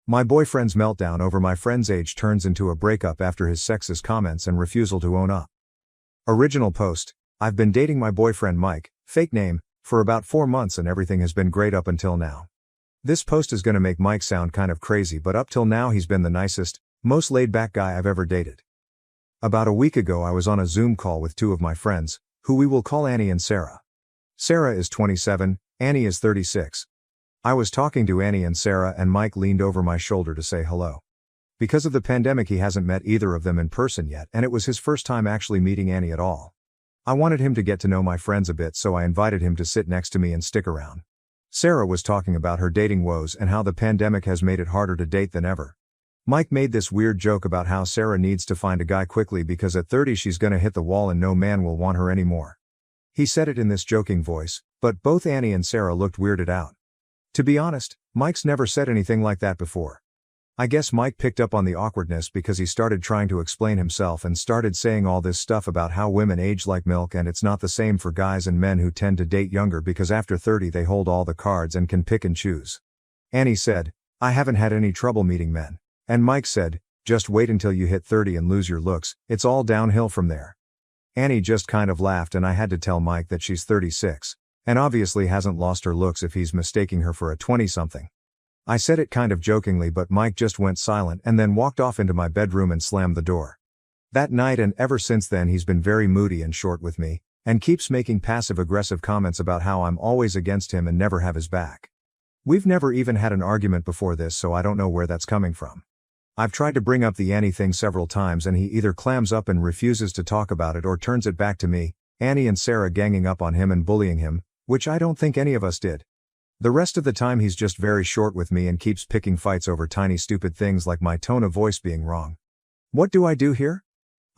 My boyfriend's meltdown over my friend's age turns into a breakup after his sexist comments and refusal to own up. Original post: I've been dating my boyfriend Mike, fake name, for about 4 months and everything has been great up until now. This post is gonna make Mike sound kind of crazy, but up till now he's been the nicest, most laid-back guy I've ever dated. About a week ago I was on a Zoom call with 2 of my friends, who we will call Annie and Sarah. Sarah is 27, Annie is 36. I was talking to Annie and Sarah and Mike leaned over my shoulder to say hello. Because of the pandemic he hasn't met either of them in person yet and it was his first time actually meeting Annie at all. I wanted him to get to know my friends a bit, so I invited him to sit next to me and stick around. Sarah was talking about her dating woes and how the pandemic has made it harder to date than ever. Mike made this weird joke about how Sarah needs to find a guy quickly because at 30 she's gonna hit the wall and no man will want her anymore. He said it in this joking voice, but both Annie and Sarah looked weirded out. To be honest, Mike's never said anything like that before. I guess Mike picked up on the awkwardness because he started trying to explain himself and started saying all this stuff about how women age like milk and it's not the same for guys and men who tend to date younger because after 30 they hold all the cards and can pick and choose. Annie said, I haven't had any trouble meeting men. And Mike said, just wait until you hit 30 and lose your looks, it's all downhill from there. Annie just kind of laughed and I had to tell Mike that she's 36. And obviously hasn't lost her looks if he's mistaking her for a 20-something. I said it kind of jokingly, but Mike just went silent and then walked off into my bedroom and slammed the door. That night and ever since then he's been very moody and short with me, and keeps making passive-aggressive comments about how I'm always against him and never have his back. We've never even had an argument before this, so I don't know where that's coming from. I've tried to bring up the Annie thing several times and he either clams up and refuses to talk about it or turns it back to me, Annie and Sarah ganging up on him and bullying him, which I don't think any of us did. The rest of the time he's just very short with me and keeps picking fights over tiny stupid things like my tone of voice being wrong. What do I do here?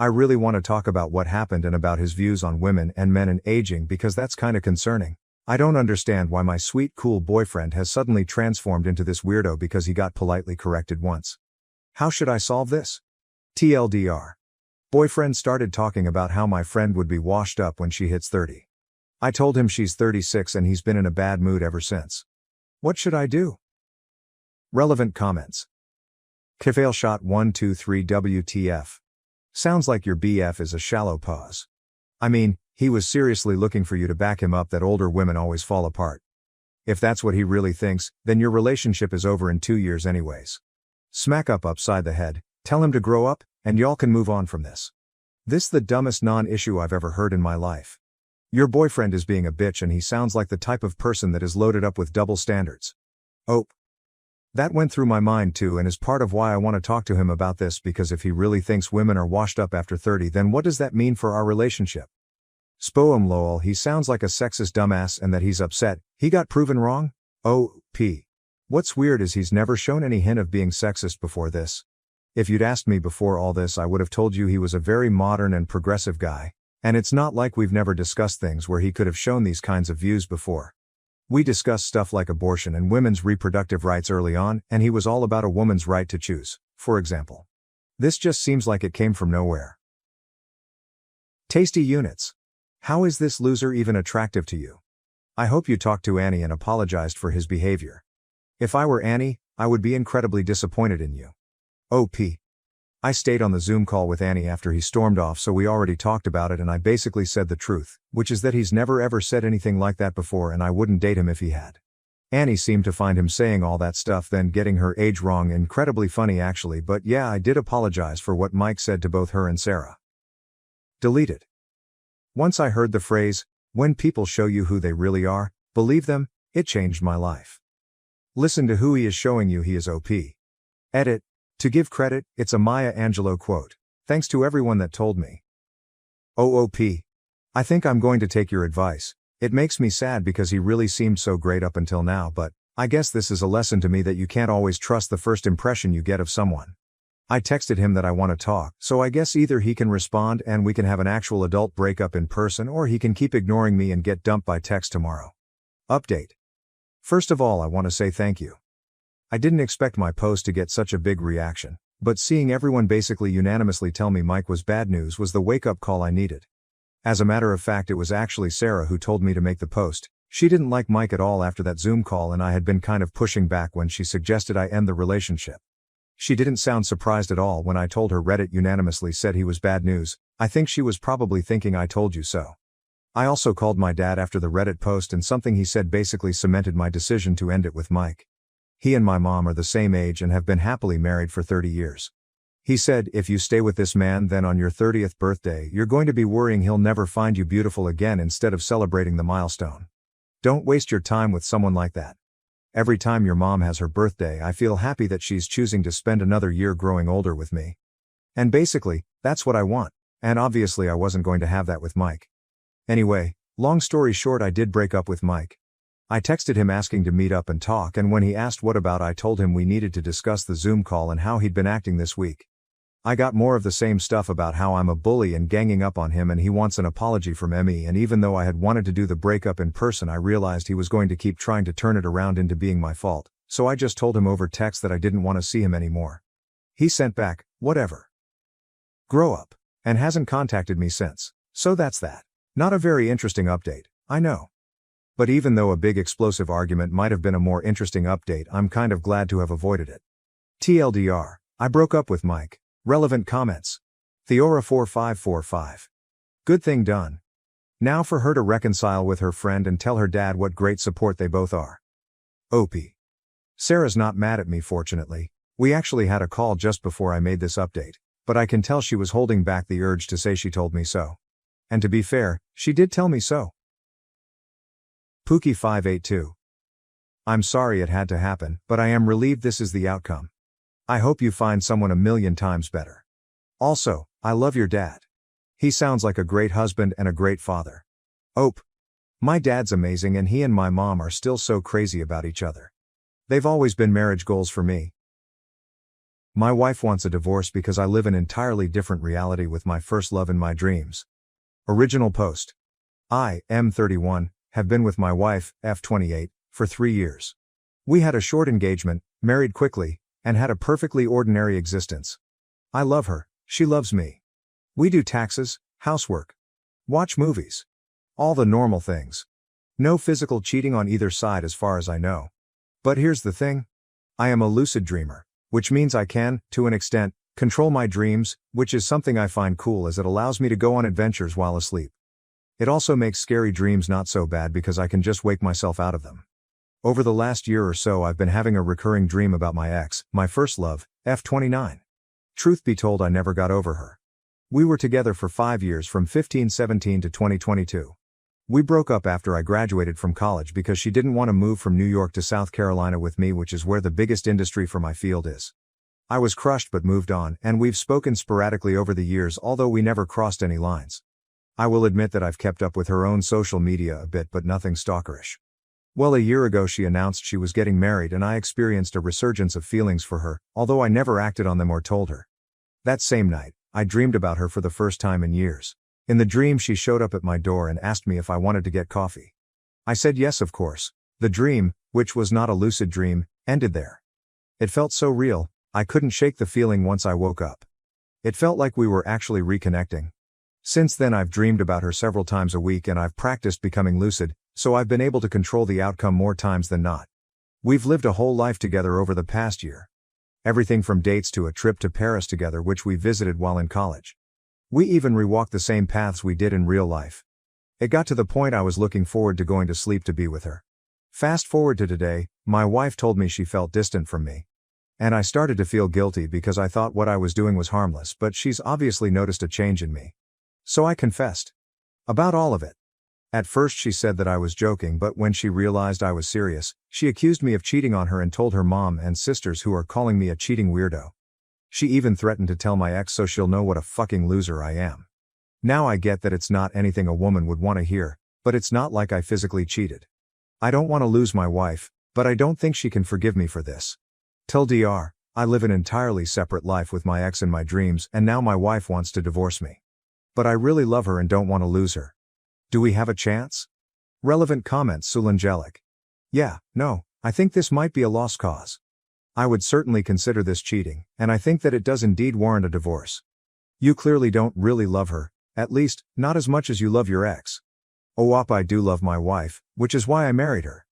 I really want to talk about what happened and about his views on women and men and aging because that's kinda concerning. I don't understand why my sweet cool boyfriend has suddenly transformed into this weirdo because he got politely corrected once. How should I solve this? TLDR. Boyfriend started talking about how my friend would be washed up when she hits 30. I told him she's 36 and he's been in a bad mood ever since. What should I do? Relevant comments. Kfail shot 123 WTF. Sounds like your BF is a shallow pause. I mean, he was seriously looking for you to back him up that older women always fall apart. If that's what he really thinks, then your relationship is over in 2 years anyways. Smack up upside the head, tell him to grow up, and y'all can move on from this. This the dumbest non-issue I've ever heard in my life. Your boyfriend is being a bitch and he sounds like the type of person that is loaded up with double standards. Oh. That went through my mind too and is part of why I want to talk to him about this, because if he really thinks women are washed up after 30, then what does that mean for our relationship? Spoem lol, he sounds like a sexist dumbass and that he's upset he got proven wrong? P. What's weird is he's never shown any hint of being sexist before this. If you'd asked me before all this I would have told you he was a very modern and progressive guy. And it's not like we've never discussed things where he could have shown these kinds of views before. We discussed stuff like abortion and women's reproductive rights early on, and he was all about a woman's right to choose, for example. This just seems like it came from nowhere. Tasty units. How is this loser even attractive to you? I hope you talked to Annie and apologized for his behavior. If I were Annie, I would be incredibly disappointed in you. P. I stayed on the Zoom call with Annie after he stormed off, so we already talked about it and I basically said the truth, which is that he's never ever said anything like that before and I wouldn't date him if he had. Annie seemed to find him saying all that stuff then getting her age wrong incredibly funny actually, but yeah, I did apologize for what Mike said to both her and Sarah. Deleted. Once I heard the phrase, when people show you who they really are, believe them, it changed my life. Listen to who he is showing you he is OP. Edit. To give credit, it's a Maya Angelou quote. Thanks to everyone that told me. OOP. I think I'm going to take your advice. It makes me sad because he really seemed so great up until now, but I guess this is a lesson to me that you can't always trust the first impression you get of someone. I texted him that I want to talk, so I guess either he can respond and we can have an actual adult breakup in person or he can keep ignoring me and get dumped by text tomorrow. Update. First of all, I want to say thank you. I didn't expect my post to get such a big reaction, but seeing everyone basically unanimously tell me Mike was bad news was the wake-up call I needed. As a matter of fact, it was actually Sarah who told me to make the post. She didn't like Mike at all after that Zoom call, and I had been kind of pushing back when she suggested I end the relationship. She didn't sound surprised at all when I told her Reddit unanimously said he was bad news. I think she was probably thinking I told you so. I also called my dad after the Reddit post, and something he said basically cemented my decision to end it with Mike. He and my mom are the same age and have been happily married for 30 years. He said, if you stay with this man, then on your 30th birthday you're going to be worrying he'll never find you beautiful again instead of celebrating the milestone. Don't waste your time with someone like that. Every time your mom has her birthday, I feel happy that she's choosing to spend another year growing older with me. And basically, that's what I want, and obviously I wasn't going to have that with Mike. Anyway, long story short, I did break up with Mike. I texted him asking to meet up and talk, and when he asked what about, I told him we needed to discuss the Zoom call and how he'd been acting this week. I got more of the same stuff about how I'm a bully and ganging up on him, and he wants an apology from me, and even though I had wanted to do the breakup in person, I realized he was going to keep trying to turn it around into being my fault, so I just told him over text that I didn't want to see him anymore. He sent back, whatever. Grow up, and hasn't contacted me since. So that's that. Not a very interesting update, I know. But even though a big explosive argument might have been a more interesting update, I'm kind of glad to have avoided it. TLDR, I broke up with Mike. Relevant comments. Theora4545. Good thing done. Now for her to reconcile with her friend and tell her dad what great support they both are. OP. Sarah's not mad at me, fortunately. We actually had a call just before I made this update, but I can tell she was holding back the urge to say she told me so. And to be fair, she did tell me so. Pookie582. I'm sorry it had to happen, but I am relieved this is the outcome. I hope you find someone a million times better. Also, I love your dad. He sounds like a great husband and a great father. Ope. My dad's amazing, and he and my mom are still so crazy about each other. They've always been marriage goals for me. My wife wants a divorce because I live an entirely different reality with my first love in my dreams. Original post. I, M31, have been with my wife, F28, for 3 years. We had a short engagement, married quickly, and had a perfectly ordinary existence. I love her, she loves me. We do taxes, housework, watch movies. All the normal things. No physical cheating on either side as far as I know. But here's the thing. I am a lucid dreamer, which means I can, to an extent, control my dreams, which is something I find cool as it allows me to go on adventures while asleep. It also makes scary dreams not so bad because I can just wake myself out of them. Over the last year or so, I've been having a recurring dream about my ex, my first love, F29. Truth be told, I never got over her. We were together for 5 years from 15-17 to 2022. We broke up after I graduated from college because she didn't want to move from New York to South Carolina with me, which is where the biggest industry for my field is. I was crushed but moved on, and we've spoken sporadically over the years, although we never crossed any lines. I will admit that I've kept up with her own social media a bit, but nothing stalkerish. Well, a year ago she announced she was getting married, and I experienced a resurgence of feelings for her, although I never acted on them or told her. That same night, I dreamed about her for the first time in years. In the dream, she showed up at my door and asked me if I wanted to get coffee. I said yes, of course. The dream, which was not a lucid dream, ended there. It felt so real, I couldn't shake the feeling once I woke up. It felt like we were actually reconnecting. Since then, I've dreamed about her several times a week, and I've practiced becoming lucid, so I've been able to control the outcome more times than not. We've lived a whole life together over the past year. Everything from dates to a trip to Paris together, which we visited while in college. We even rewalked the same paths we did in real life. It got to the point I was looking forward to going to sleep to be with her. Fast forward to today, my wife told me she felt distant from me. And I started to feel guilty because I thought what I was doing was harmless, but she's obviously noticed a change in me. So I confessed. About all of it. At first she said that I was joking, but when she realized I was serious, she accused me of cheating on her and told her mom and sisters, who are calling me a cheating weirdo. She even threatened to tell my ex so she'll know what a fucking loser I am. Now I get that it's not anything a woman would want to hear, but it's not like I physically cheated. I don't want to lose my wife, but I don't think she can forgive me for this. TLDR, I live an entirely separate life with my ex in my dreams, and now my wife wants to divorce me. But I really love her and don't want to lose her. Do we have a chance? Relevant comments. Sulangelic. Yeah, no, I think this might be a lost cause. I would certainly consider this cheating, and I think that it does indeed warrant a divorce. You clearly don't really love her, at least, not as much as you love your ex. Oh op, I do love my wife, which is why I married her.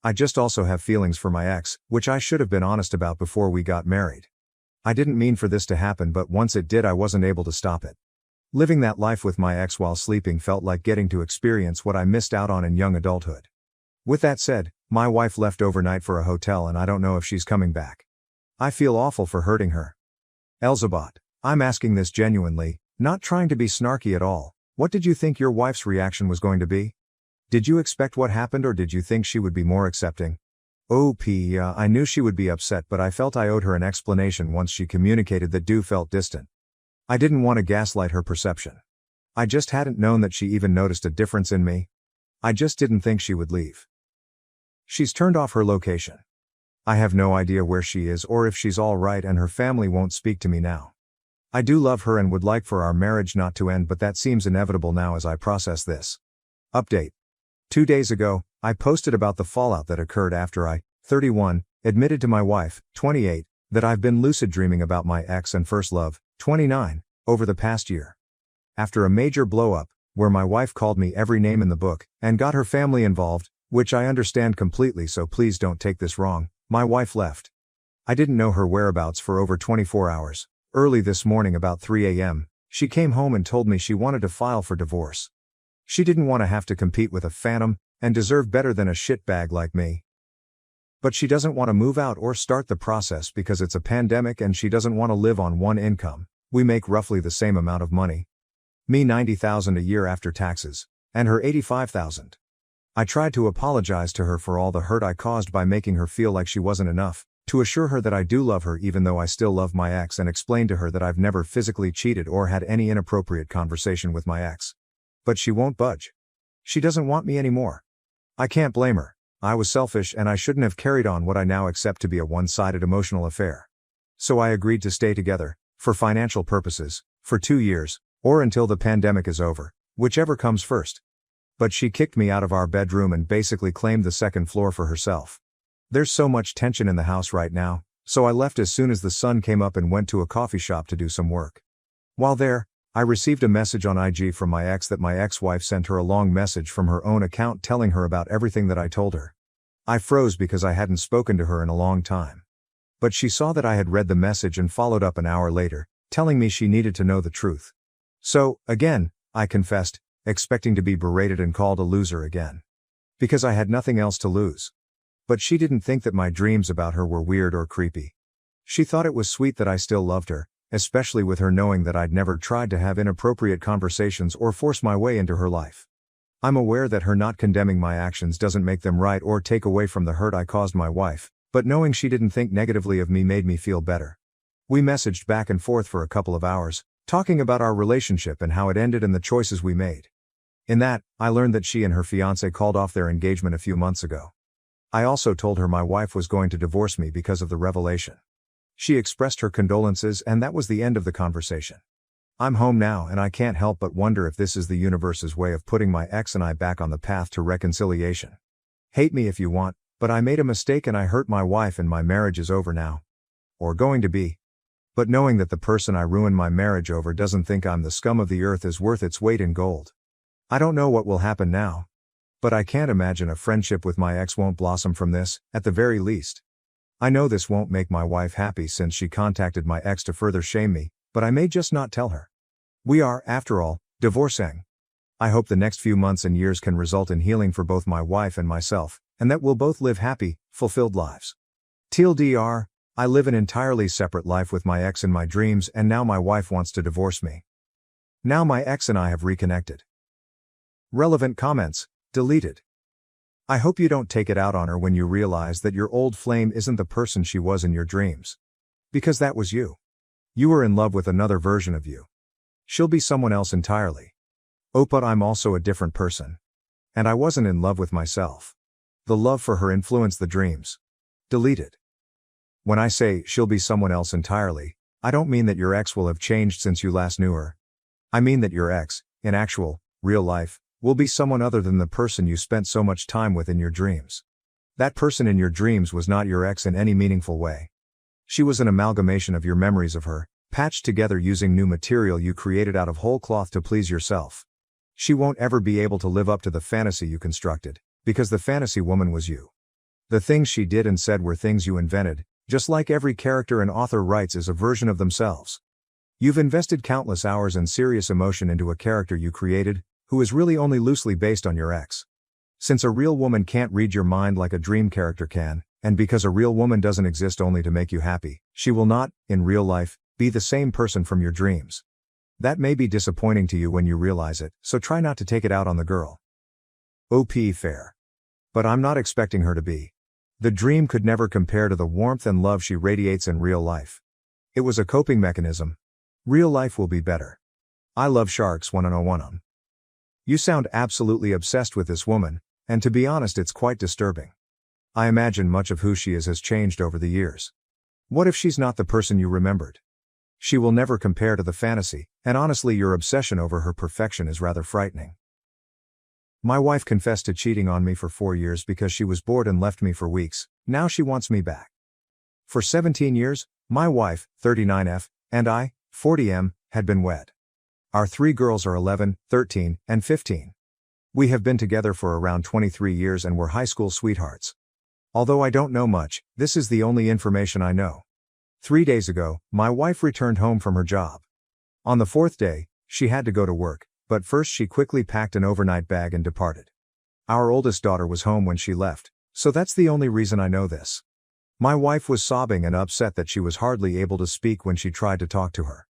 I just also have feelings for my ex, which I should have been honest about before we got married. I didn't mean for this to happen, but once it did, I wasn't able to stop it. Living that life with my ex while sleeping felt like getting to experience what I missed out on in young adulthood. With that said, my wife left overnight for a hotel and I don't know if she's coming back. I feel awful for hurting her. Elzabot, I'm asking this genuinely, not trying to be snarky at all. What did you think your wife's reaction was going to be? Did you expect what happened, or did you think she would be more accepting? I knew she would be upset, but I felt I owed her an explanation once she communicated that Do felt distant. I didn't want to gaslight her perception. I just hadn't known that she even noticed a difference in me. I just didn't think she would leave. She's turned off her location. I have no idea where she is or if she's all right, and her family won't speak to me now. I do love her and would like for our marriage not to end, but that seems inevitable now as I process this. Update. 2 days ago, I posted about the fallout that occurred after I, 31, admitted to my wife, 28, that I've been lucid dreaming about my ex and first love, 29, over the past year. After a major blow-up, where my wife called me every name in the book, and got her family involved, which I understand completely, so please don't take this wrong, my wife left. I didn't know her whereabouts for over 24 hours. Early this morning about 3 a.m., she came home and told me she wanted to file for divorce. She didn't want to have to compete with a phantom, and deserved better than a shitbag like me. But she doesn't want to move out or start the process because it's a pandemic and she doesn't want to live on one income. We make roughly the same amount of money. Me $90,000 a year after taxes, and her $85,000. I tried to apologize to her for all the hurt I caused by making her feel like she wasn't enough, to assure her that I do love her even though I still love my ex, and explain to her that I've never physically cheated or had any inappropriate conversation with my ex. But she won't budge. She doesn't want me anymore. I can't blame her. I was selfish and I shouldn't have carried on what I now accept to be a one-sided emotional affair. So I agreed to stay together, for financial purposes, for 2 years, or until the pandemic is over, whichever comes first. But she kicked me out of our bedroom and basically claimed the second floor for herself. There's so much tension in the house right now, so I left as soon as the sun came up and went to a coffee shop to do some work. While there, I received a message on IG from my ex that my ex-wife sent her a long message from her own account telling her about everything that I told her. I froze because I hadn't spoken to her in a long time. But she saw that I had read the message and followed up an hour later, telling me she needed to know the truth. So, again, I confessed, expecting to be berated and called a loser again. Because I had nothing else to lose. But she didn't think that my dreams about her were weird or creepy. She thought it was sweet that I still loved her, especially with her knowing that I'd never tried to have inappropriate conversations or force my way into her life. I'm aware that her not condemning my actions doesn't make them right or take away from the hurt I caused my wife, but knowing she didn't think negatively of me made me feel better. We messaged back and forth for a couple of hours, talking about our relationship and how it ended and the choices we made. In that, I learned that she and her fiancé called off their engagement a few months ago. I also told her my wife was going to divorce me because of the revelation. She expressed her condolences and that was the end of the conversation. I'm home now and I can't help but wonder if this is the universe's way of putting my ex and I back on the path to reconciliation. Hate me if you want, but I made a mistake and I hurt my wife and my marriage is over now. Or going to be. But knowing that the person I ruined my marriage over doesn't think I'm the scum of the earth is worth its weight in gold. I don't know what will happen now. But I can't imagine a friendship with my ex won't blossom from this, at the very least. I know this won't make my wife happy since she contacted my ex to further shame me, but I may just not tell her. We are, after all, divorcing. I hope the next few months and years can result in healing for both my wife and myself, and that we'll both live happy, fulfilled lives. TLDR, I live an entirely separate life with my ex in my dreams and now my wife wants to divorce me. Now my ex and I have reconnected. Relevant comments. Deleted. I hope you don't take it out on her when you realize that your old flame isn't the person she was in your dreams. Because that was you. You were in love with another version of you. She'll be someone else entirely. Oh, but I'm also a different person. And I wasn't in love with myself. The love for her influenced the dreams. Deleted. When I say she'll be someone else entirely, I don't mean that your ex will have changed since you last knew her. I mean that your ex, in actual, real life, will be someone other than the person you spent so much time with in your dreams. That person in your dreams was not your ex in any meaningful way. She was an amalgamation of your memories of her, patched together using new material you created out of whole cloth to please yourself. She won't ever be able to live up to the fantasy you constructed, because the fantasy woman was you. The things she did and said were things you invented, just like every character an author writes is a version of themselves. You've invested countless hours and serious emotion into a character you created, who is really only loosely based on your ex. Since a real woman can't read your mind like a dream character can, and because a real woman doesn't exist only to make you happy, she will not, in real life, be the same person from your dreams. That may be disappointing to you when you realize it, so try not to take it out on the girl. OP fair. But I'm not expecting her to be. The dream could never compare to the warmth and love she radiates in real life. It was a coping mechanism. Real life will be better. I love sharks 1001. You sound absolutely obsessed with this woman, and to be honest it's quite disturbing. I imagine much of who she is has changed over the years. What if she's not the person you remembered? She will never compare to the fantasy, and honestly your obsession over her perfection is rather frightening. My wife confessed to cheating on me for 4 years because she was bored and left me for weeks. Now she wants me back. For 17 years, my wife, 39F, and I, 40M, had been wed. Our 3 girls are 11, 13, and 15. We have been together for around 23 years and were high school sweethearts. Although I don't know much, this is the only information I know. 3 days ago, my wife returned home from her job. On the 4th day, she had to go to work, but first she quickly packed an overnight bag and departed. Our oldest daughter was home when she left, so that's the only reason I know this. My wife was sobbing and upset that she was hardly able to speak when she tried to talk to her.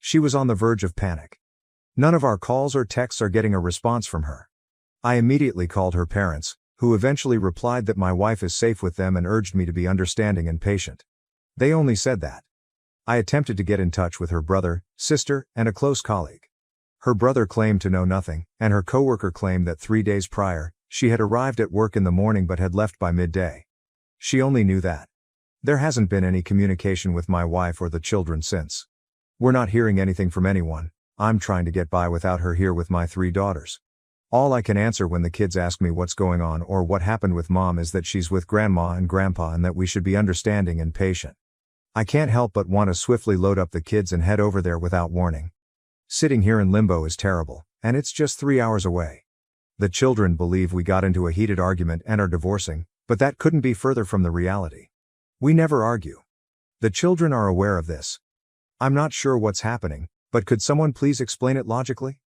She was on the verge of panic. None of our calls or texts are getting a response from her. I immediately called her parents, who eventually replied that my wife is safe with them and urged me to be understanding and patient. They only said that. I attempted to get in touch with her brother, sister, and a close colleague. Her brother claimed to know nothing, and her coworker claimed that 3 days prior, she had arrived at work in the morning but had left by midday. She only knew that. There hasn't been any communication with my wife or the children since. We're not hearing anything from anyone. I'm trying to get by without her here with my 3 daughters. All I can answer when the kids ask me what's going on or what happened with mom is that she's with grandma and grandpa and that we should be understanding and patient. I can't help but want to swiftly load up the kids and head over there without warning. Sitting here in limbo is terrible, and it's just 3 hours away. The children believe we got into a heated argument and are divorcing, but that couldn't be further from the reality. We never argue. The children are aware of this. I'm not sure what's happening, but could someone please explain it logically?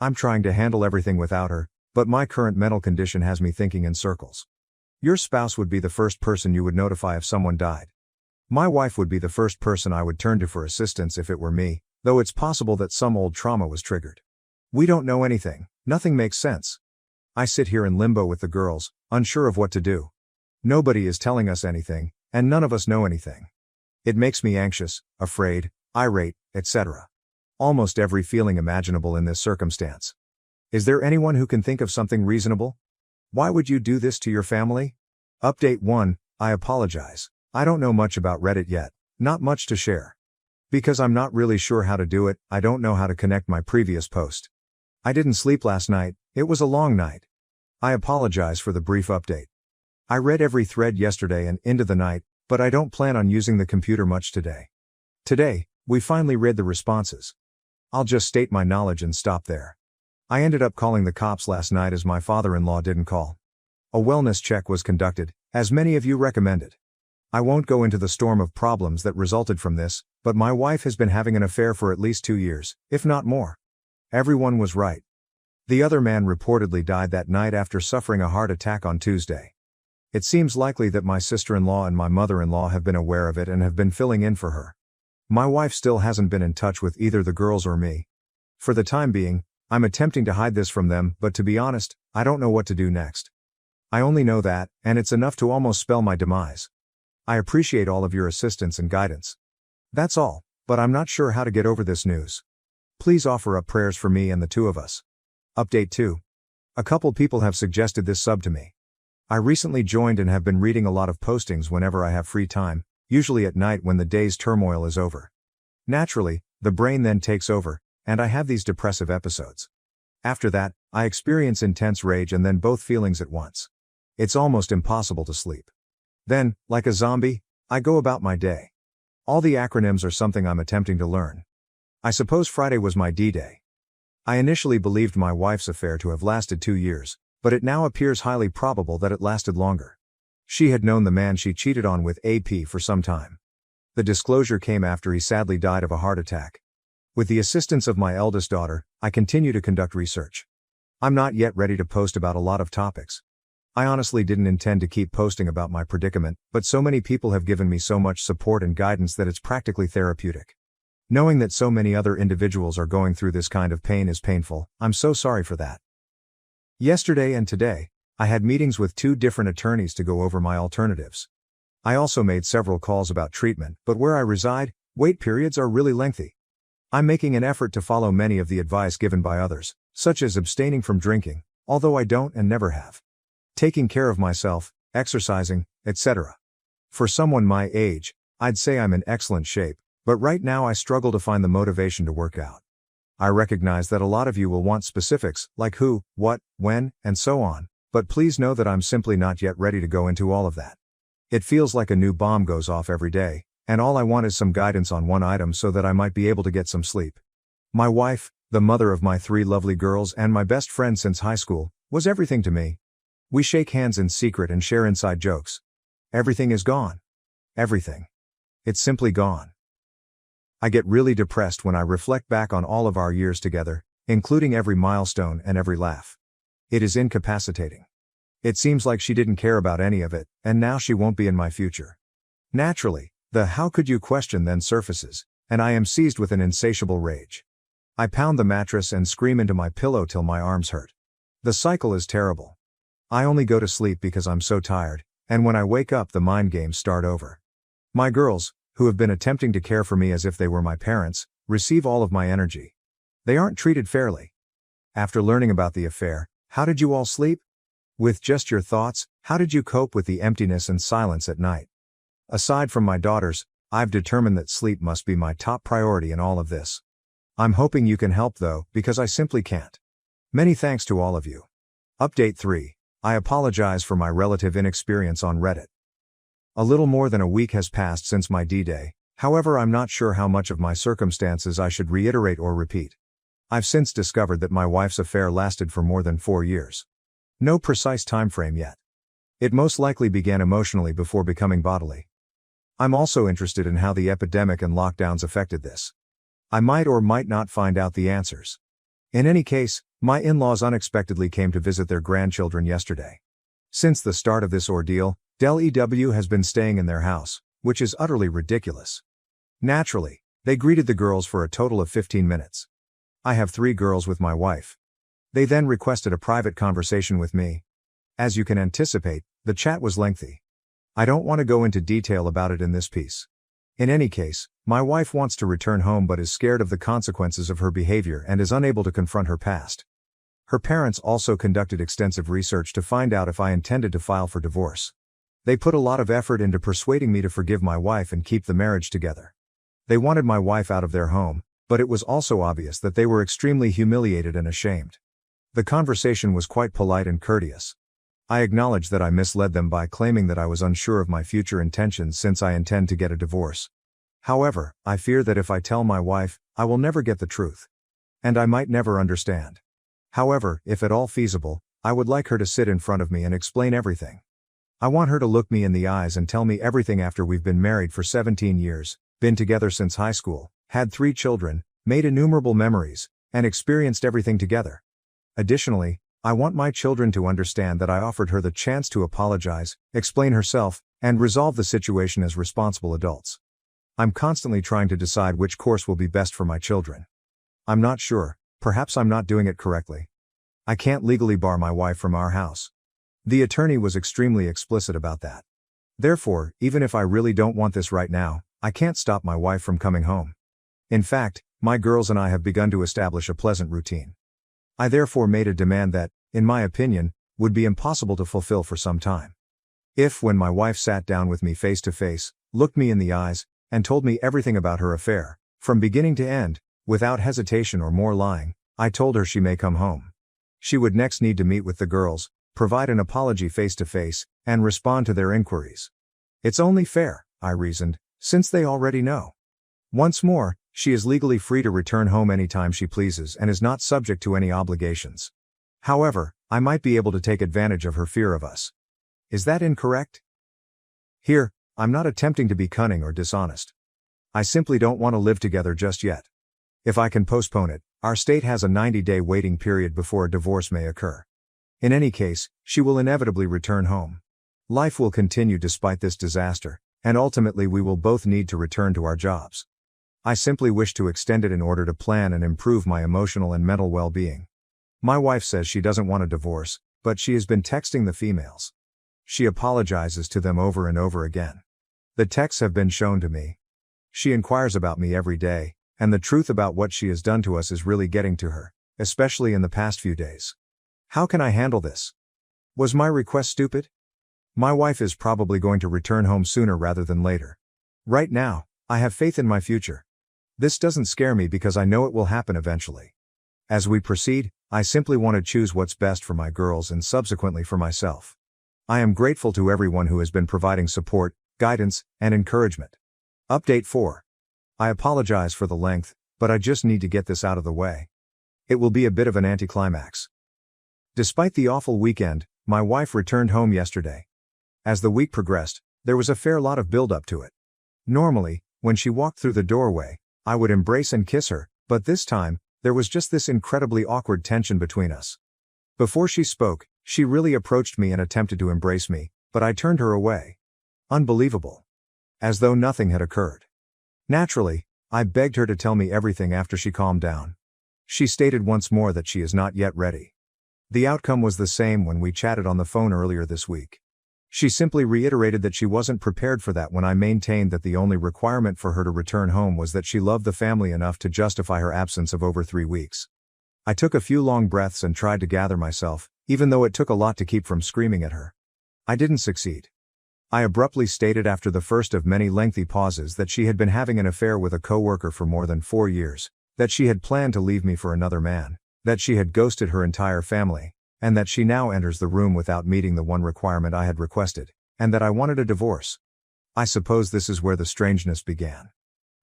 I'm trying to handle everything without her, but my current mental condition has me thinking in circles. Your spouse would be the first person you would notify if someone died. My wife would be the first person I would turn to for assistance if it were me, though it's possible that some old trauma was triggered. We don't know anything, nothing makes sense. I sit here in limbo with the girls, unsure of what to do. Nobody is telling us anything, and none of us know anything. It makes me anxious, afraid, irate, etc. Almost every feeling imaginable in this circumstance. Is there anyone who can think of something reasonable? Why would you do this to your family? Update 1, I apologize. I don't know much about Reddit yet, not much to share. Because I'm not really sure how to do it, I don't know how to connect my previous post. I didn't sleep last night, it was a long night. I apologize for the brief update. I read every thread yesterday and into the night, but I don't plan on using the computer much today. Today, we finally read the responses. I'll just state my knowledge and stop there. I ended up calling the cops last night as my father-in-law didn't call. A wellness check was conducted, as many of you recommended. I won't go into the storm of problems that resulted from this, but my wife has been having an affair for at least 2 years, if not more. Everyone was right. The other man reportedly died that night after suffering a heart attack on Tuesday. It seems likely that my sister-in-law and my mother-in-law have been aware of it and have been filling in for her. My wife still hasn't been in touch with either the girls or me. For the time being, I'm attempting to hide this from them, but to be honest, I don't know what to do next. I only know that, and it's enough to almost spell my demise. I appreciate all of your assistance and guidance. That's all, but I'm not sure how to get over this news. Please offer up prayers for me and the 2 of us. Update 2. A couple people have suggested this sub to me. I recently joined and have been reading a lot of postings whenever I have free time, usually at night when the day's turmoil is over. Naturally, the brain then takes over, and I have these depressive episodes. After that, I experience intense rage and then both feelings at once. It's almost impossible to sleep. Then, like a zombie, I go about my day. All the acronyms are something I'm attempting to learn. I suppose Friday was my D-Day. I initially believed my wife's affair to have lasted 2 years, but it now appears highly probable that it lasted longer. She had known the man she cheated on with AP for some time. The disclosure came after he sadly died of a heart attack. With the assistance of my eldest daughter, I continue to conduct research. I'm not yet ready to post about a lot of topics. I honestly didn't intend to keep posting about my predicament, but so many people have given me so much support and guidance that it's practically therapeutic. Knowing that so many other individuals are going through this kind of pain is painful. I'm so sorry for that. Yesterday and today, I had meetings with 2 different attorneys to go over my alternatives. I also made several calls about treatment, but where I reside, wait periods are really lengthy. I'm making an effort to follow many of the advice given by others, such as abstaining from drinking, although I don't and never have. Taking care of myself, exercising, etc. For someone my age, I'd say I'm in excellent shape, but right now I struggle to find the motivation to work out. I recognize that a lot of you will want specifics, like who, what, when, and so on, but please know that I'm simply not yet ready to go into all of that. It feels like a new bomb goes off every day, and all I want is some guidance on one item so that I might be able to get some sleep. My wife, the mother of my 3 lovely girls and my best friend since high school, was everything to me. We shake hands in secret and share inside jokes. Everything is gone. Everything. It's simply gone. I get really depressed when I reflect back on all of our years together, including every milestone and every laugh. It is incapacitating. It seems like she didn't care about any of it, and now she won't be in my future. Naturally, the how could you question then surfaces, and I am seized with an insatiable rage. I pound the mattress and scream into my pillow till my arms hurt. The cycle is terrible. I only go to sleep because I'm so tired, and when I wake up the mind games start over. My girls, who have been attempting to care for me as if they were my parents, receive all of my energy. They aren't treated fairly. After learning about the affair, how did you all sleep? With just your thoughts, how did you cope with the emptiness and silence at night? Aside from my daughters, I've determined that sleep must be my top priority in all of this. I'm hoping you can help though, because I simply can't. Many thanks to all of you. Update 3. I apologize for my relative inexperience on Reddit. A little more than a week has passed since my D-Day, however I'm not sure how much of my circumstances I should reiterate or repeat. I've since discovered that my wife's affair lasted for more than 4 years. No precise time frame yet. It most likely began emotionally before becoming bodily. I'm also interested in how the epidemic and lockdowns affected this. I might or might not find out the answers. In any case, my in-laws unexpectedly came to visit their grandchildren yesterday. Since the start of this ordeal, Del EW has been staying in their house, which is utterly ridiculous. Naturally, they greeted the girls for a total of 15 minutes. I have 3 girls with my wife. They then requested a private conversation with me. As you can anticipate, the chat was lengthy. I don't want to go into detail about it in this piece. In any case, my wife wants to return home but is scared of the consequences of her behavior and is unable to confront her past. Her parents also conducted extensive research to find out if I intended to file for divorce. They put a lot of effort into persuading me to forgive my wife and keep the marriage together. They wanted my wife out of their home, but it was also obvious that they were extremely humiliated and ashamed. The conversation was quite polite and courteous. I acknowledge that I misled them by claiming that I was unsure of my future intentions since I intend to get a divorce. However, I fear that if I tell my wife, I will never get the truth. And I might never understand. However, if at all feasible, I would like her to sit in front of me and explain everything. I want her to look me in the eyes and tell me everything after we've been married for 17 years, been together since high school, had 3 children, made innumerable memories, and experienced everything together. Additionally, I want my children to understand that I offered her the chance to apologize, explain herself, and resolve the situation as responsible adults. I'm constantly trying to decide which course will be best for my children. I'm not sure, perhaps I'm not doing it correctly. I can't legally bar my wife from our house. The attorney was extremely explicit about that. Therefore, even if I really don't want this right now, I can't stop my wife from coming home. In fact, my girls and I have begun to establish a pleasant routine. I therefore made a demand that, in my opinion, would be impossible to fulfill for some time. If, when my wife sat down with me face to face, looked me in the eyes, and told me everything about her affair, from beginning to end, without hesitation or more lying, I told her she may come home. She would next need to meet with the girls, provide an apology face to face, and respond to their inquiries. It's only fair, I reasoned, since they already know. Once more, She is legally free to return home anytime she pleases and is not subject to any obligations. However, I might be able to take advantage of her fear of us. Is that incorrect? Here, I'm not attempting to be cunning or dishonest. I simply don't want to live together just yet. If I can postpone it, our state has a 90-day waiting period before a divorce may occur. In any case, she will inevitably return home. Life will continue despite this disaster, and ultimately we will both need to return to our jobs. I simply wish to extend it in order to plan and improve my emotional and mental well-being. My wife says she doesn't want a divorce, but she has been texting the females. She apologizes to them over and over again. The texts have been shown to me. She inquires about me every day, and the truth about what she has done to us is really getting to her, especially in the past few days. How can I handle this? Was my request stupid? My wife is probably going to return home sooner rather than later. Right now, I have faith in my future. This doesn't scare me because I know it will happen eventually. As we proceed, I simply want to choose what's best for my girls and subsequently for myself. I am grateful to everyone who has been providing support, guidance, and encouragement. Update 4. I apologize for the length, but I just need to get this out of the way. It will be a bit of an anticlimax. Despite the awful weekend, my wife returned home yesterday. As the week progressed, there was a fair lot of build-up to it. Normally, when she walked through the doorway, I would embrace and kiss her, but this time, there was just this incredibly awkward tension between us. Before she spoke, she really approached me and attempted to embrace me, but I turned her away. Unbelievable. As though nothing had occurred. Naturally, I begged her to tell me everything after she calmed down. She stated once more that she is not yet ready. The outcome was the same when we chatted on the phone earlier this week. She simply reiterated that she wasn't prepared for that when I maintained that the only requirement for her to return home was that she loved the family enough to justify her absence of over 3 weeks. I took a few long breaths and tried to gather myself, even though it took a lot to keep from screaming at her. I didn't succeed. I abruptly stated after the first of many lengthy pauses that she had been having an affair with a coworker for more than 4 years, that she had planned to leave me for another man, that she had ghosted her entire family, and that she now enters the room without meeting the one requirement I had requested, and that I wanted a divorce. I suppose this is where the strangeness began.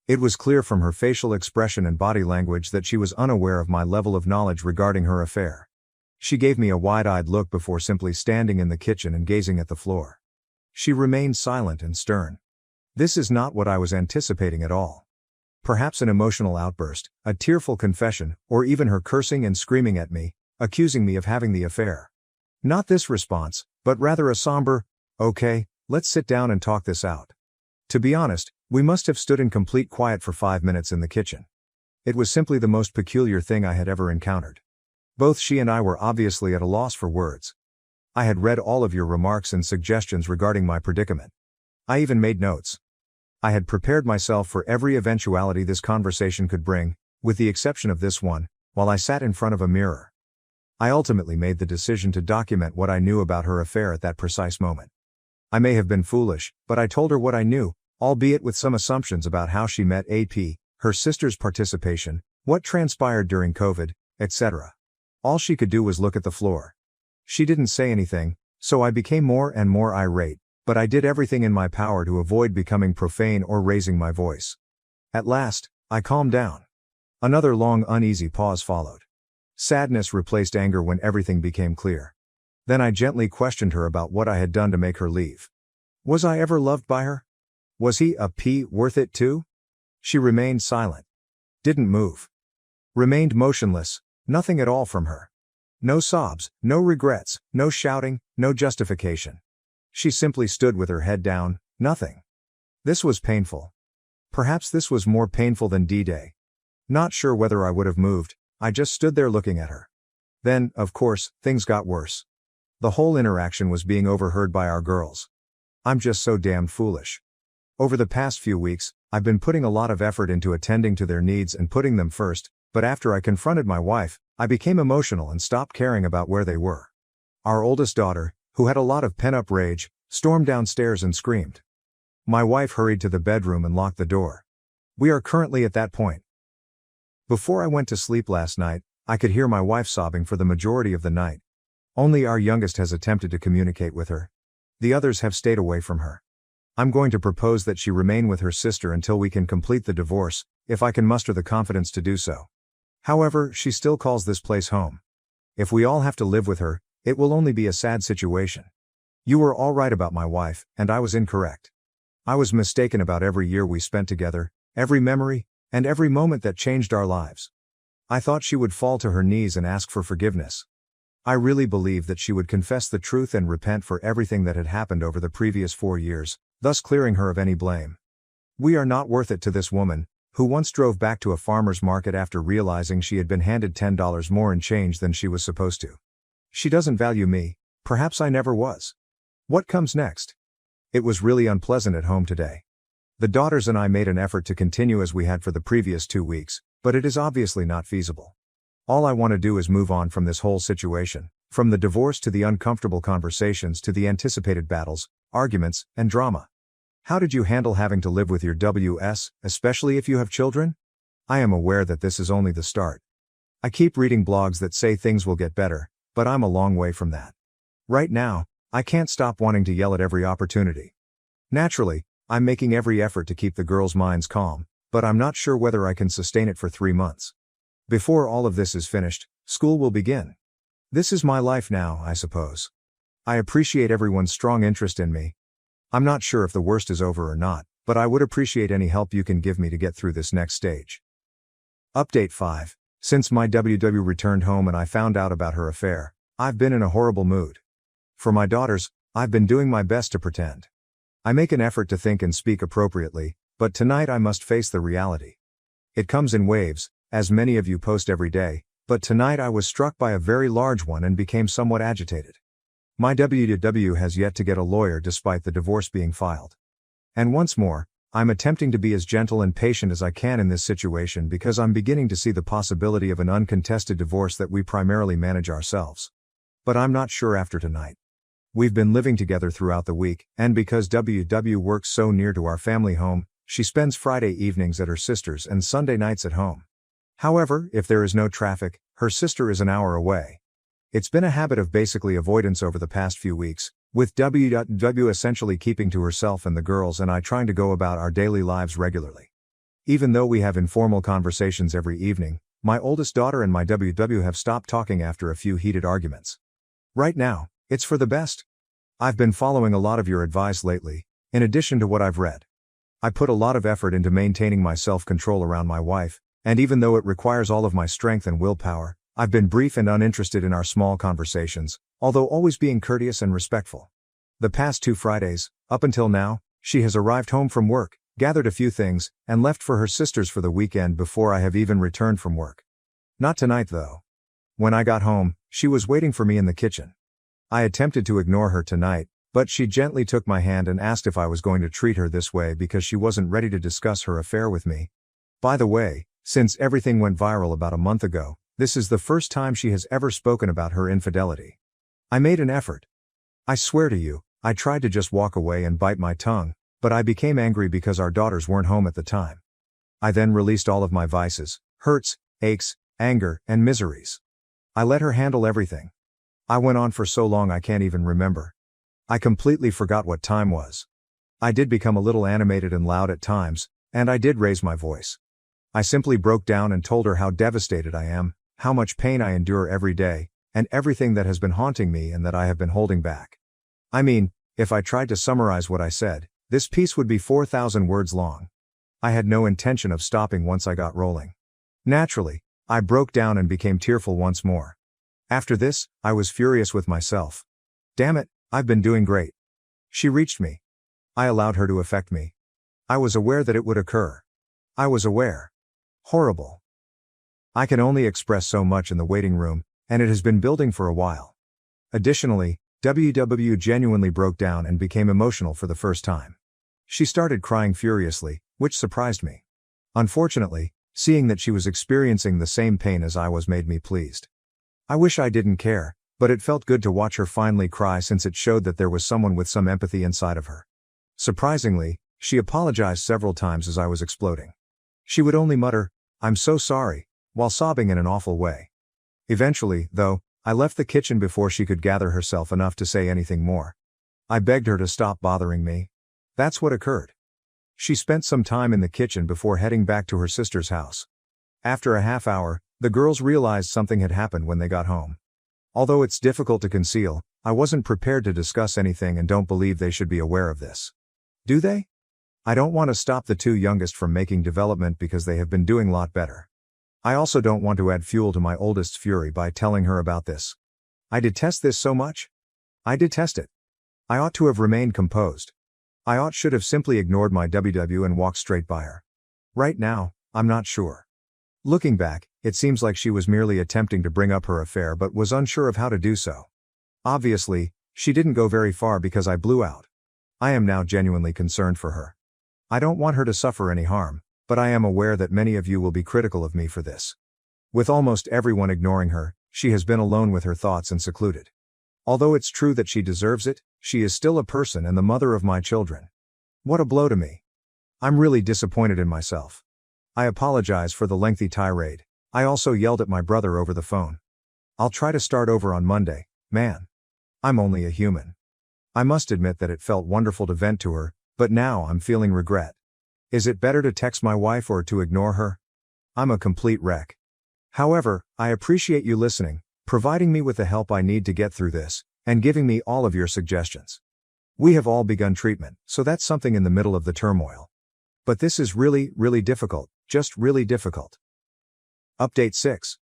It was clear from her facial expression and body language that she was unaware of my level of knowledge regarding her affair. She gave me a wide-eyed look before simply standing in the kitchen and gazing at the floor. She remained silent and stern. This is not what I was anticipating at all. Perhaps an emotional outburst, a tearful confession, or even her cursing and screaming at me, accusing me of having the affair. Not this response, but rather a somber, "Okay, let's sit down and talk this out." To be honest, we must have stood in complete quiet for 5 minutes in the kitchen. It was simply the most peculiar thing I had ever encountered. Both she and I were obviously at a loss for words. I had read all of your remarks and suggestions regarding my predicament. I even made notes. I had prepared myself for every eventuality this conversation could bring, with the exception of this one, while I sat in front of a mirror. I ultimately made the decision to document what I knew about her affair at that precise moment. I may have been foolish, but I told her what I knew, albeit with some assumptions about how she met AP, her sister's participation, what transpired during COVID, etc. All she could do was look at the floor. She didn't say anything, so I became more and more irate, but I did everything in my power to avoid becoming profane or raising my voice. At last, I calmed down. Another long uneasy pause followed. Sadness replaced anger when everything became clear. Then I gently questioned her about what I had done to make her leave. Was I ever loved by her? Was he a P worth it too? She remained silent. Didn't move. Remained motionless, nothing at all from her. No sobs, no regrets, no shouting, no justification. She simply stood with her head down, nothing. This was painful. Perhaps this was more painful than D-Day. Not sure whether I would have moved, I just stood there looking at her. Then, of course, things got worse. The whole interaction was being overheard by our girls. I'm just so damned foolish. Over the past few weeks, I've been putting a lot of effort into attending to their needs and putting them first, but after I confronted my wife, I became emotional and stopped caring about where they were. Our oldest daughter, who had a lot of pent-up rage, stormed downstairs and screamed. My wife hurried to the bedroom and locked the door. We are currently at that point. Before I went to sleep last night, I could hear my wife sobbing for the majority of the night. Only our youngest has attempted to communicate with her. The others have stayed away from her. I'm going to propose that she remain with her sister until we can complete the divorce, if I can muster the confidence to do so. However, she still calls this place home. If we all have to live with her, it will only be a sad situation. You were all right about my wife, and I was incorrect. I was mistaken about every year we spent together, every memory, and every moment that changed our lives. I thought she would fall to her knees and ask for forgiveness. I really believed that she would confess the truth and repent for everything that had happened over the previous 4 years, thus clearing her of any blame. We are not worth it to this woman, who once drove back to a farmer's market after realizing she had been handed $10 more in change than she was supposed to. She doesn't value me, perhaps I never was. What comes next? It was really unpleasant at home today. The daughters and I made an effort to continue as we had for the previous 2 weeks, but it is obviously not feasible. All I want to do is move on from this whole situation, from the divorce to the uncomfortable conversations to the anticipated battles, arguments, and drama. How did you handle having to live with your WS, especially if you have children? I am aware that this is only the start. I keep reading blogs that say things will get better, but I'm a long way from that. Right now, I can't stop wanting to yell at every opportunity. Naturally, I'm making every effort to keep the girls' minds calm, but I'm not sure whether I can sustain it for 3 months. Before all of this is finished, school will begin. This is my life now, I suppose. I appreciate everyone's strong interest in me. I'm not sure if the worst is over or not, but I would appreciate any help you can give me to get through this next stage. Update 5. Since my WW returned home and I found out about her affair, I've been in a horrible mood. For my daughters, I've been doing my best to pretend. I make an effort to think and speak appropriately, but tonight I must face the reality. It comes in waves, as many of you post every day, but tonight I was struck by a very large one and became somewhat agitated. My WW has yet to get a lawyer despite the divorce being filed. And once more, I'm attempting to be as gentle and patient as I can in this situation because I'm beginning to see the possibility of an uncontested divorce that we primarily manage ourselves. But I'm not sure after tonight. We've been living together throughout the week, and because WW works so near to our family home, she spends Friday evenings at her sister's and Sunday nights at home. However, if there is no traffic, her sister is an hour away. It's been a habit of basically avoidance over the past few weeks, with WW essentially keeping to herself and the girls and I trying to go about our daily lives regularly. Even though we have informal conversations every evening, my oldest daughter and my WW have stopped talking after a few heated arguments. Right now, it's for the best. I've been following a lot of your advice lately, in addition to what I've read. I put a lot of effort into maintaining my self-control around my wife, and even though it requires all of my strength and willpower, I've been brief and uninterested in our small conversations, although always being courteous and respectful. The past 2 Fridays, up until now, she has arrived home from work, gathered a few things, and left for her sister's for the weekend before I have even returned from work. Not tonight though. When I got home, she was waiting for me in the kitchen. I attempted to ignore her tonight, but she gently took my hand and asked if I was going to treat her this way because she wasn't ready to discuss her affair with me. By the way, since everything went viral about a month ago, this is the first time she has ever spoken about her infidelity. I made an effort. I swear to you, I tried to just walk away and bite my tongue, but I became angry because our daughters weren't home at the time. I then released all of my vices, hurts, aches, anger, and miseries. I let her handle everything. I went on for so long I can't even remember. I completely forgot what time was. I did become a little animated and loud at times, and I did raise my voice. I simply broke down and told her how devastated I am, how much pain I endure every day, and everything that has been haunting me and that I have been holding back. I mean, if I tried to summarize what I said, this piece would be 4,000 words long. I had no intention of stopping once I got rolling. Naturally, I broke down and became tearful once more. After this, I was furious with myself. Damn it, I've been doing great. She reached me. I allowed her to affect me. I was aware that it would occur. I was aware. Horrible. I can only express so much in the waiting room, and it has been building for a while. Additionally, WW genuinely broke down and became emotional for the first time. She started crying furiously, which surprised me. Unfortunately, seeing that she was experiencing the same pain as I was made me pleased. I wish I didn't care, but it felt good to watch her finally cry since it showed that there was someone with some empathy inside of her. Surprisingly, she apologized several times as I was exploding. She would only mutter, "I'm so sorry," while sobbing in an awful way. Eventually, though, I left the kitchen before she could gather herself enough to say anything more. I begged her to stop bothering me. That's what occurred. She spent some time in the kitchen before heading back to her sister's house. After a half hour, the girls realized something had happened when they got home. Although it's difficult to conceal, I wasn't prepared to discuss anything and don't believe they should be aware of this. Do they? I don't want to stop the two youngest from making development because they have been doing a lot better. I also don't want to add fuel to my oldest's fury by telling her about this. I detest this so much. I detest it. I ought to have remained composed. I should have simply ignored my WW and walked straight by her. Right now, I'm not sure. Looking back, it seems like she was merely attempting to bring up her affair but was unsure of how to do so. Obviously, she didn't go very far because I blew out. I am now genuinely concerned for her. I don't want her to suffer any harm, but I am aware that many of you will be critical of me for this. With almost everyone ignoring her, she has been alone with her thoughts and secluded. Although it's true that she deserves it, she is still a person and the mother of my children. What a blow to me. I'm really disappointed in myself. I apologize for the lengthy tirade. I also yelled at my brother over the phone. I'll try to start over on Monday, man. I'm only a human. I must admit that it felt wonderful to vent to her, but now I'm feeling regret. Is it better to text my wife or to ignore her? I'm a complete wreck. However, I appreciate you listening, providing me with the help I need to get through this, and giving me all of your suggestions. We have all begun treatment, so that's something in the middle of the turmoil. But this is really, really difficult, just really difficult. Update 6.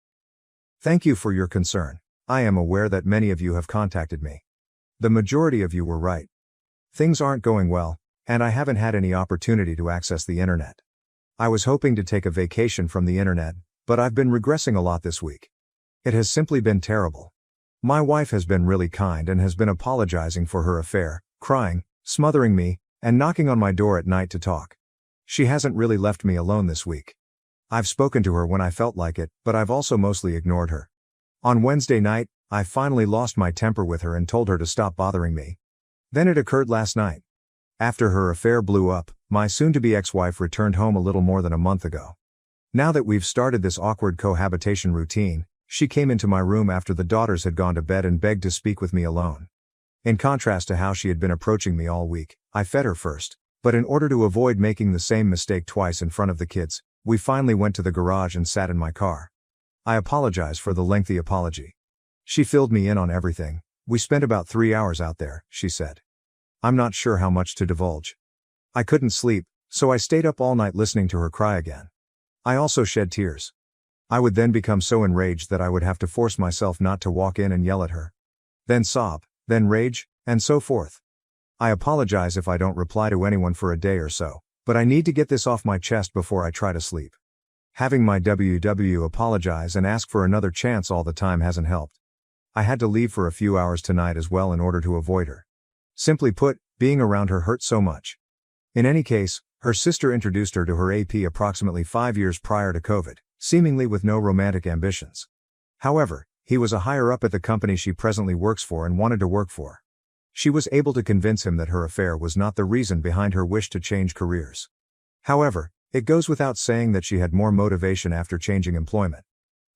Thank you for your concern. I am aware that many of you have contacted me. The majority of you were right. Things aren't going well, and I haven't had any opportunity to access the internet. I was hoping to take a vacation from the internet, but I've been regressing a lot this week. It has simply been terrible. My wife has been really kind and has been apologizing for her affair, crying, smothering me, and knocking on my door at night to talk. She hasn't really left me alone this week. I've spoken to her when I felt like it, but I've also mostly ignored her. On Wednesday night, I finally lost my temper with her and told her to stop bothering me. Then it occurred last night. After her affair blew up, my soon-to-be ex-wife returned home a little more than a month ago. Now that we've started this awkward cohabitation routine, she came into my room after the daughters had gone to bed and begged to speak with me alone. In contrast to how she had been approaching me all week, I fed her first, but in order to avoid making the same mistake twice in front of the kids, we finally went to the garage and sat in my car. I apologize for the lengthy apology. She filled me in on everything. We spent about 3 hours out there, she said. I'm not sure how much to divulge. I couldn't sleep, so I stayed up all night listening to her cry again. I also shed tears. I would then become so enraged that I would have to force myself not to walk in and yell at her. Then sob, then rage, and so forth. I apologize if I don't reply to anyone for a day or so, but I need to get this off my chest before I try to sleep. Having my WW apologize and ask for another chance all the time hasn't helped. I had to leave for a few hours tonight as well in order to avoid her. Simply put, being around her hurt so much. In any case, her sister introduced her to her AP approximately 5 years prior to COVID, seemingly with no romantic ambitions. However, he was a higher up at the company she presently works for and wanted to work for. She was able to convince him that her affair was not the reason behind her wish to change careers. However, it goes without saying that she had more motivation after changing employment.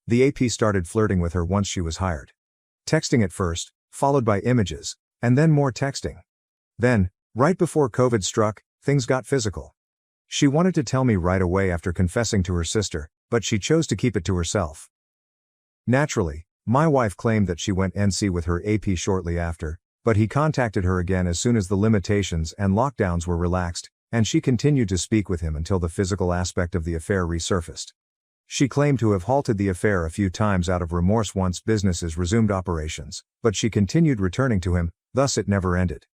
The AP started flirting with her once she was hired. Texting at first, followed by images, and then more texting. Then, right before COVID struck, things got physical. She wanted to tell me right away after confessing to her sister, but she chose to keep it to herself. Naturally, my wife claimed that she went NC with her AP shortly after, but he contacted her again as soon as the limitations and lockdowns were relaxed, and she continued to speak with him until the physical aspect of the affair resurfaced. She claimed to have halted the affair a few times out of remorse once businesses resumed operations, but she continued returning to him, thus it never ended.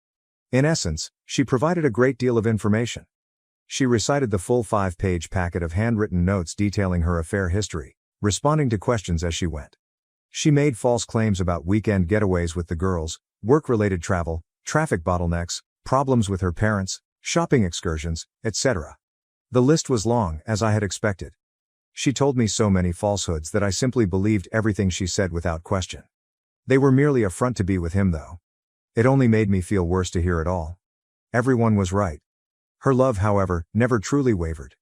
In essence, she provided a great deal of information. She recited the full 5-page packet of handwritten notes detailing her affair history, responding to questions as she went. She made false claims about weekend getaways with the girls, work-related travel, traffic bottlenecks, problems with her parents, shopping excursions, etc. The list was long, as I had expected. She told me so many falsehoods that I simply believed everything she said without question. They were merely a front to be with him though. It only made me feel worse to hear it all. Everyone was right. Her love, however, never truly wavered.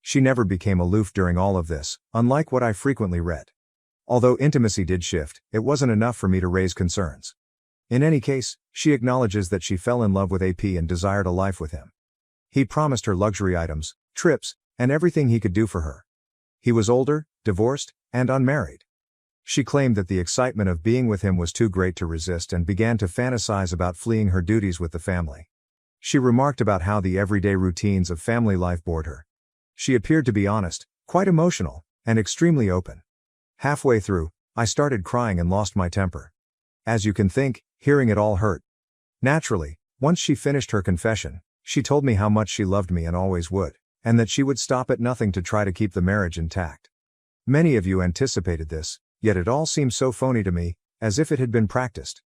She never became aloof during all of this, unlike what I frequently read. Although intimacy did shift, it wasn't enough for me to raise concerns. In any case, she acknowledges that she fell in love with AP and desired a life with him. He promised her luxury items, trips, and everything he could do for her. He was older, divorced, and unmarried. She claimed that the excitement of being with him was too great to resist and began to fantasize about fleeing her duties with the family. She remarked about how the everyday routines of family life bored her. She appeared to be honest, quite emotional, and extremely open. Halfway through, I started crying and lost my temper. As you can think, hearing it all hurt. Naturally, once she finished her confession, she told me how much she loved me and always would, and that she would stop at nothing to try to keep the marriage intact. Many of you anticipated this, yet it all seems so phony to me, as if it had been practiced.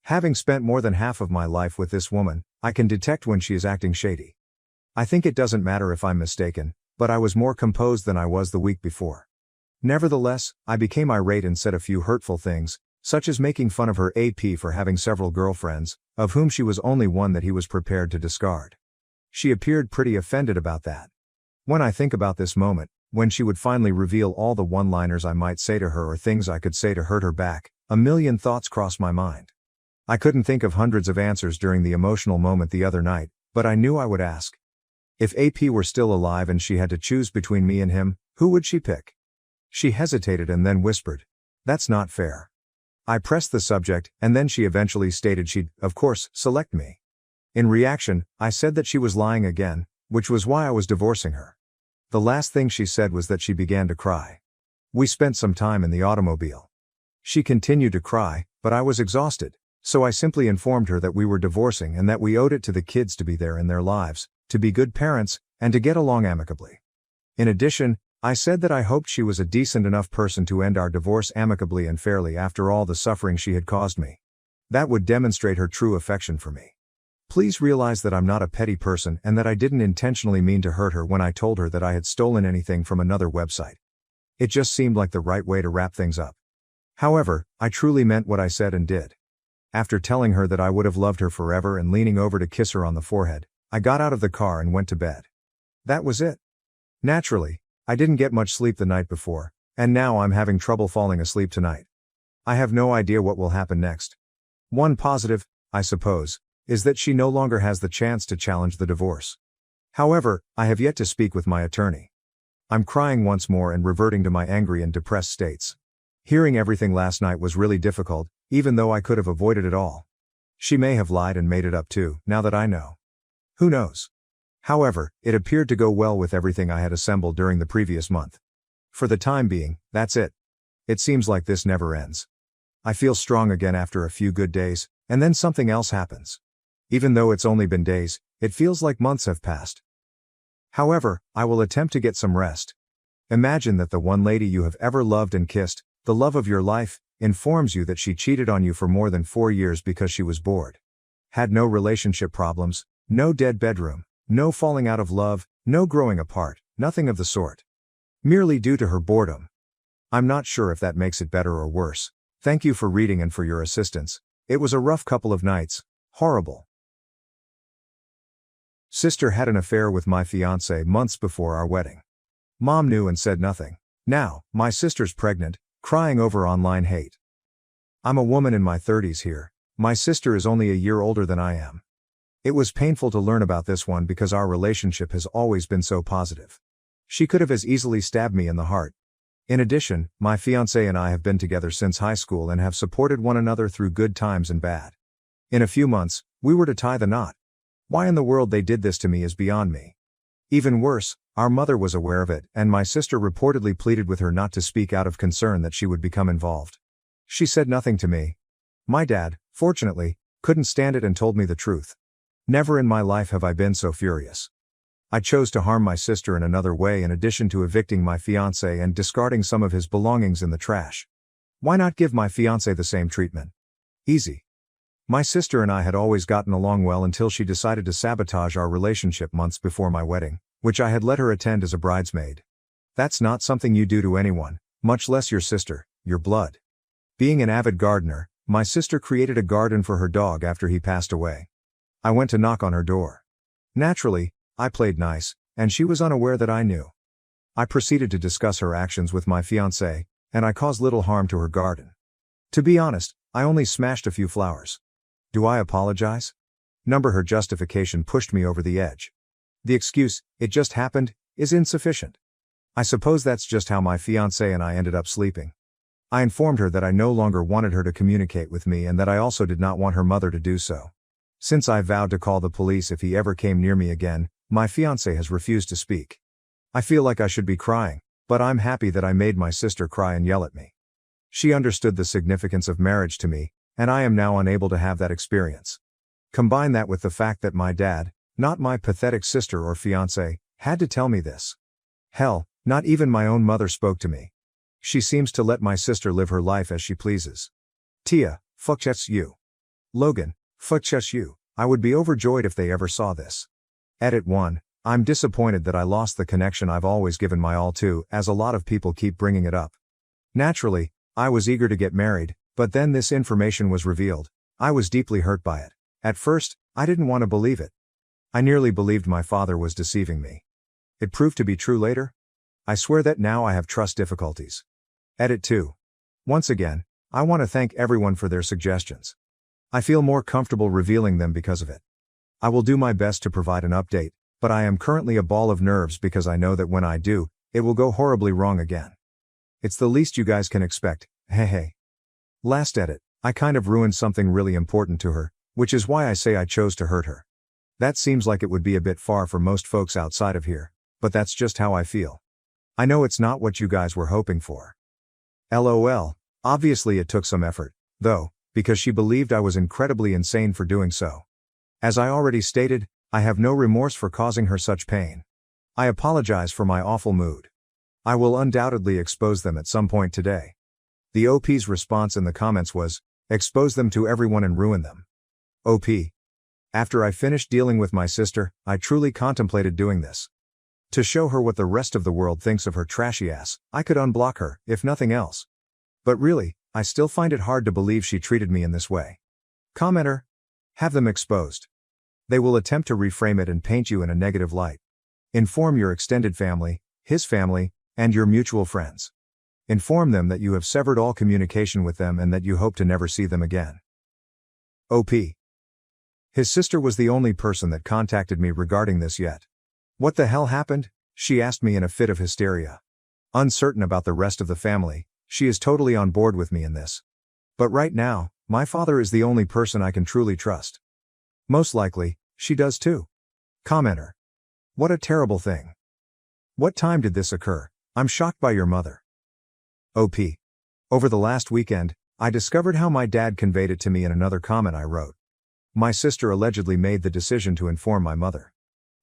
Having spent more than half of my life with this woman, I can detect when she is acting shady. I think it doesn't matter if I'm mistaken, but I was more composed than I was the week before. Nevertheless, I became irate and said a few hurtful things, such as making fun of her AP for having several girlfriends, of whom she was only one that he was prepared to discard. She appeared pretty offended about that. When I think about this moment, when she would finally reveal all the one-liners I might say to her or things I could say to hurt her back, a million thoughts cross my mind. I couldn't think of hundreds of answers during the emotional moment the other night, but I knew I would ask. If AP were still alive and she had to choose between me and him, who would she pick? She hesitated and then whispered, "That's not fair." I pressed the subject, and then she eventually stated she'd, of course, select me. In reaction, I said that she was lying again, which was why I was divorcing her. The last thing she said was that she began to cry. We spent some time in the automobile. She continued to cry, but I was exhausted, so I simply informed her that we were divorcing and that we owed it to the kids to be there in their lives, to be good parents, and to get along amicably. In addition, I said that I hoped she was a decent enough person to end our divorce amicably and fairly after all the suffering she had caused me. That would demonstrate her true affection for me. Please realize that I'm not a petty person and that I didn't intentionally mean to hurt her when I told her that I had stolen anything from another website. It just seemed like the right way to wrap things up. However, I truly meant what I said and did. After telling her that I would have loved her forever and leaning over to kiss her on the forehead, I got out of the car and went to bed. That was it. Naturally, I didn't get much sleep the night before, and now I'm having trouble falling asleep tonight. I have no idea what will happen next. One positive, I suppose, is that she no longer has the chance to challenge the divorce. However, I have yet to speak with my attorney. I'm crying once more and reverting to my angry and depressed states. Hearing everything last night was really difficult, even though I could have avoided it all. She may have lied and made it up too, now that I know. Who knows? However, it appeared to go well with everything I had assembled during the previous month. For the time being, that's it. It seems like this never ends. I feel strong again after a few good days, and then something else happens. Even though it's only been days, it feels like months have passed. However, I will attempt to get some rest. Imagine that the one lady you have ever loved and kissed, the love of your life, informs you that she cheated on you for more than 4 years because she was bored. Had no relationship problems, no dead bedroom, no falling out of love, no growing apart, nothing of the sort. Merely due to her boredom. I'm not sure if that makes it better or worse. Thank you for reading and for your assistance. It was a rough couple of nights. Horrible. Sister had an affair with my fiancé months before our wedding. Mom knew and said nothing. Now, my sister's pregnant, crying over online hate. I'm a woman in my 30s here. My sister is only a year older than I am. It was painful to learn about this one because our relationship has always been so positive. She could have as easily stabbed me in the heart. In addition, my fiancé and I have been together since high school and have supported one another through good times and bad. In a few months, we were to tie the knot. Why in the world they did this to me is beyond me. Even worse, our mother was aware of it, and my sister reportedly pleaded with her not to speak out of concern that she would become involved. She said nothing to me. My dad, fortunately, couldn't stand it and told me the truth. Never in my life have I been so furious. I chose to harm my sister in another way in addition to evicting my fiancé and discarding some of his belongings in the trash. Why not give my fiancé the same treatment? Easy. My sister and I had always gotten along well until she decided to sabotage our relationship months before my wedding, which I had let her attend as a bridesmaid. That's not something you do to anyone, much less your sister, your blood. Being an avid gardener, my sister created a garden for her dog after he passed away. I went to knock on her door. Naturally, I played nice, and she was unaware that I knew. I proceeded to discuss her actions with my fiancé, and I caused little harm to her garden. To be honest, I only smashed a few flowers. Do I apologize? Her justification pushed me over the edge. The excuse, "it just happened," is insufficient. I suppose that's just how my fiancé and I ended up sleeping. I informed her that I no longer wanted her to communicate with me and that I also did not want her mother to do so. Since I vowed to call the police if he ever came near me again, my fiancé has refused to speak. I feel like I should be crying, but I'm happy that I made my sister cry and yell at me. She understood the significance of marriage to me, and I am now unable to have that experience. Combine that with the fact that my dad, not my pathetic sister or fiancé, had to tell me this. Hell, not even my own mother spoke to me. She seems to let my sister live her life as she pleases. Tia, fuck you. Logan, fuck you. I would be overjoyed if they ever saw this. Edit 1. I'm disappointed that I lost the connection I've always given my all to, as a lot of people keep bringing it up. Naturally, I was eager to get married, but then this information was revealed. I was deeply hurt by it. At first, I didn't want to believe it. I nearly believed my father was deceiving me. It proved to be true later. I swear that now I have trust difficulties. Edit 2. Once again, I want to thank everyone for their suggestions. I feel more comfortable revealing them because of it. I will do my best to provide an update, but I am currently a ball of nerves because I know that when I do, it will go horribly wrong again. It's the least you guys can expect, hey. Last edit, I kind of ruined something really important to her, which is why I say I chose to hurt her. That seems like it would be a bit far for most folks outside of here, but that's just how I feel. I know it's not what you guys were hoping for. LOL, obviously it took some effort, though, because she believed I was incredibly insane for doing so. As I already stated, I have no remorse for causing her such pain. I apologize for my awful mood. I will undoubtedly expose them at some point today. The OP's response in the comments was, expose them to everyone and ruin them. OP. After I finished dealing with my sister, I truly contemplated doing this. To show her what the rest of the world thinks of her trashy ass, I could unblock her, if nothing else. But really, I still find it hard to believe she treated me in this way. Commenter. Have them exposed. They will attempt to reframe it and paint you in a negative light. Inform your extended family, his family, and your mutual friends. Inform them that you have severed all communication with them and that you hope to never see them again. OP. His sister was the only person that contacted me regarding this yet. What the hell happened? She asked me in a fit of hysteria. Uncertain about the rest of the family, she is totally on board with me in this. But right now, my father is the only person I can truly trust. Most likely, she does too. Commenter. What a terrible thing. What time did this occur? I'm shocked by your mother. OP. Over the last weekend, I discovered how my dad conveyed it to me in another comment I wrote. My sister allegedly made the decision to inform my mother.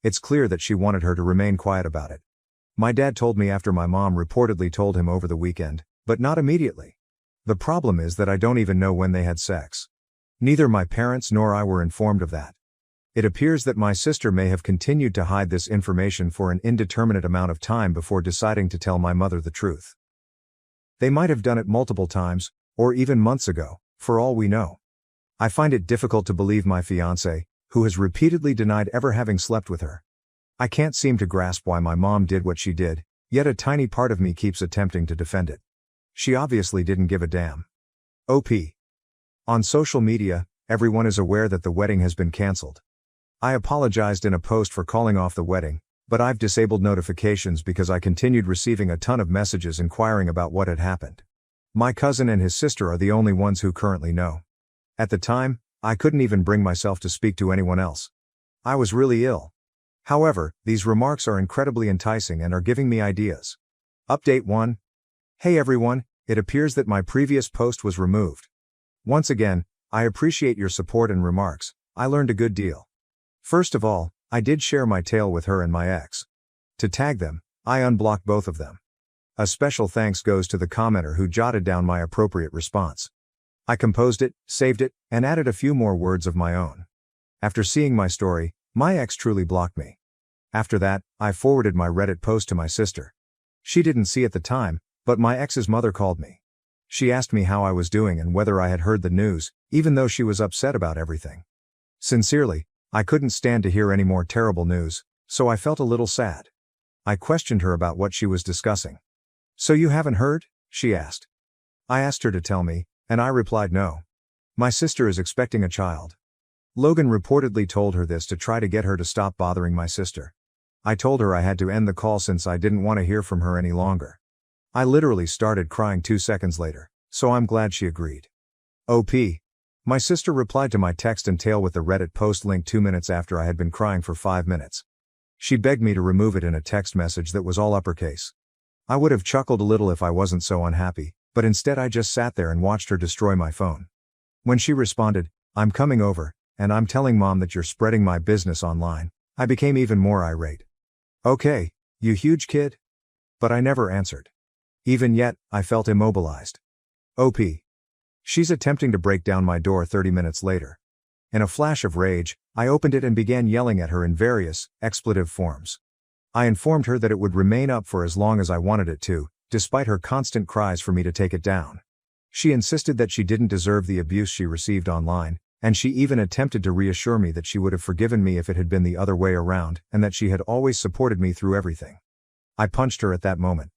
It's clear that she wanted her to remain quiet about it. My dad told me after my mom reportedly told him over the weekend, but not immediately. The problem is that I don't even know when they had sex. Neither my parents nor I were informed of that. It appears that my sister may have continued to hide this information for an indeterminate amount of time before deciding to tell my mother the truth. They might have done it multiple times, or even months ago, for all we know. I find it difficult to believe my fiancé, who has repeatedly denied ever having slept with her. I can't seem to grasp why my mom did what she did, yet a tiny part of me keeps attempting to defend it. She obviously didn't give a damn. OP. On social media, everyone is aware that the wedding has been cancelled. I apologized in a post for calling off the wedding, but I've disabled notifications because I continued receiving a ton of messages inquiring about what had happened. My cousin and his sister are the only ones who currently know. At the time, I couldn't even bring myself to speak to anyone else. I was really ill. However, these remarks are incredibly enticing and are giving me ideas. Update 1. Hey everyone, it appears that my previous post was removed. Once again, I appreciate your support and remarks. I learned a good deal. First of all, I did share my tale with her and my ex. To tag them, I unblocked both of them. A special thanks goes to the commenter who jotted down my appropriate response. I composed it, saved it, and added a few more words of my own. After seeing my story, my ex truly blocked me. After that, I forwarded my Reddit post to my sister. She didn't see at the time, but my ex's mother called me. She asked me how I was doing and whether I had heard the news, even though she was upset about everything. Sincerely, I couldn't stand to hear any more terrible news, so I felt a little sad. I questioned her about what she was discussing. So you haven't heard? She asked. I asked her to tell me, and I replied no. My sister is expecting a child. Logan reportedly told her this to try to get her to stop bothering my sister. I told her I had to end the call since I didn't want to hear from her any longer. I literally started crying 2 seconds later, so I'm glad she agreed. OP. My sister replied to my text and tail with the Reddit post link 2 minutes after I had been crying for 5 minutes. She begged me to remove it in a text message that was all uppercase. I would have chuckled a little if I wasn't so unhappy, but instead I just sat there and watched her destroy my phone. When she responded, "I'm coming over, and I'm telling mom that you're spreading my business online," I became even more irate. Okay, you huge kid? But I never answered. Even yet, I felt immobilized. OP. She's attempting to break down my door 30 minutes later. In a flash of rage, I opened it and began yelling at her in various, expletive forms. I informed her that it would remain up for as long as I wanted it to, despite her constant cries for me to take it down. She insisted that she didn't deserve the abuse she received online, and she even attempted to reassure me that she would have forgiven me if it had been the other way around, and that she had always supported me through everything. I punched her at that moment.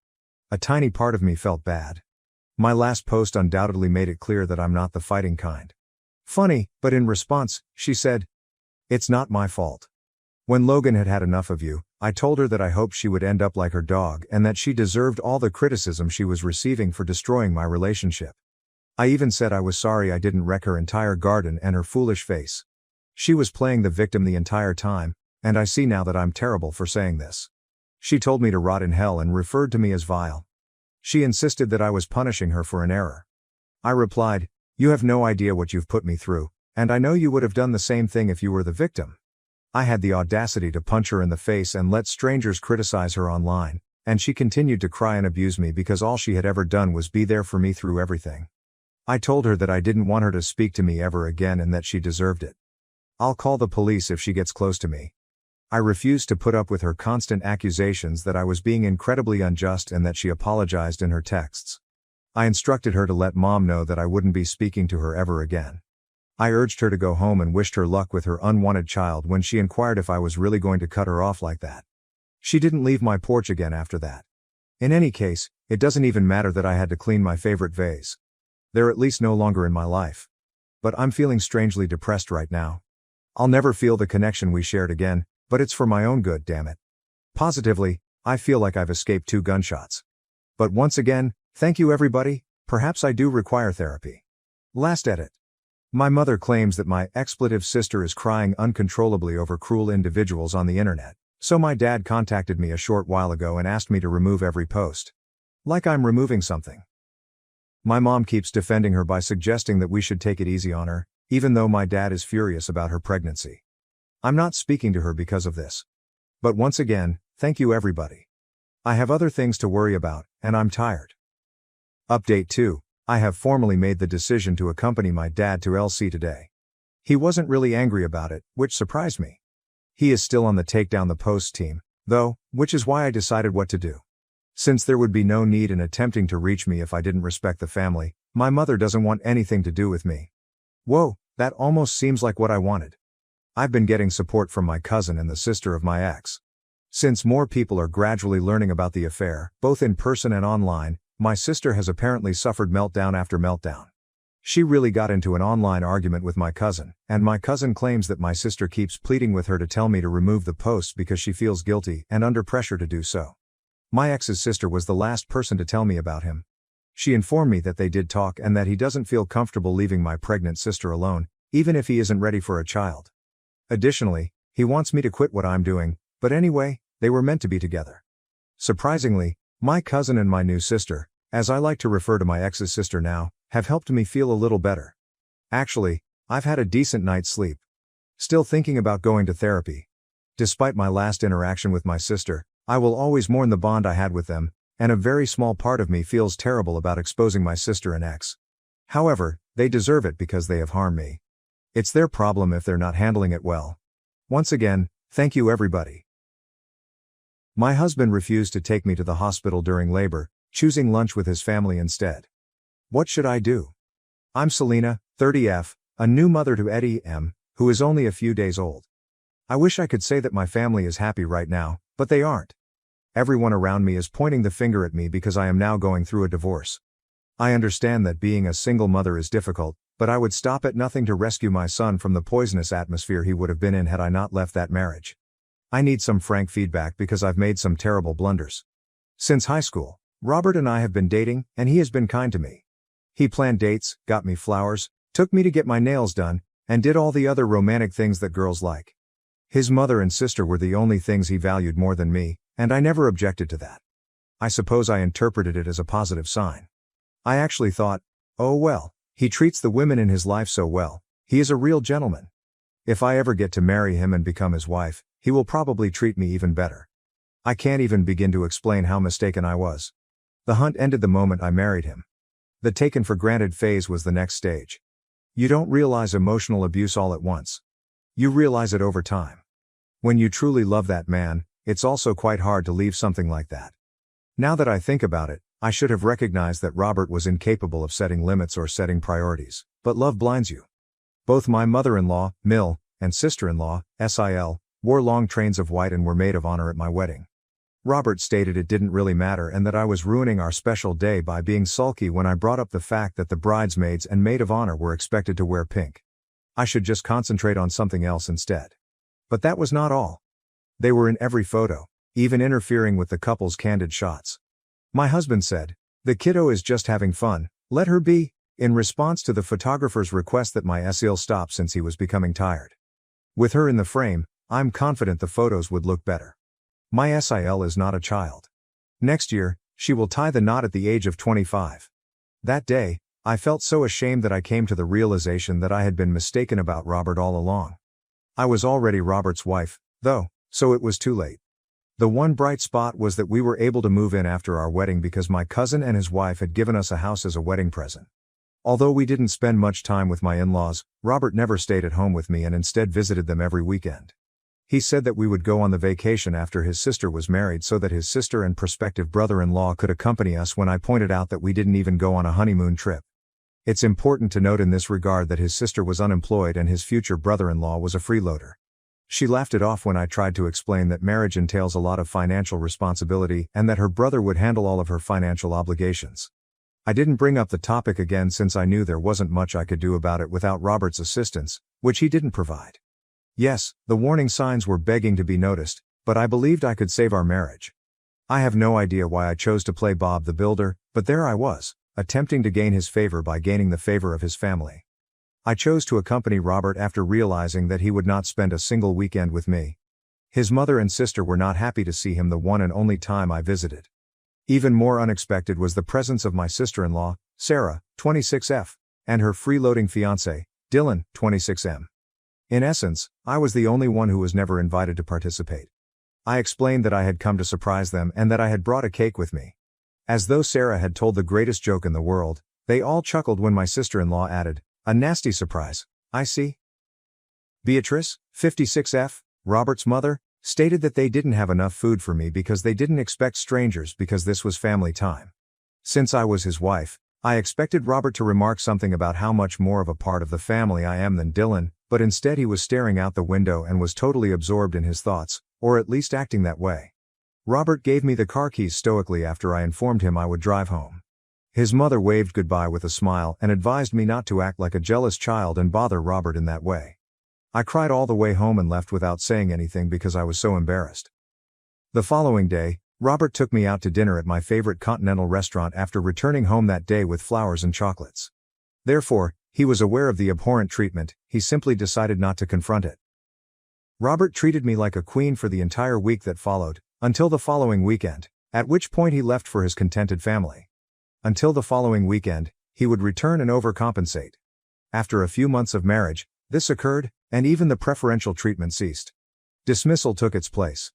A tiny part of me felt bad. My last post undoubtedly made it clear that I'm not the fighting kind. Funny, but in response, she said, "It's not my fault." When Logan had had enough of you, I told her that I hoped she would end up like her dog and that she deserved all the criticism she was receiving for destroying my relationship. I even said I was sorry I didn't wreck her entire garden and her foolish face. She was playing the victim the entire time, and I see now that I'm terrible for saying this. She told me to rot in hell and referred to me as vile. She insisted that I was punishing her for an error. I replied, "You have no idea what you've put me through, and I know you would have done the same thing if you were the victim." I had the audacity to punch her in the face and let strangers criticize her online, and she continued to cry and abuse me because all she had ever done was be there for me through everything. I told her that I didn't want her to speak to me ever again and that she deserved it. "I'll call the police if she gets close to me." I refused to put up with her constant accusations that I was being incredibly unjust and that she apologized in her texts. I instructed her to let mom know that I wouldn't be speaking to her ever again. I urged her to go home and wished her luck with her unwanted child when she inquired if I was really going to cut her off like that. She didn't leave my porch again after that. In any case, it doesn't even matter that I had to clean my favorite vase. They're at least no longer in my life. But I'm feeling strangely depressed right now. I'll never feel the connection we shared again, but it's for my own good, damn it. Positively, I feel like I've escaped 2 gunshots. But once again, thank you everybody, perhaps I do require therapy. Last edit. My mother claims that my expletive sister is crying uncontrollably over cruel individuals on the internet, so my dad contacted me a short while ago and asked me to remove every post. Like I'm removing something. My mom keeps defending her by suggesting that we should take it easy on her, even though my dad is furious about her pregnancy. I'm not speaking to her because of this. But once again, thank you everybody. I have other things to worry about, and I'm tired. Update 2. I have formally made the decision to accompany my dad to LC today. He wasn't really angry about it, which surprised me. He is still on the take down the post team, though, which is why I decided what to do. Since there would be no need in attempting to reach me if I didn't respect the family, my mother doesn't want anything to do with me. Whoa, that almost seems like what I wanted. I've been getting support from my cousin and the sister of my ex. Since more people are gradually learning about the affair, both in person and online, my sister has apparently suffered meltdown after meltdown. She really got into an online argument with my cousin, and my cousin claims that my sister keeps pleading with her to tell me to remove the posts because she feels guilty and under pressure to do so. My ex's sister was the last person to tell me about him. She informed me that they did talk and that he doesn't feel comfortable leaving my pregnant sister alone, even if he isn't ready for a child. Additionally, he wants me to quit what I'm doing, but anyway, they were meant to be together. Surprisingly, my cousin and my new sister, as I like to refer to my ex's sister now, have helped me feel a little better. Actually, I've had a decent night's sleep. Still thinking about going to therapy. Despite my last interaction with my sister, I will always mourn the bond I had with them, and a very small part of me feels terrible about exposing my sister and ex. However, they deserve it because they have harmed me. It's their problem if they're not handling it well. Once again, thank you everybody. My husband refused to take me to the hospital during labor, choosing lunch with his family instead. What should I do? I'm Selena, 30F, a new mother to Eddie M, who is only a few days old. I wish I could say that my family is happy right now, but they aren't. Everyone around me is pointing the finger at me because I am now going through a divorce. I understand that being a single mother is difficult, but I would stop at nothing to rescue my son from the poisonous atmosphere he would have been in had I not left that marriage. I need some frank feedback because I've made some terrible blunders. Since high school, Robert and I have been dating, and he has been kind to me. He planned dates, got me flowers, took me to get my nails done, and did all the other romantic things that girls like. His mother and sister were the only things he valued more than me, and I never objected to that. I suppose I interpreted it as a positive sign. I actually thought, oh well, he treats the women in his life so well, he is a real gentleman. If I ever get to marry him and become his wife, he will probably treat me even better. I can't even begin to explain how mistaken I was. The hunt ended the moment I married him. The taken for granted phase was the next stage. You don't realize emotional abuse all at once. You realize it over time. When you truly love that man, it's also quite hard to leave something like that. Now that I think about it, I should have recognized that Robert was incapable of setting limits or setting priorities, but love blinds you. Both my mother-in-law, Mill, and sister-in-law, Sil, wore long trains of white and were maid of honor at my wedding. Robert stated it didn't really matter and that I was ruining our special day by being sulky when I brought up the fact that the bridesmaids and maid of honor were expected to wear pink. I should just concentrate on something else instead. But that was not all. They were in every photo, even interfering with the couple's candid shots. My husband said, "The kiddo is just having fun, let her be," in response to the photographer's request that my Sil stop since he was becoming tired. With her in the frame, I'm confident the photos would look better. My Sil is not a child. Next year, she will tie the knot at the age of 25. That day, I felt so ashamed that I came to the realization that I had been mistaken about Robert all along. I was already Robert's wife, though, so it was too late. The one bright spot was that we were able to move in after our wedding because my cousin and his wife had given us a house as a wedding present. Although we didn't spend much time with my in-laws, Robert never stayed at home with me and instead visited them every weekend. He said that we would go on the vacation after his sister was married so that his sister and prospective brother-in-law could accompany us when I pointed out that we didn't even go on a honeymoon trip. It's important to note in this regard that his sister was unemployed and his future brother-in-law was a freeloader. She laughed it off when I tried to explain that marriage entails a lot of financial responsibility and that her brother would handle all of her financial obligations. I didn't bring up the topic again since I knew there wasn't much I could do about it without Robert's assistance, which he didn't provide. Yes, the warning signs were begging to be noticed, but I believed I could save our marriage. I have no idea why I chose to play Bob the Builder, but there I was, attempting to gain his favor by gaining the favor of his family. I chose to accompany Robert after realizing that he would not spend a single weekend with me. His mother and sister were not happy to see him the one and only time I visited. Even more unexpected was the presence of my sister-in-law, Sarah, 26F, and her freeloading fiancé, Dylan, 26M. In essence, I was the only one who was never invited to participate. I explained that I had come to surprise them and that I had brought a cake with me. As though Sarah had told the greatest joke in the world, they all chuckled when my sister-in-law added, "A nasty surprise, I see." Beatrice, 56F, Robert's mother, stated that they didn't have enough food for me because they didn't expect strangers because this was family time. Since I was his wife, I expected Robert to remark something about how much more of a part of the family I am than Dylan, but instead he was staring out the window and was totally absorbed in his thoughts, or at least acting that way. Robert gave me the car keys stoically after I informed him I would drive home. His mother waved goodbye with a smile and advised me not to act like a jealous child and bother Robert in that way. I cried all the way home and left without saying anything because I was so embarrassed. The following day, Robert took me out to dinner at my favorite continental restaurant after returning home that day with flowers and chocolates. Therefore, he was aware of the abhorrent treatment, he simply decided not to confront it. Robert treated me like a queen for the entire week that followed, until the following weekend, at which point he left for his contented family. Until the following weekend, he would return and overcompensate. After a few months of marriage, this occurred, and even the preferential treatment ceased. Dismissal took its place.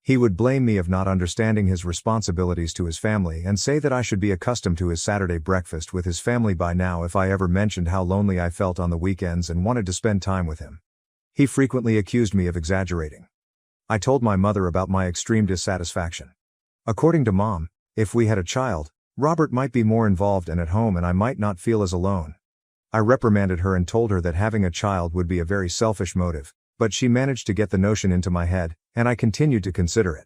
He would blame me of not understanding his responsibilities to his family and say that I should be accustomed to his Saturday breakfast with his family by now if I ever mentioned how lonely I felt on the weekends and wanted to spend time with him. He frequently accused me of exaggerating. I told my mother about my extreme dissatisfaction. According to Mom, if we had a child, Robert might be more involved and at home and I might not feel as alone. I reprimanded her and told her that having a child would be a very selfish motive, but she managed to get the notion into my head, and I continued to consider it.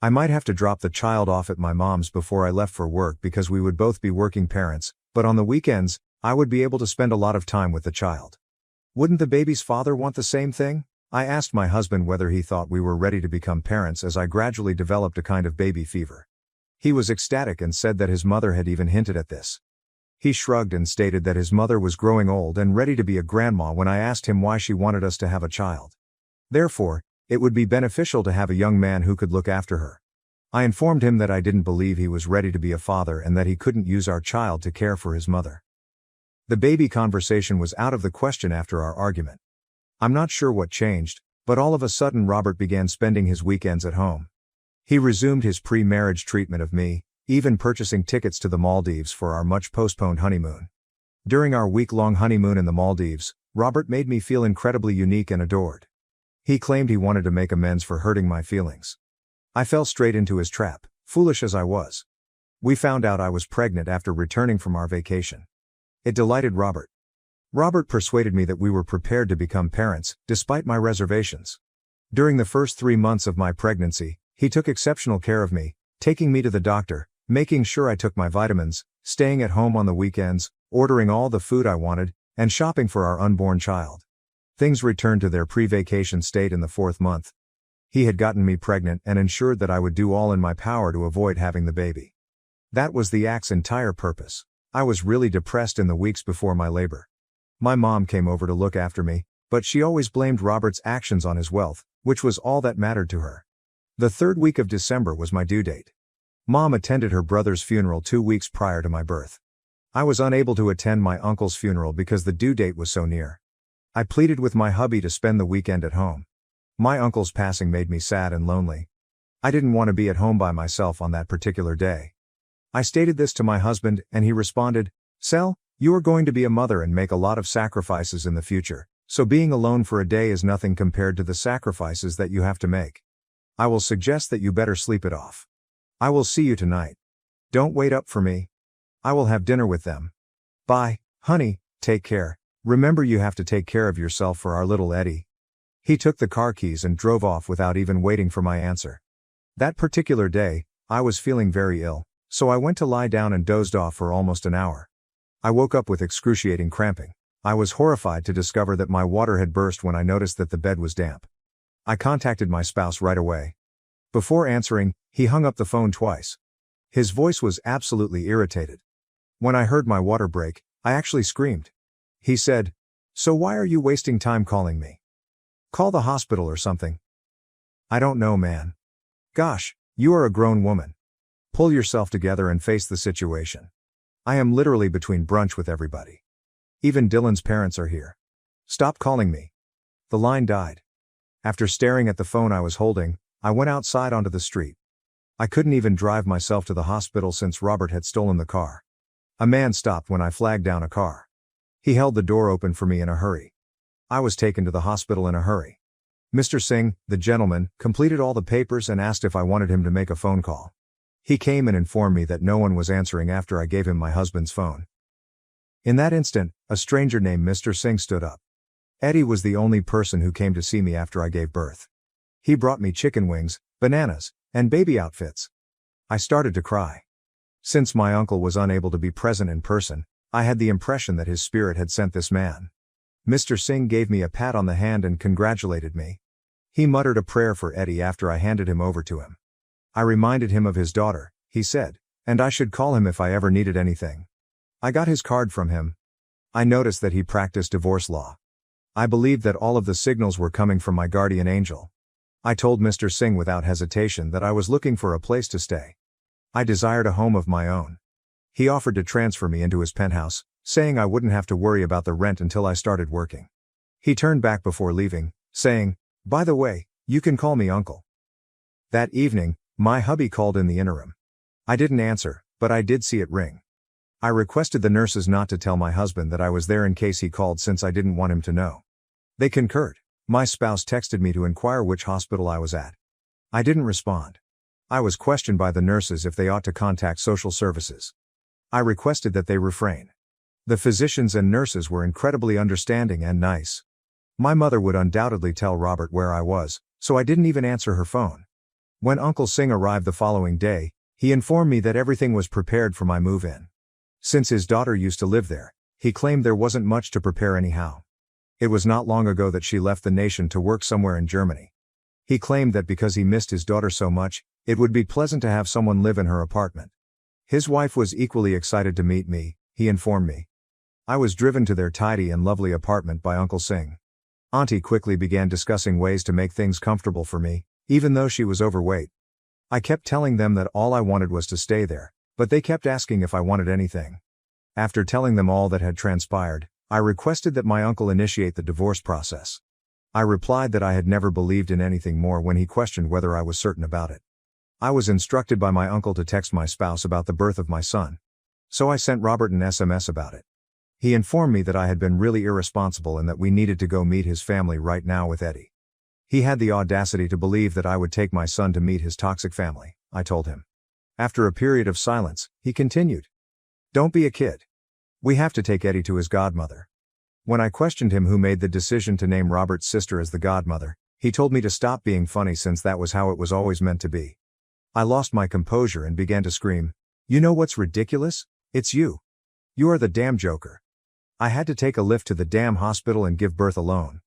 I might have to drop the child off at my mom's before I left for work because we would both be working parents, but on the weekends, I would be able to spend a lot of time with the child. Wouldn't the baby's father want the same thing? I asked my husband whether he thought we were ready to become parents as I gradually developed a kind of baby fever. He was ecstatic and said that his mother had even hinted at this. He shrugged and stated that his mother was growing old and ready to be a grandma when I asked him why she wanted us to have a child. Therefore, it would be beneficial to have a young man who could look after her. I informed him that I didn't believe he was ready to be a father and that he couldn't use our child to care for his mother. The baby conversation was out of the question after our argument. I'm not sure what changed, but all of a sudden Robert began spending his weekends at home. He resumed his pre-marriage treatment of me, even purchasing tickets to the Maldives for our much-postponed honeymoon. During our week-long honeymoon in the Maldives, Robert made me feel incredibly unique and adored. He claimed he wanted to make amends for hurting my feelings. I fell straight into his trap, foolish as I was. We found out I was pregnant after returning from our vacation. It delighted Robert. Robert persuaded me that we were prepared to become parents, despite my reservations. During the first 3 months of my pregnancy, he took exceptional care of me, taking me to the doctor, making sure I took my vitamins, staying at home on the weekends, ordering all the food I wanted, and shopping for our unborn child. Things returned to their pre-vacation state in the 4th month. He had gotten me pregnant and ensured that I would do all in my power to avoid having the baby. That was the act's entire purpose. I was really depressed in the weeks before my labor. My mom came over to look after me, but she always blamed Robert's actions on his wealth, which was all that mattered to her. The 3rd week of December was my due date. Mom attended her brother's funeral 2 weeks prior to my birth. I was unable to attend my uncle's funeral because the due date was so near. I pleaded with my hubby to spend the weekend at home. My uncle's passing made me sad and lonely. I didn't want to be at home by myself on that particular day. I stated this to my husband and he responded, "Sel, you are going to be a mother and make a lot of sacrifices in the future, so being alone for a day is nothing compared to the sacrifices that you have to make. I will suggest that you better sleep it off. I will see you tonight. Don't wait up for me. I will have dinner with them. Bye, honey, take care. Remember you have to take care of yourself for our little Eddie." He took the car keys and drove off without even waiting for my answer. That particular day, I was feeling very ill, so I went to lie down and dozed off for almost an hour. I woke up with excruciating cramping. I was horrified to discover that my water had burst when I noticed that the bed was damp. I contacted my spouse right away. Before answering, he hung up the phone twice. His voice was absolutely irritated. When I heard my water break, I actually screamed. He said, "So why are you wasting time calling me? Call the hospital or something." I don't know, man. Gosh, you are a grown woman. Pull yourself together and face the situation. I am literally between brunch with everybody. Even Dylan's parents are here. Stop calling me. The line died. After staring at the phone I was holding, I went outside onto the street. I couldn't even drive myself to the hospital since Robert had stolen the car. A man stopped when I flagged down a car. He held the door open for me in a hurry. I was taken to the hospital in a hurry. Mr. Singh, the gentleman, completed all the papers and asked if I wanted him to make a phone call. He came and informed me that no one was answering after I gave him my husband's phone. In that instant, a stranger named Mr. Singh stood up. Eddie was the only person who came to see me after I gave birth. He brought me chicken wings, bananas, and baby outfits. I started to cry. Since my uncle was unable to be present in person, I had the impression that his spirit had sent this man. Mr. Singh gave me a pat on the hand and congratulated me. He muttered a prayer for Eddie after I handed him over to him. I reminded him of his daughter, he said, and I should call him if I ever needed anything. I got his card from him. I noticed that he practiced divorce law. I believed that all of the signals were coming from my guardian angel. I told Mr. Singh without hesitation that I was looking for a place to stay. I desired a home of my own. He offered to transfer me into his penthouse, saying I wouldn't have to worry about the rent until I started working. He turned back before leaving, saying, "By the way, you can call me uncle." That evening, my hubby called in the interim. I didn't answer, but I did see it ring. I requested the nurses not to tell my husband that I was there in case he called since I didn't want him to know. They concurred. My spouse texted me to inquire which hospital I was at. I didn't respond. I was questioned by the nurses if they ought to contact social services. I requested that they refrain. The physicians and nurses were incredibly understanding and nice. My mother would undoubtedly tell Robert where I was, so I didn't even answer her phone. When Uncle Singh arrived the following day, he informed me that everything was prepared for my move-in. Since his daughter used to live there, he claimed there wasn't much to prepare anyhow. It was not long ago that she left the nation to work somewhere in Germany. He claimed that because he missed his daughter so much, it would be pleasant to have someone live in her apartment. His wife was equally excited to meet me, he informed me. I was driven to their tidy and lovely apartment by Uncle Singh. Auntie quickly began discussing ways to make things comfortable for me, even though she was overweight. I kept telling them that all I wanted was to stay there, but they kept asking if I wanted anything. After telling them all that had transpired, I requested that my uncle initiate the divorce process. I replied that I had never believed in anything more when he questioned whether I was certain about it. I was instructed by my uncle to text my spouse about the birth of my son. So I sent Robert an SMS about it. He informed me that I had been really irresponsible and that we needed to go meet his family right now with Eddie. He had the audacity to believe that I would take my son to meet his toxic family, I told him. After a period of silence, he continued. Don't be a kid. We have to take Eddie to his godmother. When I questioned him who made the decision to name Robert's sister as the godmother, he told me to stop being funny since that was how it was always meant to be. I lost my composure and began to scream, You know what's ridiculous? It's you. You are the damn joker. I had to take a lift to the damn hospital and give birth alone.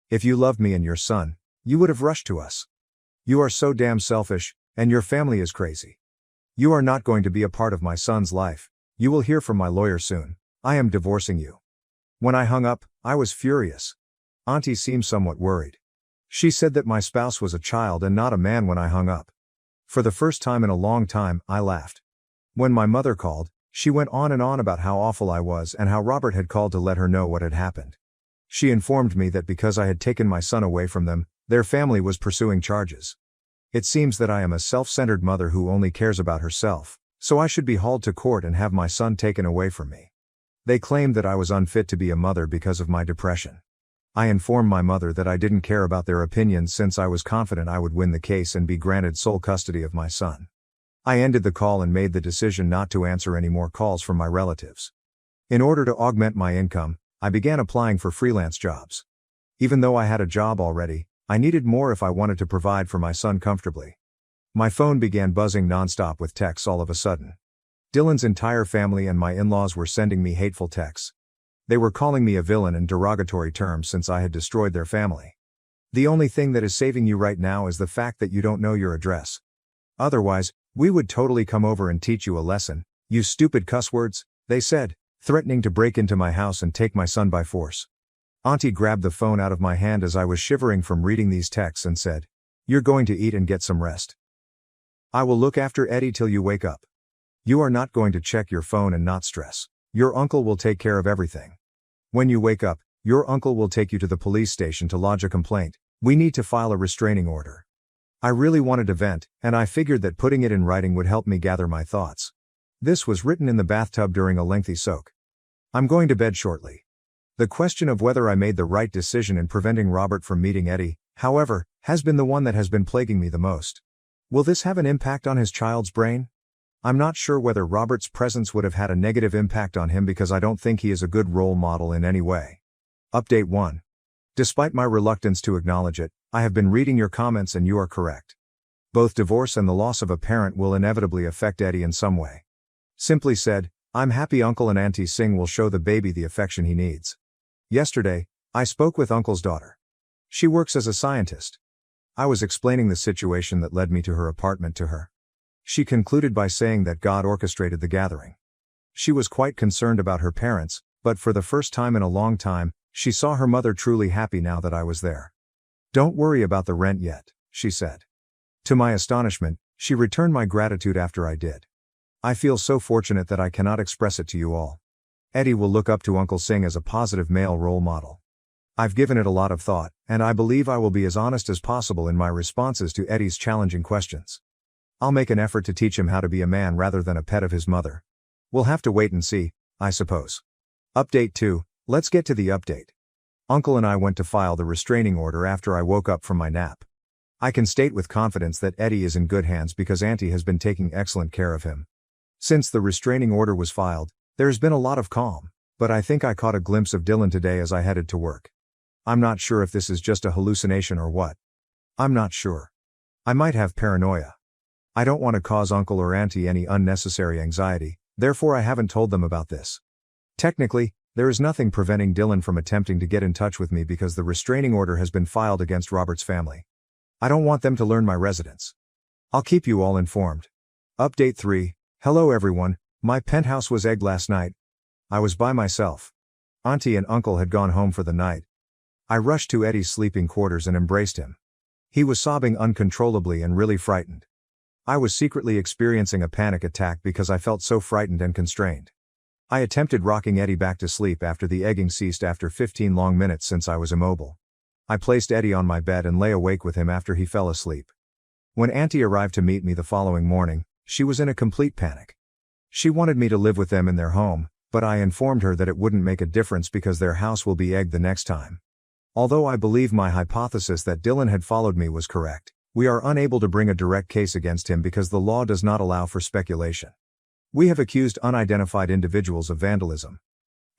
If you loved me and your son, you would have rushed to us. You are so damn selfish, and your family is crazy. You are not going to be a part of my son's life. You will hear from my lawyer soon. I am divorcing you. When I hung up, I was furious. Auntie seemed somewhat worried. She said that my spouse was a child and not a man when I hung up. For the first time in a long time, I laughed. When my mother called, she went on and on about how awful I was and how Robert had called to let her know what had happened. She informed me that because I had taken my son away from them, their family was pursuing charges. It seems that I am a self-centered mother who only cares about herself, so I should be hauled to court and have my son taken away from me. They claimed that I was unfit to be a mother because of my depression. I informed my mother that I didn't care about their opinions since I was confident I would win the case and be granted sole custody of my son. I ended the call and made the decision not to answer any more calls from my relatives. In order to augment my income, I began applying for freelance jobs. Even though I had a job already, I needed more if I wanted to provide for my son comfortably. My phone began buzzing nonstop with texts all of a sudden. Dylan's entire family and my in-laws were sending me hateful texts. They were calling me a villain in derogatory terms since I had destroyed their family. The only thing that is saving you right now is the fact that you don't know your address. Otherwise, we would totally come over and teach you a lesson, you stupid cuss words, they said, threatening to break into my house and take my son by force. Auntie grabbed the phone out of my hand as I was shivering from reading these texts and said, You're going to eat and get some rest. I will look after Eddie till you wake up. You are not going to check your phone and not stress. Your uncle will take care of everything. When you wake up, your uncle will take you to the police station to lodge a complaint. We need to file a restraining order. I really wanted to vent, and I figured that putting it in writing would help me gather my thoughts. This was written in the bathtub during a lengthy soak. I'm going to bed shortly. The question of whether I made the right decision in preventing Robert from meeting Eddie, however, has been the one that has been plaguing me the most. Will this have an impact on his child's brain? I'm not sure whether Robert's presence would have had a negative impact on him because I don't think he is a good role model in any way. Update 1. Despite my reluctance to acknowledge it, I have been reading your comments and you are correct. Both divorce and the loss of a parent will inevitably affect Eddie in some way. Simply said, I'm happy Uncle and Auntie Singh will show the baby the affection he needs. Yesterday, I spoke with Uncle's daughter. She works as a scientist. I was explaining the situation that led me to her apartment to her. She concluded by saying that God orchestrated the gathering. She was quite concerned about her parents, but for the first time in a long time, she saw her mother truly happy now that I was there. Don't worry about the rent yet, she said. To my astonishment, she returned my gratitude after I did. I feel so fortunate that I cannot express it to you all. Eddie will look up to Uncle Singh as a positive male role model. I've given it a lot of thought, and I believe I will be as honest as possible in my responses to Eddie's challenging questions. I'll make an effort to teach him how to be a man rather than a pet of his mother. We'll have to wait and see, I suppose. Update 2, let's get to the update. Uncle and I went to file the restraining order after I woke up from my nap. I can state with confidence that Eddie is in good hands because Auntie has been taking excellent care of him. Since the restraining order was filed, there's been a lot of calm, but I think I caught a glimpse of Dylan today as I headed to work. I'm not sure if this is just a hallucination or what. I'm not sure. I might have paranoia. I don't want to cause Uncle or Auntie any unnecessary anxiety, therefore I haven't told them about this. Technically, There is nothing preventing Dylan from attempting to get in touch with me because the restraining order has been filed against Robert's family. I don't want them to learn my residence. I'll keep you all informed. Update 3. Hello everyone, my penthouse was egged last night. I was by myself. Auntie and uncle had gone home for the night. I rushed to Eddie's sleeping quarters and embraced him. He was sobbing uncontrollably and really frightened. I was secretly experiencing a panic attack because I felt so frightened and constrained. I attempted rocking Eddie back to sleep after the egging ceased after 15 long minutes since I was immobile. I placed Eddie on my bed and lay awake with him after he fell asleep. When Auntie arrived to meet me the following morning, she was in a complete panic. She wanted me to live with them in their home, but I informed her that it wouldn't make a difference because their house will be egged the next time. Although I believe my hypothesis that Dylan had followed me was correct, we are unable to bring a direct case against him because the law does not allow for speculation. We have accused unidentified individuals of vandalism.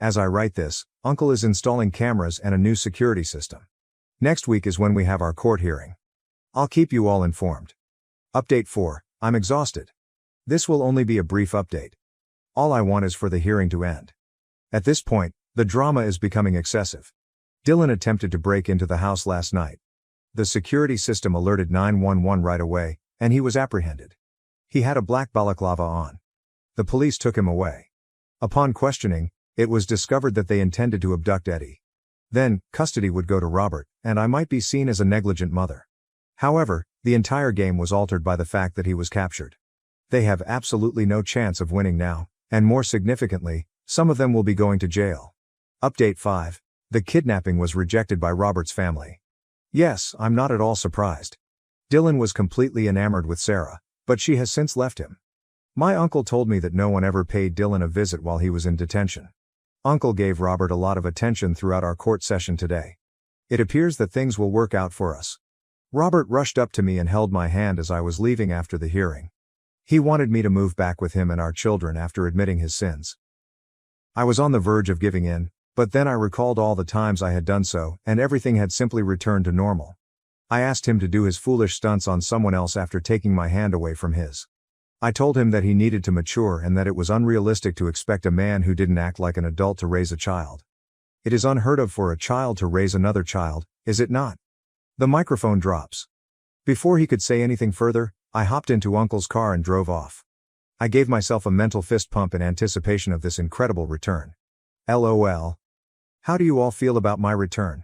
As I write this, Uncle is installing cameras and a new security system. Next week is when we have our court hearing. I'll keep you all informed. Update 4. I'm exhausted. This will only be a brief update. All I want is for the hearing to end. At this point, the drama is becoming excessive. Dylan attempted to break into the house last night. The security system alerted 911 right away, and he was apprehended. He had a black balaclava on. The police took him away. Upon questioning, it was discovered that they intended to abduct Eddie. Then, custody would go to Robert, and I might be seen as a negligent mother. However, the entire game was altered by the fact that he was captured. They have absolutely no chance of winning now, and more significantly, some of them will be going to jail. Update 5. The kidnapping was rejected by Robert's family. Yes, I'm not at all surprised. Dylan was completely enamored with Sarah, but she has since left him. My uncle told me that no one ever paid Dylan a visit while he was in detention. Uncle gave Robert a lot of attention throughout our court session today. It appears that things will work out for us. Robert rushed up to me and held my hand as I was leaving after the hearing. He wanted me to move back with him and our children after admitting his sins. I was on the verge of giving in, but then I recalled all the times I had done so, and everything had simply returned to normal. I asked him to do his foolish stunts on someone else after taking my hand away from his. I told him that he needed to mature and that it was unrealistic to expect a man who didn't act like an adult to raise a child. It is unheard of for a child to raise another child, is it not? The microphone drops. Before he could say anything further, I hopped into Uncle's car and drove off. I gave myself a mental fist pump in anticipation of this incredible return. LOL. How do you all feel about my return?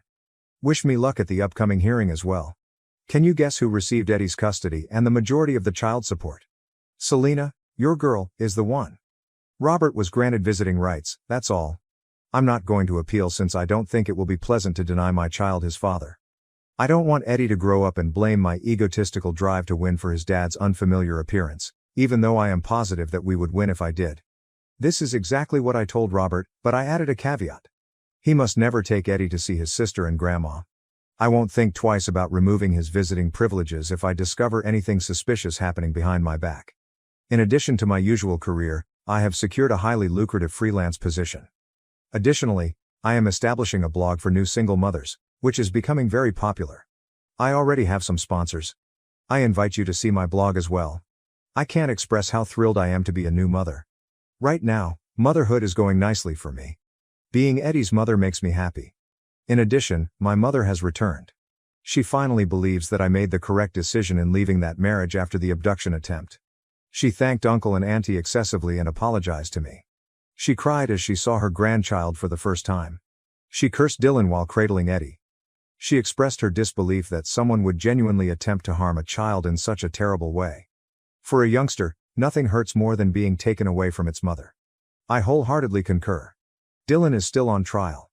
Wish me luck at the upcoming hearing as well. Can you guess who received Eddie's custody and the majority of the child support? Selena, your girl, is the one. Robert was granted visiting rights, that's all. I'm not going to appeal since I don't think it will be pleasant to deny my child his father. I don't want Eddie to grow up and blame my egotistical drive to win for his dad's unfamiliar appearance, even though I am positive that we would win if I did. This is exactly what I told Robert, but I added a caveat. He must never take Eddie to see his sister and grandma. I won't think twice about removing his visiting privileges if I discover anything suspicious happening behind my back. In addition to my usual career, I have secured a highly lucrative freelance position. Additionally, I am establishing a blog for new single mothers, which is becoming very popular. I already have some sponsors. I invite you to see my blog as well. I can't express how thrilled I am to be a new mother. Right now, motherhood is going nicely for me. Being Eddie's mother makes me happy. In addition, my mother has returned. She finally believes that I made the correct decision in leaving that marriage after the abduction attempt. She thanked Uncle and Auntie excessively and apologized to me. She cried as she saw her grandchild for the first time. She cursed Dylan while cradling Eddie. She expressed her disbelief that someone would genuinely attempt to harm a child in such a terrible way. For a youngster, nothing hurts more than being taken away from its mother. I wholeheartedly concur. Dylan is still on trial.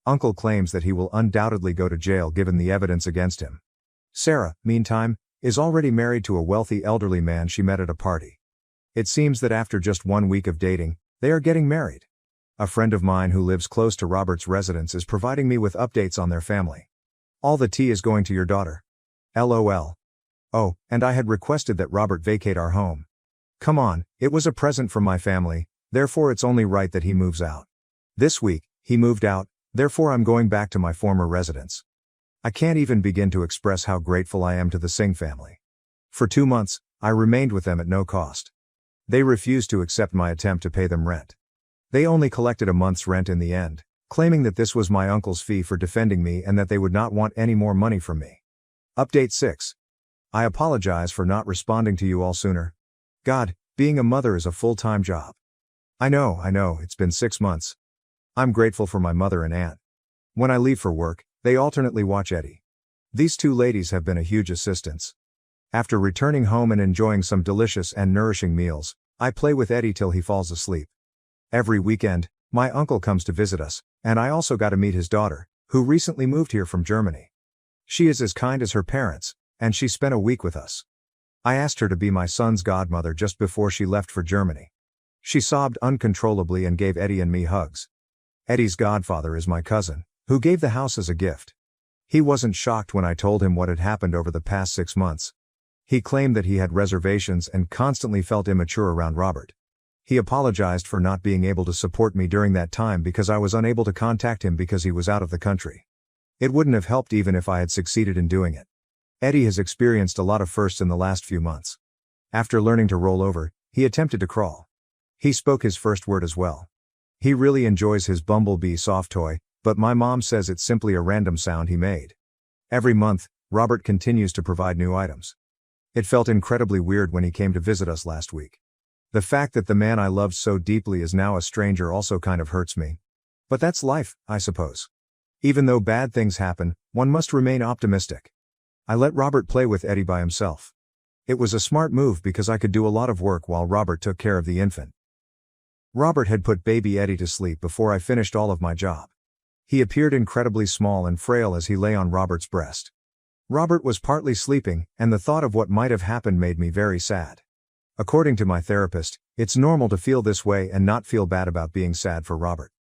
Uncle claims that he will undoubtedly go to jail given the evidence against him. Sarah, meantime, is already married to a wealthy elderly man she met at a party. It seems that after just 1 week of dating, they are getting married. A friend of mine who lives close to Robert's residence is providing me with updates on their family. All the tea is going to your daughter. LOL. Oh, and I had requested that Robert vacate our home. Come on, it was a present from my family, therefore it's only right that he moves out. This week, he moved out, therefore I'm going back to my former residence. I can't even begin to express how grateful I am to the Singh family. For 2 months, I remained with them at no cost. They refused to accept my attempt to pay them rent. They only collected a month's rent in the end, claiming that this was my uncle's fee for defending me and that they would not want any more money from me. Update 6. I apologize for not responding to you all sooner. God, being a mother is a full-time job. I know, it's been 6 months. I'm grateful for my mother and aunt. When I leave for work, they alternately watch Eddie. These two ladies have been a huge assistance. After returning home and enjoying some delicious and nourishing meals, I play with Eddie till he falls asleep. Every weekend, my uncle comes to visit us, and I also got to meet his daughter, who recently moved here from Germany. She is as kind as her parents, and she spent a week with us. I asked her to be my son's godmother just before she left for Germany. She sobbed uncontrollably and gave Eddie and me hugs. Eddie's godfather is my cousin, who gave the house as a gift. He wasn't shocked when I told him what had happened over the past 6 months. He claimed that he had reservations and constantly felt immature around Robert. He apologized for not being able to support me during that time because I was unable to contact him because he was out of the country. It wouldn't have helped even if I had succeeded in doing it. Eddie has experienced a lot of firsts in the last few months. After learning to roll over, he attempted to crawl. He spoke his first word as well. He really enjoys his Bumblebee soft toy, but my mom says it's simply a random sound he made. Every month, Robert continues to provide new items. It felt incredibly weird when he came to visit us last week. The fact that the man I loved so deeply is now a stranger also kind of hurts me. But that's life, I suppose. Even though bad things happen, one must remain optimistic. I let Robert play with Eddie by himself. It was a smart move because I could do a lot of work while Robert took care of the infant. Robert had put baby Eddie to sleep before I finished all of my job. He appeared incredibly small and frail as he lay on Robert's breast. Robert was partly sleeping, and the thought of what might have happened made me very sad. According to my therapist, it's normal to feel this way and not feel bad about being sad for Robert.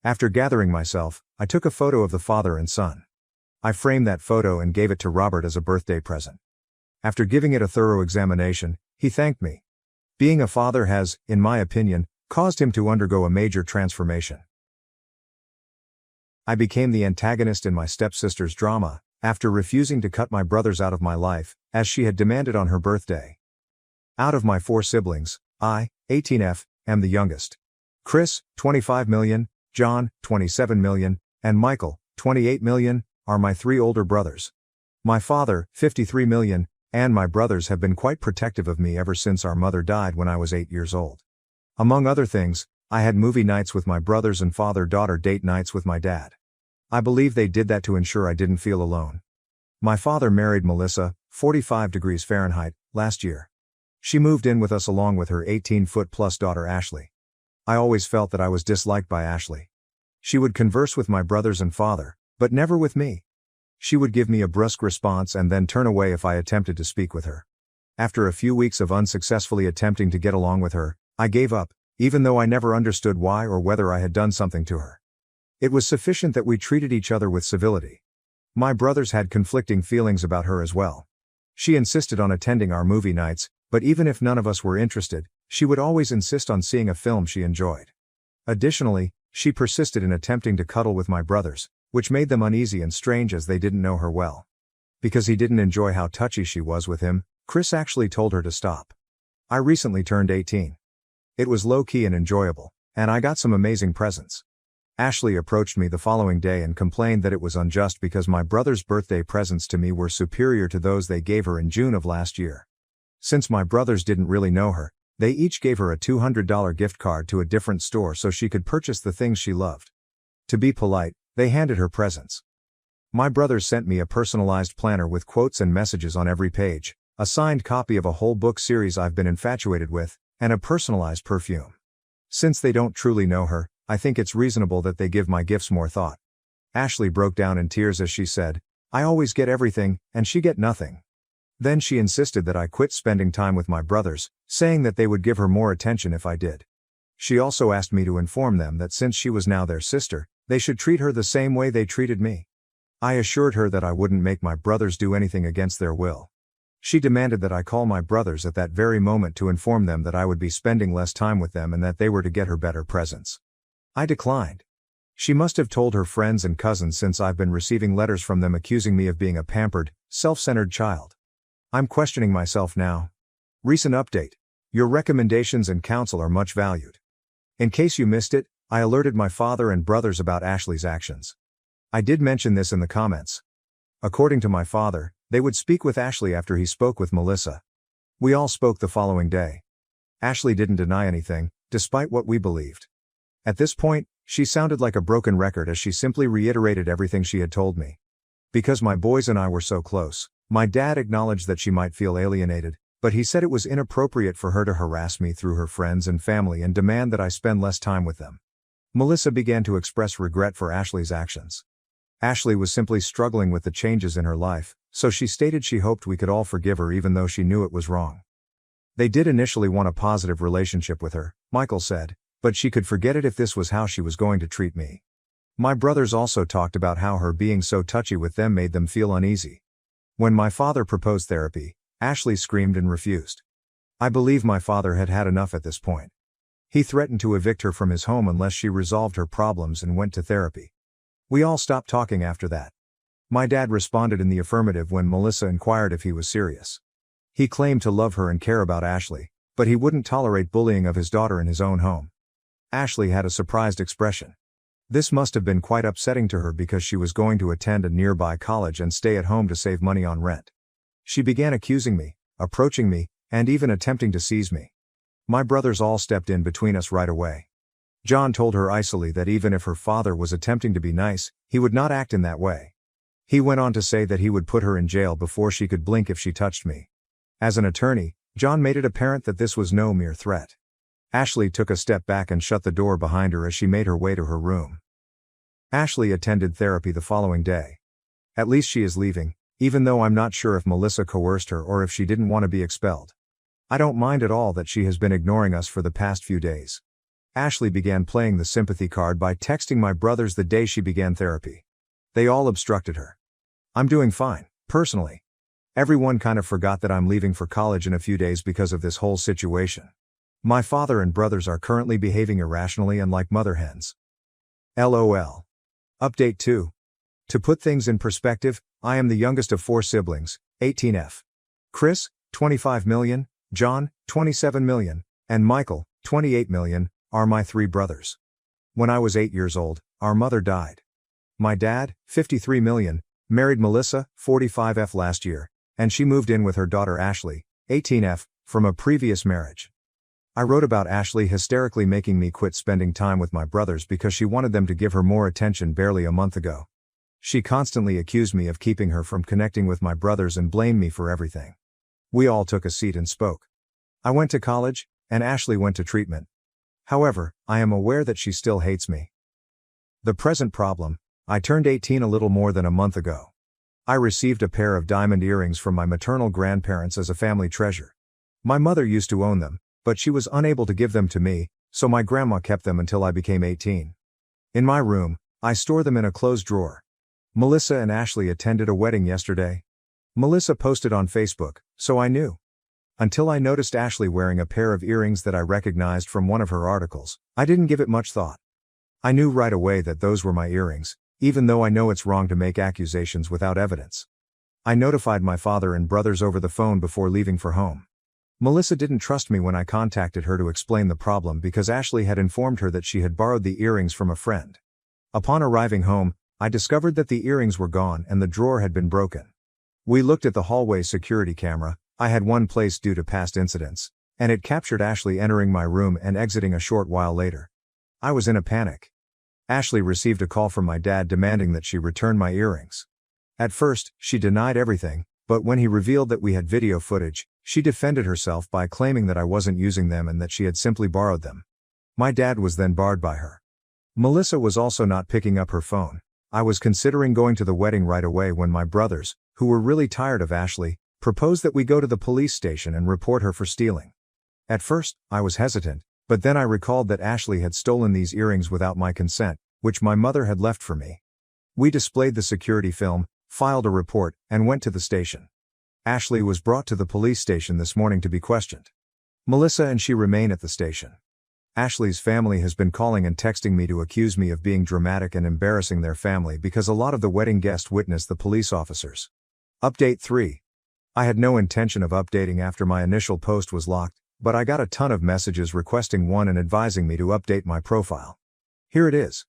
After gathering myself, I took a photo of the father and son. I framed that photo and gave it to Robert as a birthday present. After giving it a thorough examination, he thanked me. Being a father has, in my opinion, caused him to undergo a major transformation. I became the antagonist in my stepsister's drama, after refusing to cut my brothers out of my life, as she had demanded on her birthday. Out of my 4 siblings, I, 18F, am the youngest. Chris, 25 million, John, 27 million, and Michael, 28 million, are my 3 older brothers. My father, 53 million, and my brothers have been quite protective of me ever since our mother died when I was 8 years old. Among other things, I had movie nights with my brothers and father-daughter date nights with my dad. I believe they did that to ensure I didn't feel alone. My father married Melissa, 45 degrees Fahrenheit, last year. She moved in with us along with her 18-foot-plus daughter Ashley. I always felt that I was disliked by Ashley. She would converse with my brothers and father, but never with me. She would give me a brusque response and then turn away if I attempted to speak with her. After a few weeks of unsuccessfully attempting to get along with her, I gave up, even though I never understood why or whether I had done something to her. It was sufficient that we treated each other with civility. My brothers had conflicting feelings about her as well. She insisted on attending our movie nights, but even if none of us were interested, she would always insist on seeing a film she enjoyed. Additionally, she persisted in attempting to cuddle with my brothers, which made them uneasy and strange as they didn't know her well. Because he didn't enjoy how touchy she was with him, Chris actually told her to stop. I recently turned 18. It was low-key and enjoyable, and I got some amazing presents. Ashley approached me the following day and complained that it was unjust because my brother's birthday presents to me were superior to those they gave her in June of last year. Since my brothers didn't really know her, they each gave her a $200 gift card to a different store so she could purchase the things she loved. To be polite, they handed her presents. My brothers sent me a personalized planner with quotes and messages on every page, a signed copy of a whole book series I've been infatuated with, and a personalized perfume. Since they don't truly know her, I think it's reasonable that they give my gifts more thought. Ashley broke down in tears as she said, "I always get everything, and she get nothing." Then she insisted that I quit spending time with my brothers, saying that they would give her more attention if I did. She also asked me to inform them that since she was now their sister, they should treat her the same way they treated me. I assured her that I wouldn't make my brothers do anything against their will. She demanded that I call my brothers at that very moment to inform them that I would be spending less time with them and that they were to get her better presents. I declined. She must have told her friends and cousins since I've been receiving letters from them accusing me of being a pampered, self-centered child. I'm questioning myself now. Recent update. Your recommendations and counsel are much valued. In case you missed it, I alerted my father and brothers about Ashley's actions. I did mention this in the comments. According to my father, they would speak with Ashley after he spoke with Melissa. We all spoke the following day. Ashley didn't deny anything, despite what we believed. At this point, she sounded like a broken record as she simply reiterated everything she had told me. Because my boys and I were so close, my dad acknowledged that she might feel alienated, but he said it was inappropriate for her to harass me through her friends and family and demand that I spend less time with them. Melissa began to express regret for Ashley's actions. Ashley was simply struggling with the changes in her life, so she stated she hoped we could all forgive her even though she knew it was wrong. They did initially want a positive relationship with her, Michael said, but she could forget it if this was how she was going to treat me. My brothers also talked about how her being so touchy with them made them feel uneasy. When my father proposed therapy, Ashley screamed and refused. I believe my father had had enough at this point. He threatened to evict her from his home unless she resolved her problems and went to therapy. We all stopped talking after that. My dad responded in the affirmative when Melissa inquired if he was serious. He claimed to love her and care about Ashley, but he wouldn't tolerate bullying of his daughter in his own home. Ashley had a surprised expression. This must have been quite upsetting to her because she was going to attend a nearby college and stay at home to save money on rent. She began accusing me, approaching me, and even attempting to seize me. My brothers all stepped in between us right away. John told her icily that even if her father was attempting to be nice, he would not act in that way. He went on to say that he would put her in jail before she could blink if she touched me. As an attorney, John made it apparent that this was no mere threat. Ashley took a step back and shut the door behind her as she made her way to her room. Ashley attended therapy the following day. At least she is leaving, even though I'm not sure if Melissa coerced her or if she didn't want to be expelled. I don't mind at all that she has been ignoring us for the past few days. Ashley began playing the sympathy card by texting my brothers the day she began therapy. They all obstructed her. I'm doing fine, personally. Everyone kind of forgot that I'm leaving for college in a few days because of this whole situation. My father and brothers are currently behaving irrationally and like mother hens. LOL. Update 2. To put things in perspective, I am the youngest of 4 siblings, 18F. Chris, 25 million, John, 27 million, and Michael, 28 million, are my 3 brothers. When I was 8 years old, our mother died. My dad, 53 million, married Melissa, 45F last year, and she moved in with her daughter Ashley, 18F, from a previous marriage. I wrote about Ashley hysterically making me quit spending time with my brothers because she wanted them to give her more attention barely a month ago. She constantly accused me of keeping her from connecting with my brothers and blamed me for everything. We all took a seat and spoke. I went to college, and Ashley went to treatment. However, I am aware that she still hates me. The present problem: I turned 18 a little more than a month ago. I received a pair of diamond earrings from my maternal grandparents as a family treasure. My mother used to own them, but she was unable to give them to me, so my grandma kept them until I became 18. In my room, I store them in a closed drawer. Melissa and Ashley attended a wedding yesterday. Melissa posted on Facebook, so I knew. Until I noticed Ashley wearing a pair of earrings that I recognized from one of her articles, I didn't give it much thought. I knew right away that those were my earrings, even though I know it's wrong to make accusations without evidence. I notified my father and brothers over the phone before leaving for home. Melissa didn't trust me when I contacted her to explain the problem because Ashley had informed her that she had borrowed the earrings from a friend. Upon arriving home, I discovered that the earrings were gone and the drawer had been broken. We looked at the hallway security camera. I had one placed due to past incidents, and it captured Ashley entering my room and exiting a short while later. I was in a panic. Ashley received a call from my dad demanding that she return my earrings. At first, she denied everything, but when he revealed that we had video footage, she defended herself by claiming that I wasn't using them and that she had simply borrowed them. My dad was then barred by her. Melissa was also not picking up her phone. I was considering going to the wedding right away when my brothers, who were really tired of Ashley, proposed that we go to the police station and report her for stealing. At first, I was hesitant, but then I recalled that Ashley had stolen these earrings without my consent, which my mother had left for me. We displayed the security film, filed a report, and went to the station. Ashley was brought to the police station this morning to be questioned. Melissa and she remain at the station. Ashley's family has been calling and texting me to accuse me of being dramatic and embarrassing their family because a lot of the wedding guests witnessed the police officers. Update 3. I had no intention of updating after my initial post was locked, but I got a ton of messages requesting one and advising me to update my profile. Here it is.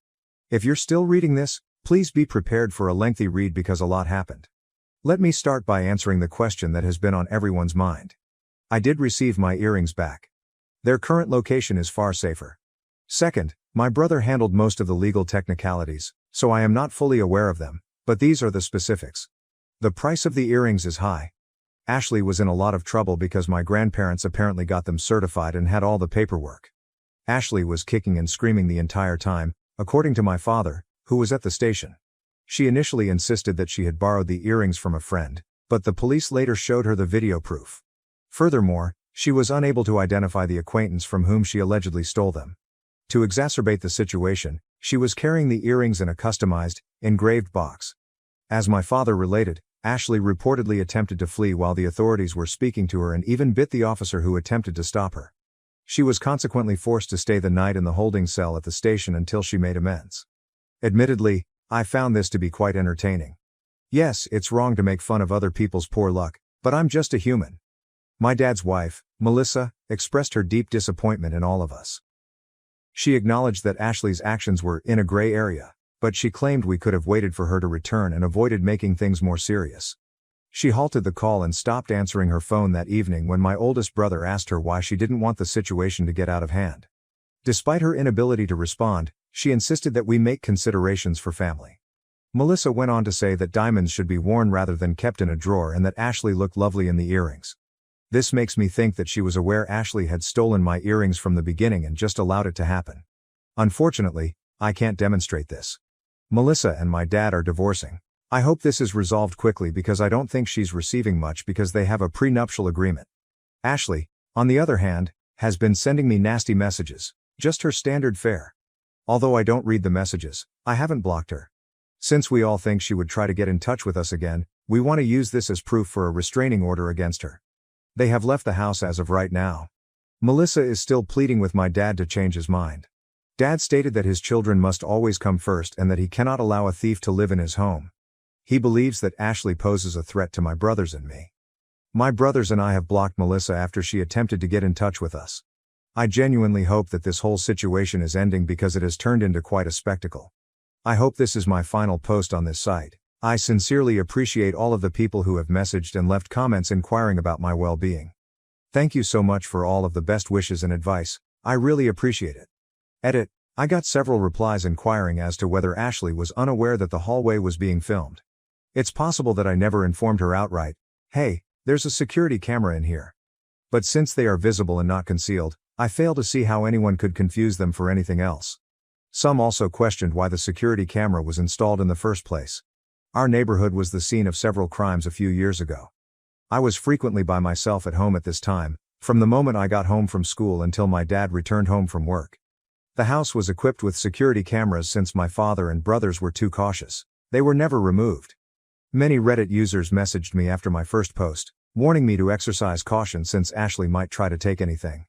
If you're still reading this, please be prepared for a lengthy read because a lot happened. Let me start by answering the question that has been on everyone's mind. I did receive my earrings back. Their current location is far safer. Second, my brother handled most of the legal technicalities, so I am not fully aware of them, but these are the specifics. The price of the earrings is high. Ashley was in a lot of trouble because my grandparents apparently got them certified and had all the paperwork. Ashley was kicking and screaming the entire time, according to my father, who was at the station. She initially insisted that she had borrowed the earrings from a friend, but the police later showed her the video proof. Furthermore, she was unable to identify the acquaintance from whom she allegedly stole them. To exacerbate the situation, she was carrying the earrings in a customized, engraved box. As my father related, Ashley reportedly attempted to flee while the authorities were speaking to her and even bit the officer who attempted to stop her. She was consequently forced to stay the night in the holding cell at the station until she made amends. Admittedly, I found this to be quite entertaining. Yes, it's wrong to make fun of other people's poor luck, but I'm just a human. My dad's wife, Melissa, expressed her deep disappointment in all of us. She acknowledged that Ashley's actions were in a gray area, but she claimed we could have waited for her to return and avoided making things more serious. She halted the call and stopped answering her phone that evening when my oldest brother asked her why she didn't want the situation to get out of hand. Despite her inability to respond, she insisted that we make considerations for family. Melissa went on to say that diamonds should be worn rather than kept in a drawer and that Ashley looked lovely in the earrings. This makes me think that she was aware Ashley had stolen my earrings from the beginning and just allowed it to happen. Unfortunately, I can't demonstrate this. Melissa and my dad are divorcing. I hope this is resolved quickly because I don't think she's receiving much because they have a prenuptial agreement. Ashley, on the other hand, has been sending me nasty messages, just her standard fare. Although I don't read the messages, I haven't blocked her. Since we all think she would try to get in touch with us again, we want to use this as proof for a restraining order against her. They have left the house as of right now. Melissa is still pleading with my dad to change his mind. Dad stated that his children must always come first and that he cannot allow a thief to live in his home. He believes that Ashley poses a threat to my brothers and me. My brothers and I have blocked Melissa after she attempted to get in touch with us. I genuinely hope that this whole situation is ending because it has turned into quite a spectacle. I hope this is my final post on this site. I sincerely appreciate all of the people who have messaged and left comments inquiring about my well-being. Thank you so much for all of the best wishes and advice, I really appreciate it. Edit. I got several replies inquiring as to whether Ashley was unaware that the hallway was being filmed. It's possible that I never informed her outright, hey, there's a security camera in here. But since they are visible and not concealed, I fail to see how anyone could confuse them for anything else. Some also questioned why the security camera was installed in the first place. Our neighborhood was the scene of several crimes a few years ago. I was frequently by myself at home at this time, from the moment I got home from school until my dad returned home from work. The house was equipped with security cameras since my father and brothers were too cautious. They were never removed. Many Reddit users messaged me after my first post, warning me to exercise caution since Ashley might try to take anything.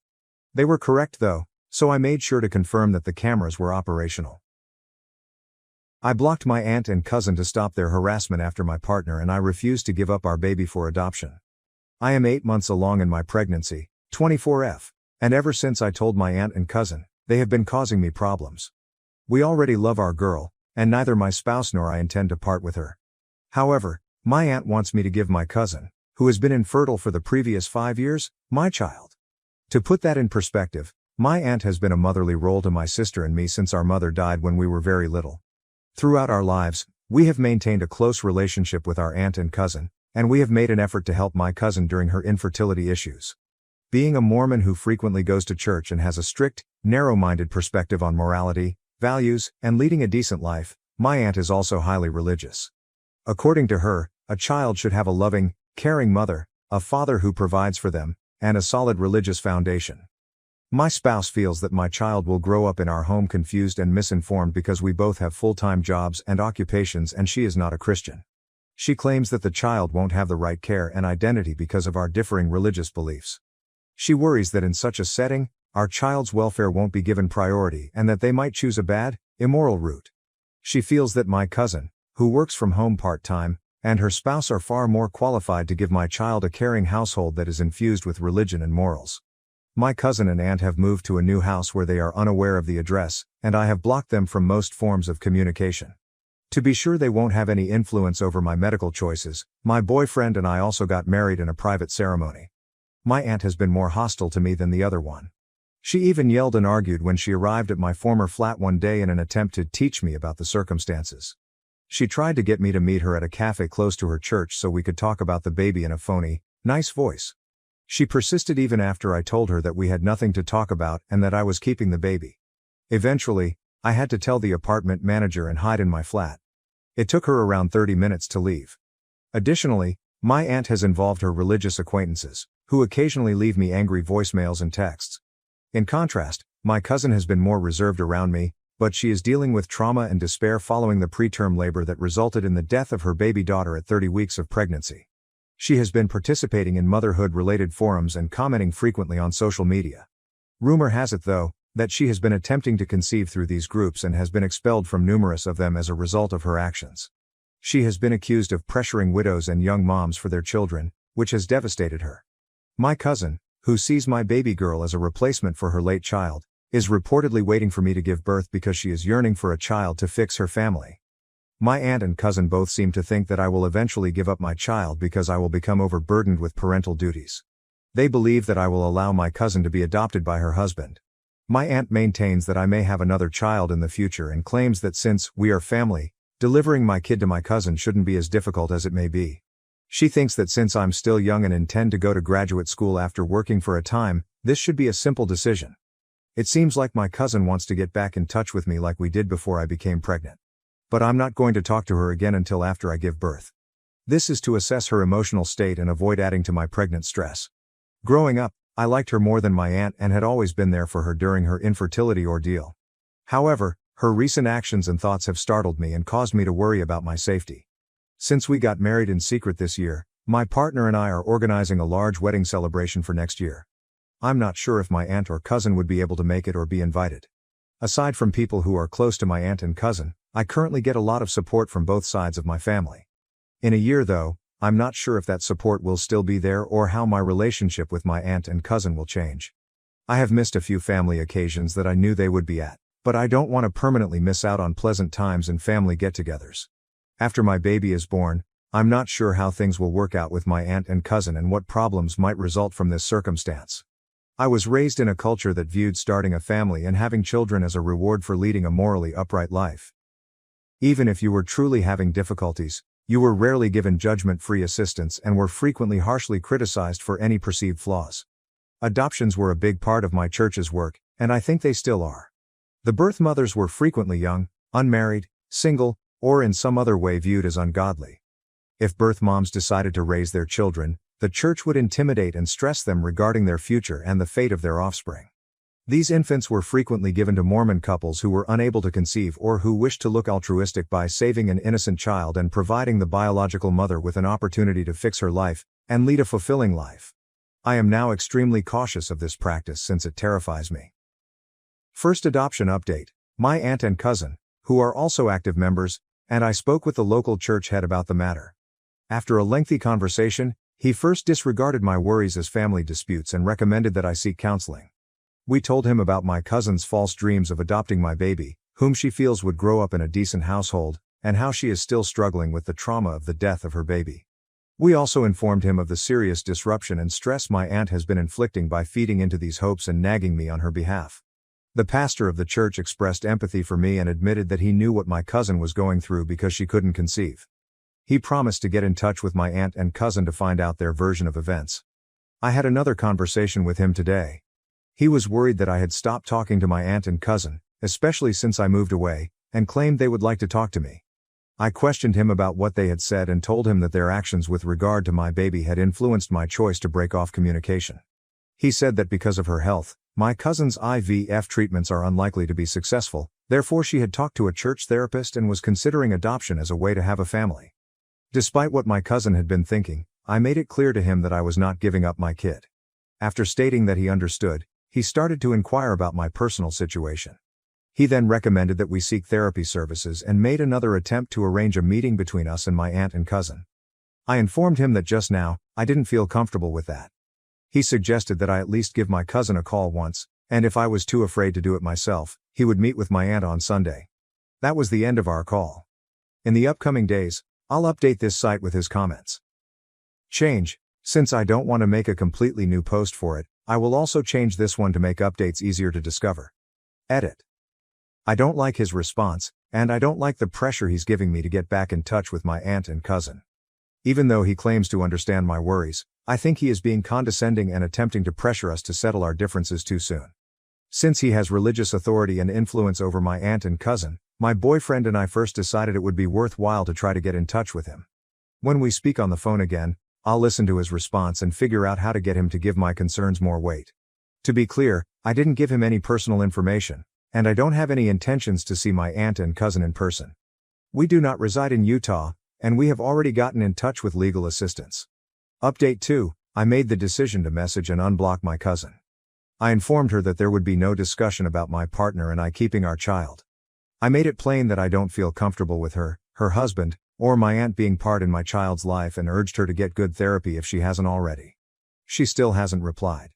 They were correct though, so I made sure to confirm that the cameras were operational. I blocked my aunt and cousin to stop their harassment after my partner and I refused to give up our baby for adoption. I am 8 months along in my pregnancy, 24F, and ever since I told my aunt and cousin, they have been causing me problems. We already love our girl, and neither my spouse nor I intend to part with her. However, my aunt wants me to give my cousin, who has been infertile for the previous 5 years, my child. To put that in perspective, my aunt has been a motherly role to my sister and me since our mother died when we were very little. Throughout our lives, we have maintained a close relationship with our aunt and cousin, and we have made an effort to help my cousin during her infertility issues. Being a Mormon who frequently goes to church and has a strict, narrow-minded perspective on morality, values, and leading a decent life, my aunt is also highly religious. According to her, a child should have a loving, caring mother, a father who provides for them, and a solid religious foundation. My spouse feels that my child will grow up in our home confused and misinformed because we both have full-time jobs and occupations and she is not a Christian. She claims that the child won't have the right care and identity because of our differing religious beliefs. She worries that in such a setting, our child's welfare won't be given priority and that they might choose a bad, immoral route. She feels that my cousin, who works from home part-time, and her spouse are far more qualified to give my child a caring household that is infused with religion and morals. My cousin and aunt have moved to a new house where they are unaware of the address, and I have blocked them from most forms of communication. To be sure they won't have any influence over my medical choices, my boyfriend and I also got married in a private ceremony. My aunt has been more hostile to me than the other one. She even yelled and argued when she arrived at my former flat one day in an attempt to teach me about the circumstances. She tried to get me to meet her at a cafe close to her church so we could talk about the baby in a phony, nice voice. She persisted even after I told her that we had nothing to talk about and that I was keeping the baby. Eventually, I had to tell the apartment manager and hide in my flat. It took her around 30 minutes to leave. Additionally, my aunt has involved her religious acquaintances, who occasionally leave me angry voicemails and texts. In contrast, my cousin has been more reserved around me, but she is dealing with trauma and despair following the preterm labor that resulted in the death of her baby daughter at 30 weeks of pregnancy. She has been participating in motherhood-related forums and commenting frequently on social media. Rumor has it, though, that she has been attempting to conceive through these groups and has been expelled from numerous of them as a result of her actions. She has been accused of pressuring widows and young moms for their children, which has devastated her. My cousin, who sees my baby girl as a replacement for her late child, is reportedly waiting for me to give birth because she is yearning for a child to fix her family. My aunt and cousin both seem to think that I will eventually give up my child because I will become overburdened with parental duties. They believe that I will allow my cousin to be adopted by her husband. My aunt maintains that I may have another child in the future and claims that since we are family, delivering my kid to my cousin shouldn't be as difficult as it may be. She thinks that since I'm still young and intend to go to graduate school after working for a time, this should be a simple decision. It seems like my cousin wants to get back in touch with me like we did before I became pregnant. But I'm not going to talk to her again until after I give birth. This is to assess her emotional state and avoid adding to my pregnant stress. Growing up, I liked her more than my aunt and had always been there for her during her infertility ordeal. However, her recent actions and thoughts have startled me and caused me to worry about my safety. Since we got married in secret this year, my partner and I are organizing a large wedding celebration for next year. I'm not sure if my aunt or cousin would be able to make it or be invited. Aside from people who are close to my aunt and cousin, I currently get a lot of support from both sides of my family. In a year though, I'm not sure if that support will still be there or how my relationship with my aunt and cousin will change. I have missed a few family occasions that I knew they would be at, but I don't want to permanently miss out on pleasant times and family get-togethers. After my baby is born, I'm not sure how things will work out with my aunt and cousin and what problems might result from this circumstance. I was raised in a culture that viewed starting a family and having children as a reward for leading a morally upright life. Even if you were truly having difficulties, you were rarely given judgment-free assistance and were frequently harshly criticized for any perceived flaws. Adoptions were a big part of my church's work, and I think they still are. The birth mothers were frequently young, unmarried, single, or in some other way viewed as ungodly. If birth moms decided to raise their children, the church would intimidate and stress them regarding their future and the fate of their offspring. These infants were frequently given to Mormon couples who were unable to conceive or who wished to look altruistic by saving an innocent child and providing the biological mother with an opportunity to fix her life and lead a fulfilling life. I am now extremely cautious of this practice since it terrifies me. First adoption update. My aunt and cousin, who are also active members, and I spoke with the local church head about the matter. After a lengthy conversation, he first disregarded my worries as family disputes and recommended that I seek counseling. We told him about my cousin's false dreams of adopting my baby, whom she feels would grow up in a decent household, and how she is still struggling with the trauma of the death of her baby. We also informed him of the serious disruption and stress my aunt has been inflicting by feeding into these hopes and nagging me on her behalf. The pastor of the church expressed empathy for me and admitted that he knew what my cousin was going through because she couldn't conceive. He promised to get in touch with my aunt and cousin to find out their version of events. I had another conversation with him today. He was worried that I had stopped talking to my aunt and cousin, especially since I moved away, and claimed they would like to talk to me. I questioned him about what they had said and told him that their actions with regard to my baby had influenced my choice to break off communication. He said that because of her health, my cousin's IVF treatments are unlikely to be successful, therefore she had talked to a church therapist and was considering adoption as a way to have a family. Despite what my cousin had been thinking, I made it clear to him that I was not giving up my kid. After stating that he understood, he started to inquire about my personal situation. He then recommended that we seek therapy services and made another attempt to arrange a meeting between us and my aunt and cousin. I informed him that just now, I didn't feel comfortable with that. He suggested that I at least give my cousin a call once, and if I was too afraid to do it myself, he would meet with my aunt on Sunday. That was the end of our call. In the upcoming days, I'll update this site with his comments. Change. Since I don't want to make a completely new post for it, I will also change this one to make updates easier to discover. Edit. I don't like his response, and I don't like the pressure he's giving me to get back in touch with my aunt and cousin. Even though he claims to understand my worries, I think he is being condescending and attempting to pressure us to settle our differences too soon. Since he has religious authority and influence over my aunt and cousin, my boyfriend and I first decided it would be worthwhile to try to get in touch with him. When we speak on the phone again, I'll listen to his response and figure out how to get him to give my concerns more weight. To be clear, I didn't give him any personal information, and I don't have any intentions to see my aunt and cousin in person. We do not reside in Utah, and we have already gotten in touch with legal assistance. Update 2, I made the decision to message and unblock my cousin. I informed her that there would be no discussion about my partner and I keeping our child. I made it plain that I don't feel comfortable with her, her husband, or my aunt being part in my child's life and urged her to get good therapy if she hasn't already. She still hasn't replied.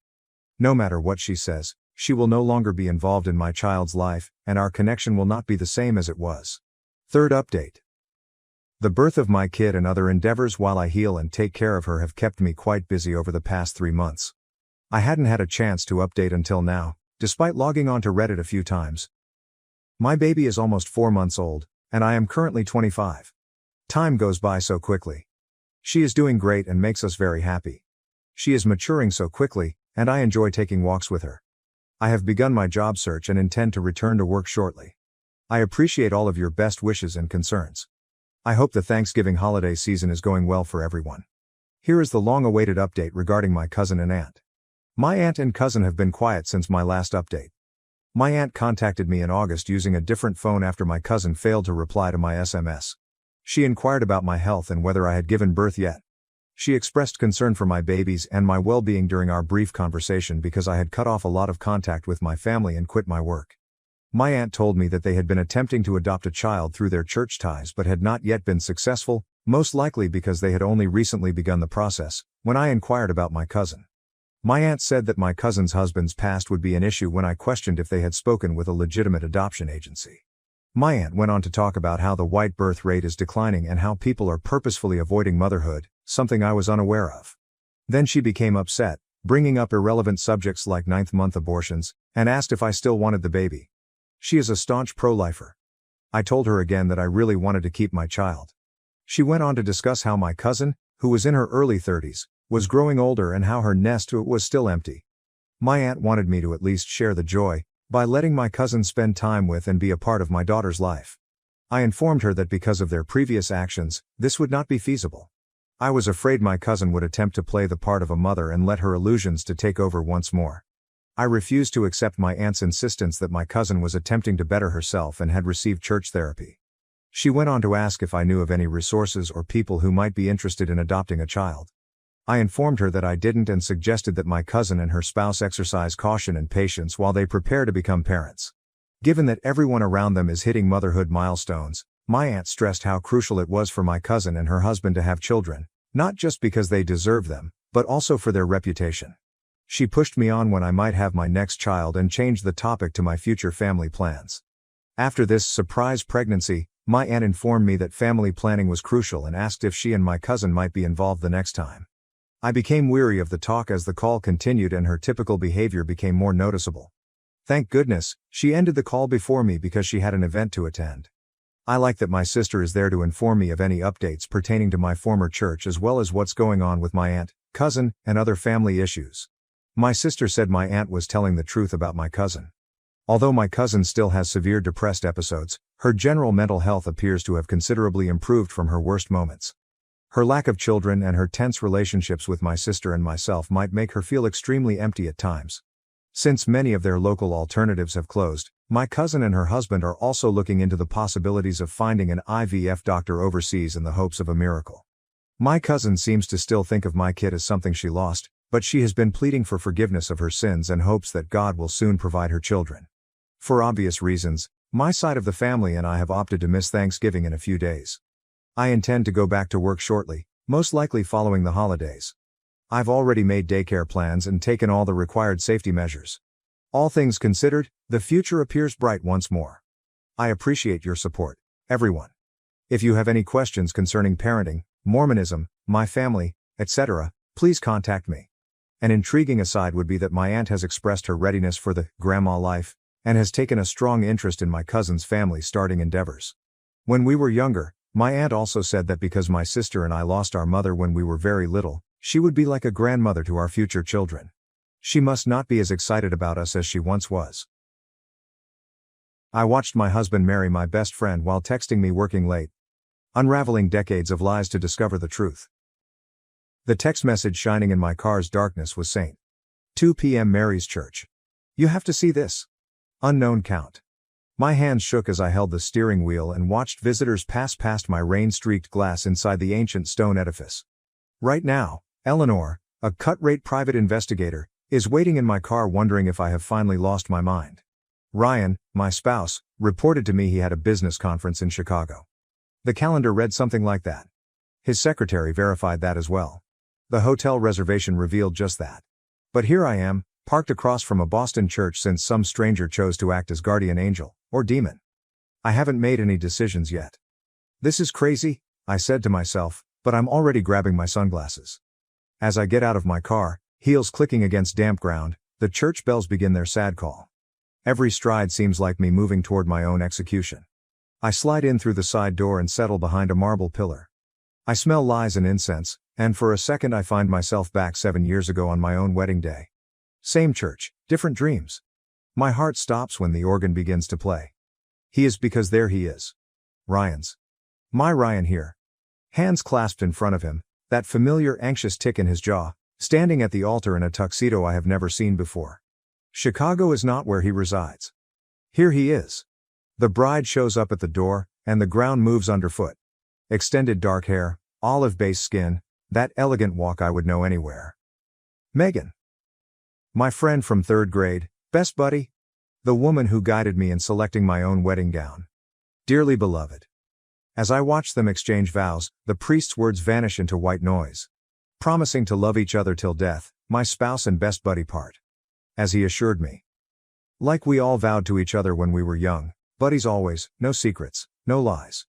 No matter what she says, she will no longer be involved in my child's life, and our connection will not be the same as it was. Third update. The birth of my kid and other endeavors while I heal and take care of her have kept me quite busy over the past 3 months. I hadn't had a chance to update until now, despite logging on to Reddit a few times. My baby is almost 4 months old, and I am currently 25. Time goes by so quickly. She is doing great and makes us very happy. She is maturing so quickly, and I enjoy taking walks with her. I have begun my job search and intend to return to work shortly. I appreciate all of your best wishes and concerns. I hope the Thanksgiving holiday season is going well for everyone. Here is the long-awaited update regarding my cousin and aunt. My aunt and cousin have been quiet since my last update. My aunt contacted me in August using a different phone after my cousin failed to reply to my SMS. She inquired about my health and whether I had given birth yet. She expressed concern for my babies and my well-being during our brief conversation because I had cut off a lot of contact with my family and quit my work. My aunt told me that they had been attempting to adopt a child through their church ties but had not yet been successful, most likely because they had only recently begun the process, when I inquired about my cousin. My aunt said that my cousin's husband's past would be an issue when I questioned if they had spoken with a legitimate adoption agency. My aunt went on to talk about how the white birth rate is declining and how people are purposefully avoiding motherhood, something I was unaware of. Then she became upset, bringing up irrelevant subjects like 9th-month abortions, and asked if I still wanted the baby. She is a staunch pro-lifer. I told her again that I really wanted to keep my child. She went on to discuss how my cousin, who was in her early 30s, was growing older and how her nest was still empty. My aunt wanted me to at least share the joy by letting my cousin spend time with and be a part of my daughter's life. I informed her that because of their previous actions, this would not be feasible. I was afraid my cousin would attempt to play the part of a mother and let her illusions to take over once more. I refused to accept my aunt's insistence that my cousin was attempting to better herself and had received church therapy. She went on to ask if I knew of any resources or people who might be interested in adopting a child. I informed her that I didn't and suggested that my cousin and her spouse exercise caution and patience while they prepare to become parents. Given that everyone around them is hitting motherhood milestones, my aunt stressed how crucial it was for my cousin and her husband to have children, not just because they deserve them, but also for their reputation. She pushed me on when I might have my next child and changed the topic to my future family plans. After this surprise pregnancy, my aunt informed me that family planning was crucial and asked if she and my cousin might be involved the next time. I became weary of the talk as the call continued and her typical behavior became more noticeable. Thank goodness, she ended the call before me because she had an event to attend. I like that my sister is there to inform me of any updates pertaining to my former church as well as what's going on with my aunt, cousin, and other family issues. My sister said my aunt was telling the truth about my cousin. Although my cousin still has severe depressed episodes, her general mental health appears to have considerably improved from her worst moments. Her lack of children and her tense relationships with my sister and myself might make her feel extremely empty at times. Since many of their local alternatives have closed, my cousin and her husband are also looking into the possibilities of finding an IVF doctor overseas in the hopes of a miracle. My cousin seems to still think of my kid as something she lost, but she has been pleading for forgiveness of her sins and hopes that God will soon provide her children. For obvious reasons, my side of the family and I have opted to miss Thanksgiving in a few days. I intend to go back to work shortly, most likely following the holidays. I've already made daycare plans and taken all the required safety measures. All things considered, the future appears bright once more. I appreciate your support, everyone. If you have any questions concerning parenting, Mormonism, my family, etc., please contact me. An intriguing aside would be that my aunt has expressed her readiness for the grandma life and has taken a strong interest in my cousin's family starting endeavors. When we were younger, my aunt also said that because my sister and I lost our mother when we were very little, she would be like a grandmother to our future children. She must not be as excited about us as she once was. I watched my husband marry my best friend while texting me working late, unraveling decades of lies to discover the truth. The text message shining in my car's darkness was St. 2 p.m. Mary's Church. You have to see this. Unknown count. My hands shook as I held the steering wheel and watched visitors pass past my rain-streaked glass inside the ancient stone edifice. Right now, Eleanor, a cut-rate private investigator, is waiting in my car wondering if I have finally lost my mind. Ryan, my spouse, reported to me he had a business conference in Chicago. The calendar read something like that. His secretary verified that as well. The hotel reservation revealed just that. But here I am, parked across from a Boston church since some stranger chose to act as guardian angel, or demon. I haven't made any decisions yet. This is crazy, I said to myself, but I'm already grabbing my sunglasses. As I get out of my car, heels clicking against damp ground, the church bells begin their sad call. Every stride seems like me moving toward my own execution. I slide in through the side door and settle behind a marble pillar. I smell lies and incense, and for a second I find myself back 7 years ago on my own wedding day. Same church, different dreams. My heart stops when the organ begins to play. He is because there he is. Ryan's. My Ryan here. Hands clasped in front of him, that familiar anxious tick in his jaw, standing at the altar in a tuxedo I have never seen before. Chicago is not where he resides. Here he is. The bride shows up at the door, and the ground moves underfoot. Extended dark hair, olive-based skin, that elegant walk I would know anywhere. Megan. My friend from 3rd grade, best buddy. The woman who guided me in selecting my own wedding gown. Dearly beloved. As I watch them exchange vows, the priest's words vanish into white noise. Promising to love each other till death, my spouse and best buddy part. As he assured me. Like we all vowed to each other when we were young, buddies always, no secrets, no lies.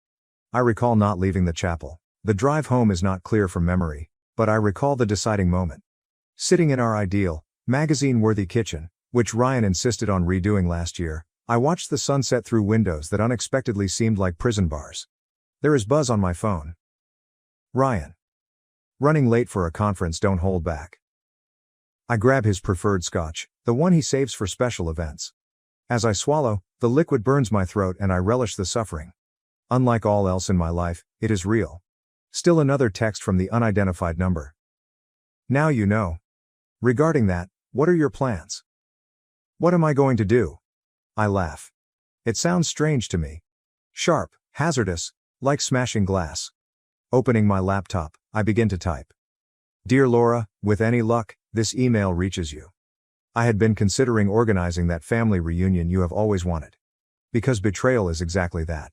I recall not leaving the chapel. The drive home is not clear from memory, but I recall the deciding moment. Sitting in our ideal, magazine-worthy kitchen, which Ryan insisted on redoing last year, I watched the sunset through windows that unexpectedly seemed like prison bars. There is buzz on my phone. Ryan. Running late for a conference, don't hold back. I grab his preferred scotch, the one he saves for special events. As I swallow, the liquid burns my throat and I relish the suffering. Unlike all else in my life, it is real. Still another text from the unidentified number. Now you know. Regarding that, what are your plans? What am I going to do? I laugh. It sounds strange to me. Sharp, hazardous, like smashing glass. Opening my laptop, I begin to type. Dear Laura, with any luck, this email reaches you. I had been considering organizing that family reunion you have always wanted. Because betrayal is exactly that.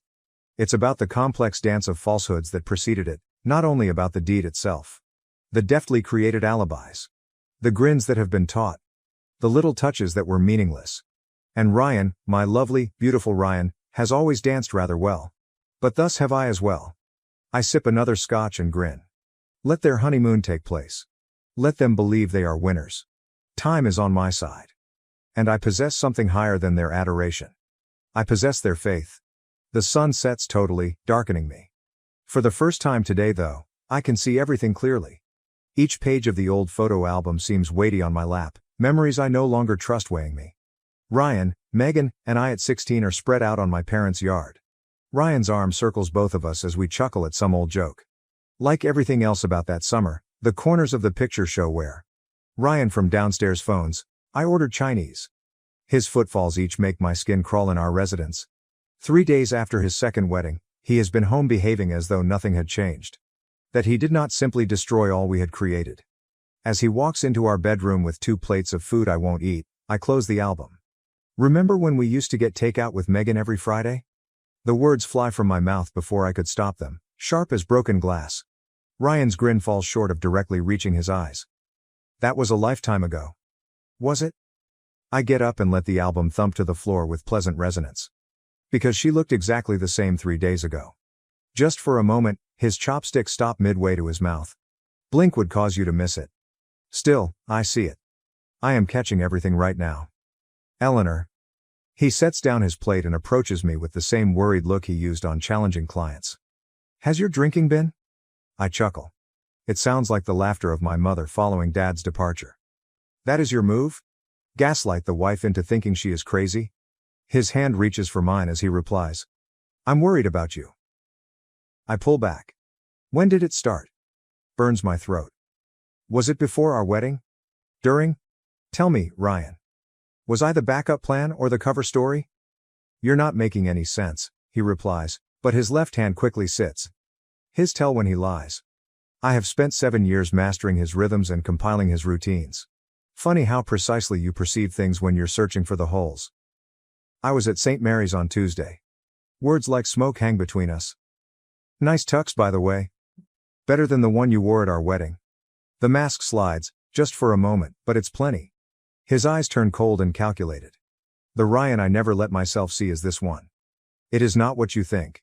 It's about the complex dance of falsehoods that preceded it, not only about the deed itself. The deftly created alibis. The grins that have been taught. The little touches that were meaningless. And Ryan, my lovely, beautiful Ryan, has always danced rather well. But thus have I as well. I sip another scotch and grin. Let their honeymoon take place. Let them believe they are winners. Time is on my side. And I possess something higher than their adoration. I possess their faith. The sun sets totally, darkening me. For the first time today though, I can see everything clearly. Each page of the old photo album seems weighty on my lap, memories I no longer trust weighing me. Ryan, Megan, and I at 16 are spread out on my parents' yard. Ryan's arm circles both of us as we chuckle at some old joke. Like everything else about that summer, the corners of the picture show where. Ryan from downstairs phones, I ordered Chinese. His footfalls each make my skin crawl in our residence. 3 days after his second wedding, he has been home behaving as though nothing had changed. That he did not simply destroy all we had created. As he walks into our bedroom with 2 plates of food I won't eat, I close the album. Remember when we used to get takeout with Megan every Friday? The words fly from my mouth before I could stop them, sharp as broken glass. Ryan's grin falls short of directly reaching his eyes. That was a lifetime ago. Was it? I get up and let the album thump to the floor with pleasant resonance. Because she looked exactly the same 3 days ago. Just for a moment, his chopstick stopped midway to his mouth. Blink would cause you to miss it. Still, I see it. I am catching everything right now. Eleanor. He sets down his plate and approaches me with the same worried look he used on challenging clients. Has your drinking been? I chuckle. It sounds like the laughter of my mother following Dad's departure. That is your move? Gaslight the wife into thinking she is crazy? His hand reaches for mine as he replies. I'm worried about you. I pull back. When did it start? Burns my throat. Was it before our wedding? During? Tell me, Ryan. Was I the backup plan or the cover story? You're not making any sense, he replies, but his left hand quickly sits. His tell when he lies. I have spent 7 years mastering his rhythms and compiling his routines. Funny how precisely you perceive things when you're searching for the holes. I was at St. Mary's on Tuesday. Words like smoke hang between us. Nice tux, by the way. Better than the one you wore at our wedding. The mask slides, just for a moment, but it's plenty. His eyes turn cold and calculated. The Ryan I never let myself see is this one. It is not what you think.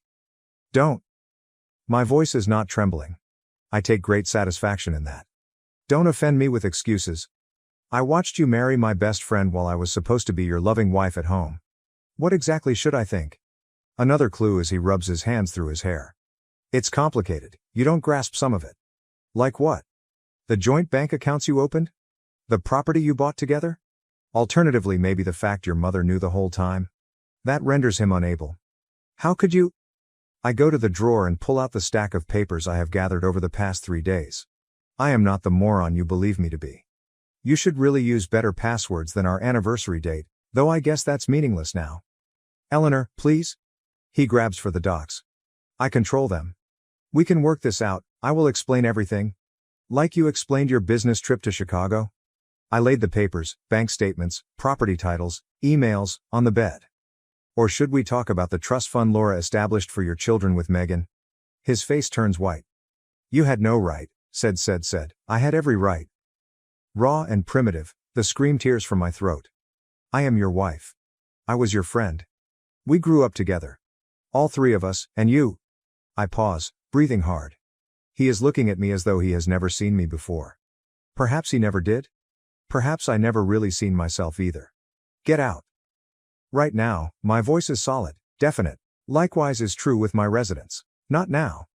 Don't. My voice is not trembling. I take great satisfaction in that. Don't offend me with excuses. I watched you marry my best friend while I was supposed to be your loving wife at home. What exactly should I think? Another clue as he rubs his hands through his hair. It's complicated, you don't grasp some of it. Like what? The joint bank accounts you opened? The property you bought together? Alternatively, maybe the fact your mother knew the whole time? That renders him unable. How could you? I go to the drawer and pull out the stack of papers I have gathered over the past 3 days. I am not the moron you believe me to be. You should really use better passwords than our anniversary date, though I guess that's meaningless now. Eleanor, please? He grabs for the docs. I control them. We can work this out, I will explain everything. Like you explained your business trip to Chicago? I laid the papers, bank statements, property titles, emails, on the bed. Or should we talk about the trust fund Laura established for your children with Megan? His face turns white. You had no right, said. I had every right. Raw and primitive, the scream tears from my throat. I am your wife. I was your friend. We grew up together. All 3 of us, and you. I pause, breathing hard. He is looking at me as though he has never seen me before. Perhaps he never did? Perhaps I never really seen myself either. Get out. Right now, my voice is solid, definite. Likewise is true with my residence. Not now.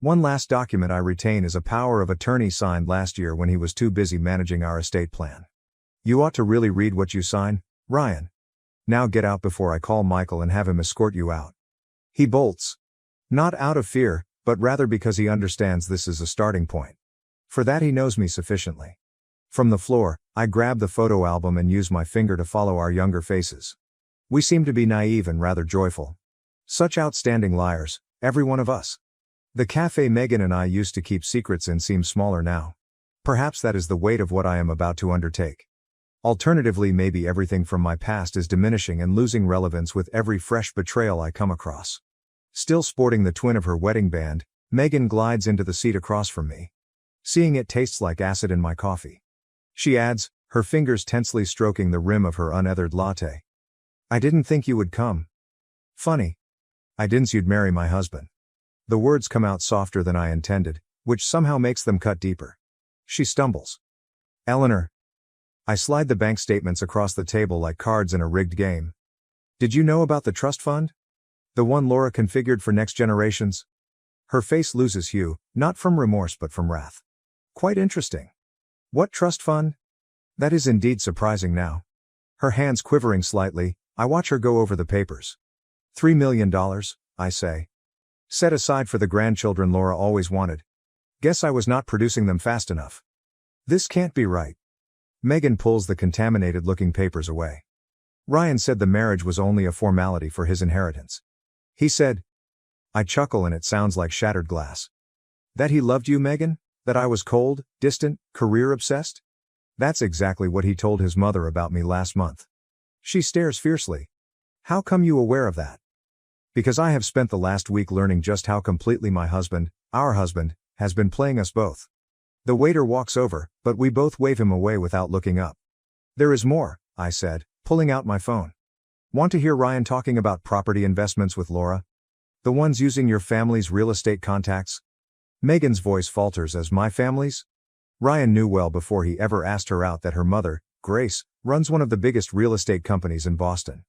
One last document I retain is a power of attorney signed last year when he was too busy managing our estate plan. You ought to really read what you sign, Ryan. Now get out before I call Michael and have him escort you out. He bolts. Not out of fear, but rather because he understands this is a starting point. For that he knows me sufficiently. From the floor, I grab the photo album and use my finger to follow our younger faces. We seem to be naive and rather joyful. Such outstanding liars, every one of us. The cafe Megan and I used to keep secrets in seems smaller now. Perhaps that is the weight of what I am about to undertake. Alternatively, maybe everything from my past is diminishing and losing relevance with every fresh betrayal I come across. Still sporting the twin of her wedding band, Megan glides into the seat across from me. Seeing it tastes like acid in my coffee. She adds, her fingers tensely stroking the rim of her unethered latte. I didn't think you would come. Funny. I didn't you'd marry my husband. The words come out softer than I intended, which somehow makes them cut deeper. She stumbles. Eleanor. I slide the bank statements across the table like cards in a rigged game. Did you know about the trust fund? The one Laura configured for next generations? Her face loses hue, not from remorse but from wrath. Quite interesting. What trust fund? That is indeed surprising now. Her hands quivering slightly, I watch her go over the papers. $3 million, I say. Set aside for the grandchildren Laura always wanted. Guess I was not producing them fast enough. This can't be right. Megan pulls the contaminated-looking papers away. Ryan said the marriage was only a formality for his inheritance. He said. I chuckle and it sounds like shattered glass. That he loved you, Megan? That I was cold, distant, career-obsessed? That's exactly what he told his mother about me last month. She stares fiercely. How come you aware of that? Because I have spent the last week learning just how completely my husband, our husband, has been playing us both. The waiter walks over, but we both wave him away without looking up. There is more, I said, pulling out my phone. Want to hear Ryan talking about property investments with Laura? The ones using your family's real estate contacts? Megan's voice falters as my family's? Ryan knew well before he ever asked her out that her mother, Grace, runs one of the biggest real estate companies in Boston.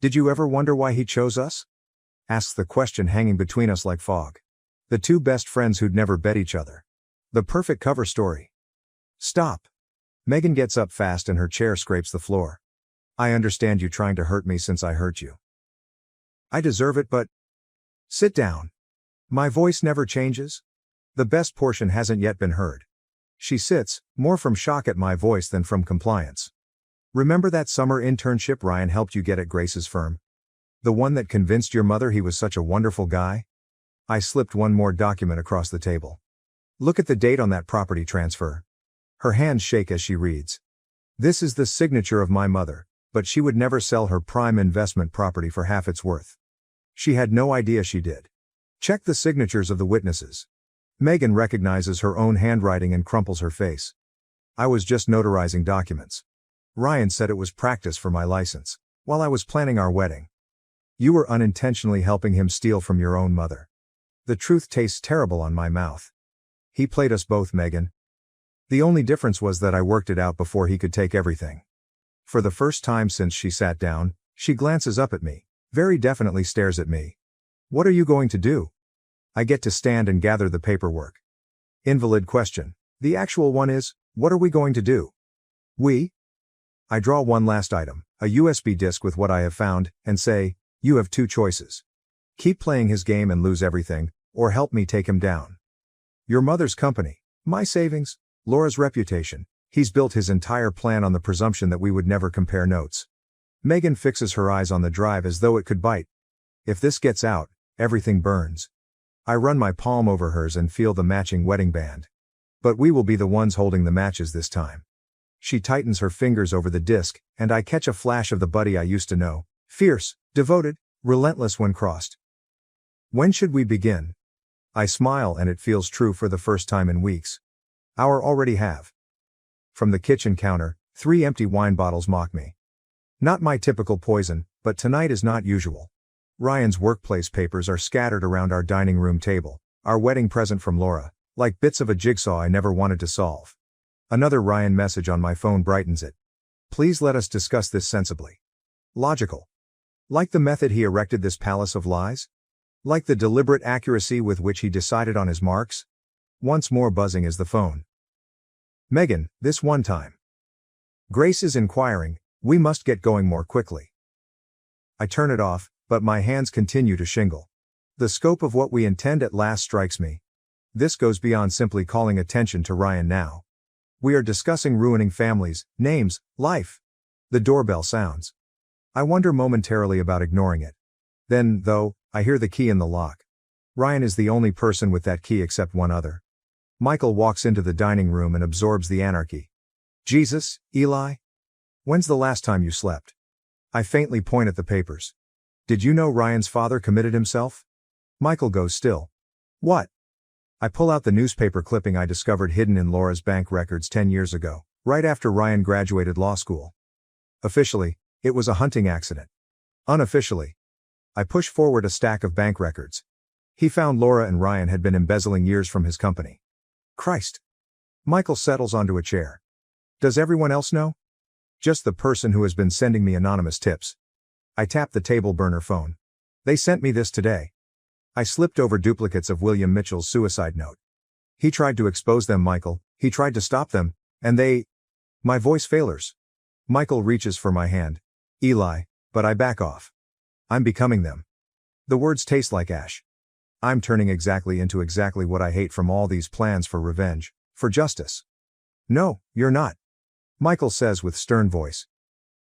Did you ever wonder why he chose us? Asks the question hanging between us like fog. The two best friends who'd never bet each other. The perfect cover story. Stop. Megan gets up fast and her chair scrapes the floor. I understand you trying to hurt me since I hurt you. I deserve it, but... Sit down. My voice never changes. The best portion hasn't yet been heard. She sits, more from shock at my voice than from compliance. Remember that summer internship Ryan helped you get at Grace's firm? The one that convinced your mother he was such a wonderful guy? I slipped one more document across the table. Look at the date on that property transfer. Her hands shake as she reads. This is the signature of my mother, but she would never sell her prime investment property for half its worth. She had no idea she did. Check the signatures of the witnesses. Megan recognizes her own handwriting and crumples her face. I was just notarizing documents. Ryan said it was practice for my license, while I was planning our wedding. You were unintentionally helping him steal from your own mother. The truth tastes terrible on my mouth. He played us both, Megan. The only difference was that I worked it out before he could take everything. For the first time since she sat down, she glances up at me, very definitely stares at me. What are you going to do? I get to stand and gather the paperwork. Invalid question. The actual one is, what are we going to do? We? I draw one last item, a USB disk with what I have found, and say, you have two choices. Keep playing his game and lose everything, or help me take him down. Your mother's company, my savings, Laura's reputation. He's built his entire plan on the presumption that we would never compare notes. Megan fixes her eyes on the drive as though it could bite. If this gets out, everything burns. I run my palm over hers and feel the matching wedding band. But we will be the ones holding the matches this time. She tightens her fingers over the disc, and I catch a flash of the buddy I used to know. Fierce, devoted, relentless when crossed. When should we begin? I smile and it feels true for the first time in weeks. Our already have. From the kitchen counter, 3 empty wine bottles mock me. Not my typical poison, but tonight is not usual. Ryan's workplace papers are scattered around our dining room table, our wedding present from Laura, like bits of a jigsaw I never wanted to solve. Another Ryan message on my phone brightens it. Please let us discuss this sensibly. Logical. Like the method he erected this palace of lies? Like the deliberate accuracy with which he decided on his marks? Once more buzzing is the phone. Megan, this one time. Grace is inquiring, we must get going more quickly. I turn it off, but my hands continue to shingle. The scope of what we intend at last strikes me. This goes beyond simply calling attention to Ryan now. We are discussing ruining families, names, life. The doorbell sounds. I wonder momentarily about ignoring it. Then, though, I hear the key in the lock. Ryan is the only person with that key except one other. Michael walks into the dining room and absorbs the anarchy. Jesus, Eli? When's the last time you slept? I faintly point at the papers. Did you know Ryan's father committed himself? Michael goes still. What? I pull out the newspaper clipping I discovered hidden in Laura's bank records 10 years ago, right after Ryan graduated law school. Officially, it was a hunting accident. Unofficially, I push forward a stack of bank records. He found Laura and Ryan had been embezzling years from his company. Christ. Michael settles onto a chair. Does everyone else know? Just the person who has been sending me anonymous tips. I tap the table burner phone. They sent me this today. I slipped over duplicates of William Mitchell's suicide note. He tried to expose them, Michael. He tried to stop them, and they... My voice failures. Michael reaches for my hand. Eli, but I back off. I'm becoming them. The words taste like ash. I'm turning into exactly what I hate from all these plans for revenge, for justice. No, you're not. Michael says with stern voice.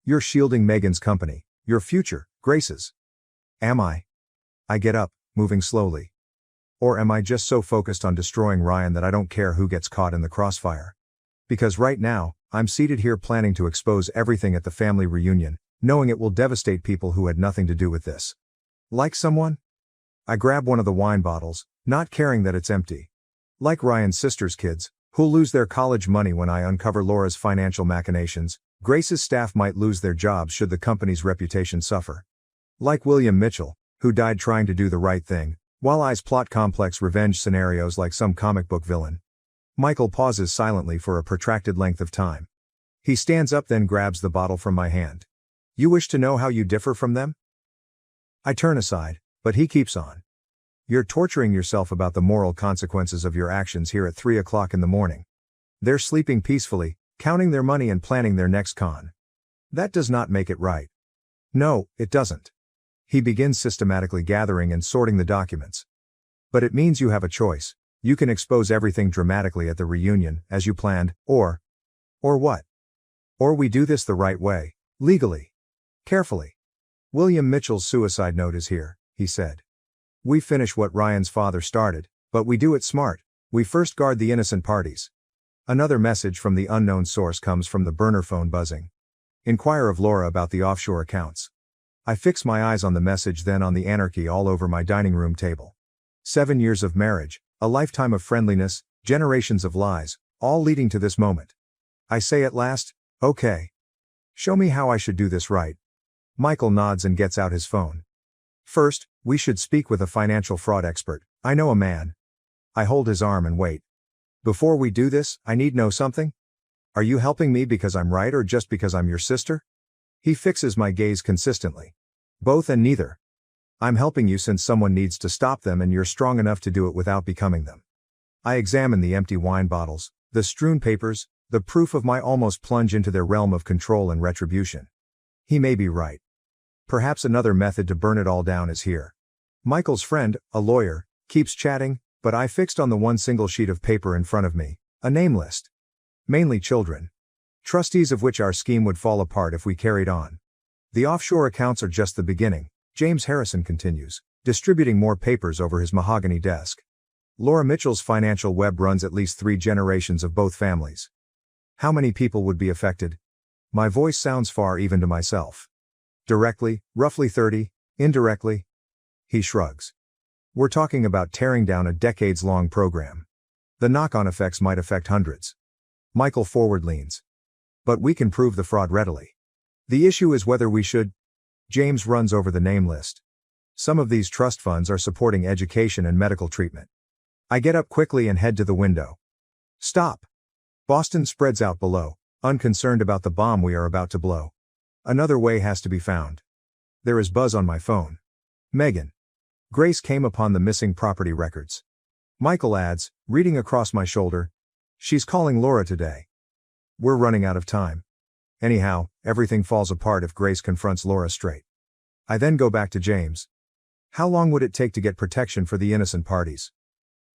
You're shielding Megan's company, your future, Grace's. Am I? I get up, moving slowly. Or am I just so focused on destroying Ryan that I don't care who gets caught in the crossfire? Because right now, I'm seated here planning to expose everything at the family reunion, knowing it will devastate people who had nothing to do with this. Like someone? I grab one of the wine bottles, not caring that it's empty. Like Ryan's sister's kids, Who'll lose their college money when I uncover Laura's financial machinations? Grace's staff might lose their jobs should the company's reputation suffer. Like William Mitchell, who died trying to do the right thing, while I's plot complex revenge scenarios like some comic book villain. Michael pauses silently for a protracted length of time. He stands up, then grabs the bottle from my hand. You wish to know how you differ from them? I turn aside, but he keeps on. You're torturing yourself about the moral consequences of your actions here at 3 o'clock in the morning. They're sleeping peacefully, counting their money and planning their next con. That does not make it right. No, it doesn't. He begins systematically gathering and sorting the documents. But it means you have a choice. You can expose everything dramatically at the reunion, as you planned, or what? Or we do this the right way, legally. Carefully. William Mitchell's suicide note is here, he said. We finish what Ryan's father started, but we do it smart. We first guard the innocent parties. Another message from the unknown source comes from the burner phone buzzing. Inquire of Laura about the offshore accounts. I fix my eyes on the message, then on the anarchy all over my dining room table. 7 years of marriage, a lifetime of friendliness, generations of lies, all leading to this moment. I say at last, okay. Show me how I should do this right. Michael nods and gets out his phone. First, we should speak with a financial fraud expert. I know a man. I hold his arm and wait. Before we do this, I need know something. Are you helping me because I'm right or just because I'm your sister? He fixes my gaze consistently. Both and neither. I'm helping you since someone needs to stop them and you're strong enough to do it without becoming them. I examine the empty wine bottles, the strewn papers, the proof of my almost plunge into their realm of control and retribution. He may be right. Perhaps another method to burn it all down is here. Michael's friend, a lawyer, keeps chatting, but I fixed on the one single sheet of paper in front of me, a name list. Mainly children. Trustees of which our scheme would fall apart if we carried on. The offshore accounts are just the beginning, James Harrison continues, distributing more papers over his mahogany desk. Laura Mitchell's financial web runs at least 3 generations of both families. How many people would be affected? My voice sounds far even to myself. Directly, roughly 30, indirectly. He shrugs. We're talking about tearing down a decades-long program. The knock-on effects might affect hundreds. Michael forward leans. But we can prove the fraud readily. The issue is whether we should. James runs over the name list. Some of these trust funds are supporting education and medical treatment. I get up quickly and head to the window. Stop. Boston spreads out below, unconcerned about the bomb we are about to blow. Another way has to be found. There is buzz on my phone. Megan. Grace came upon the missing property records. Michael adds, reading across my shoulder. She's calling Laura today. We're running out of time. Anyhow, everything falls apart if Grace confronts Laura straight. I then go back to James. How long would it take to get protection for the innocent parties?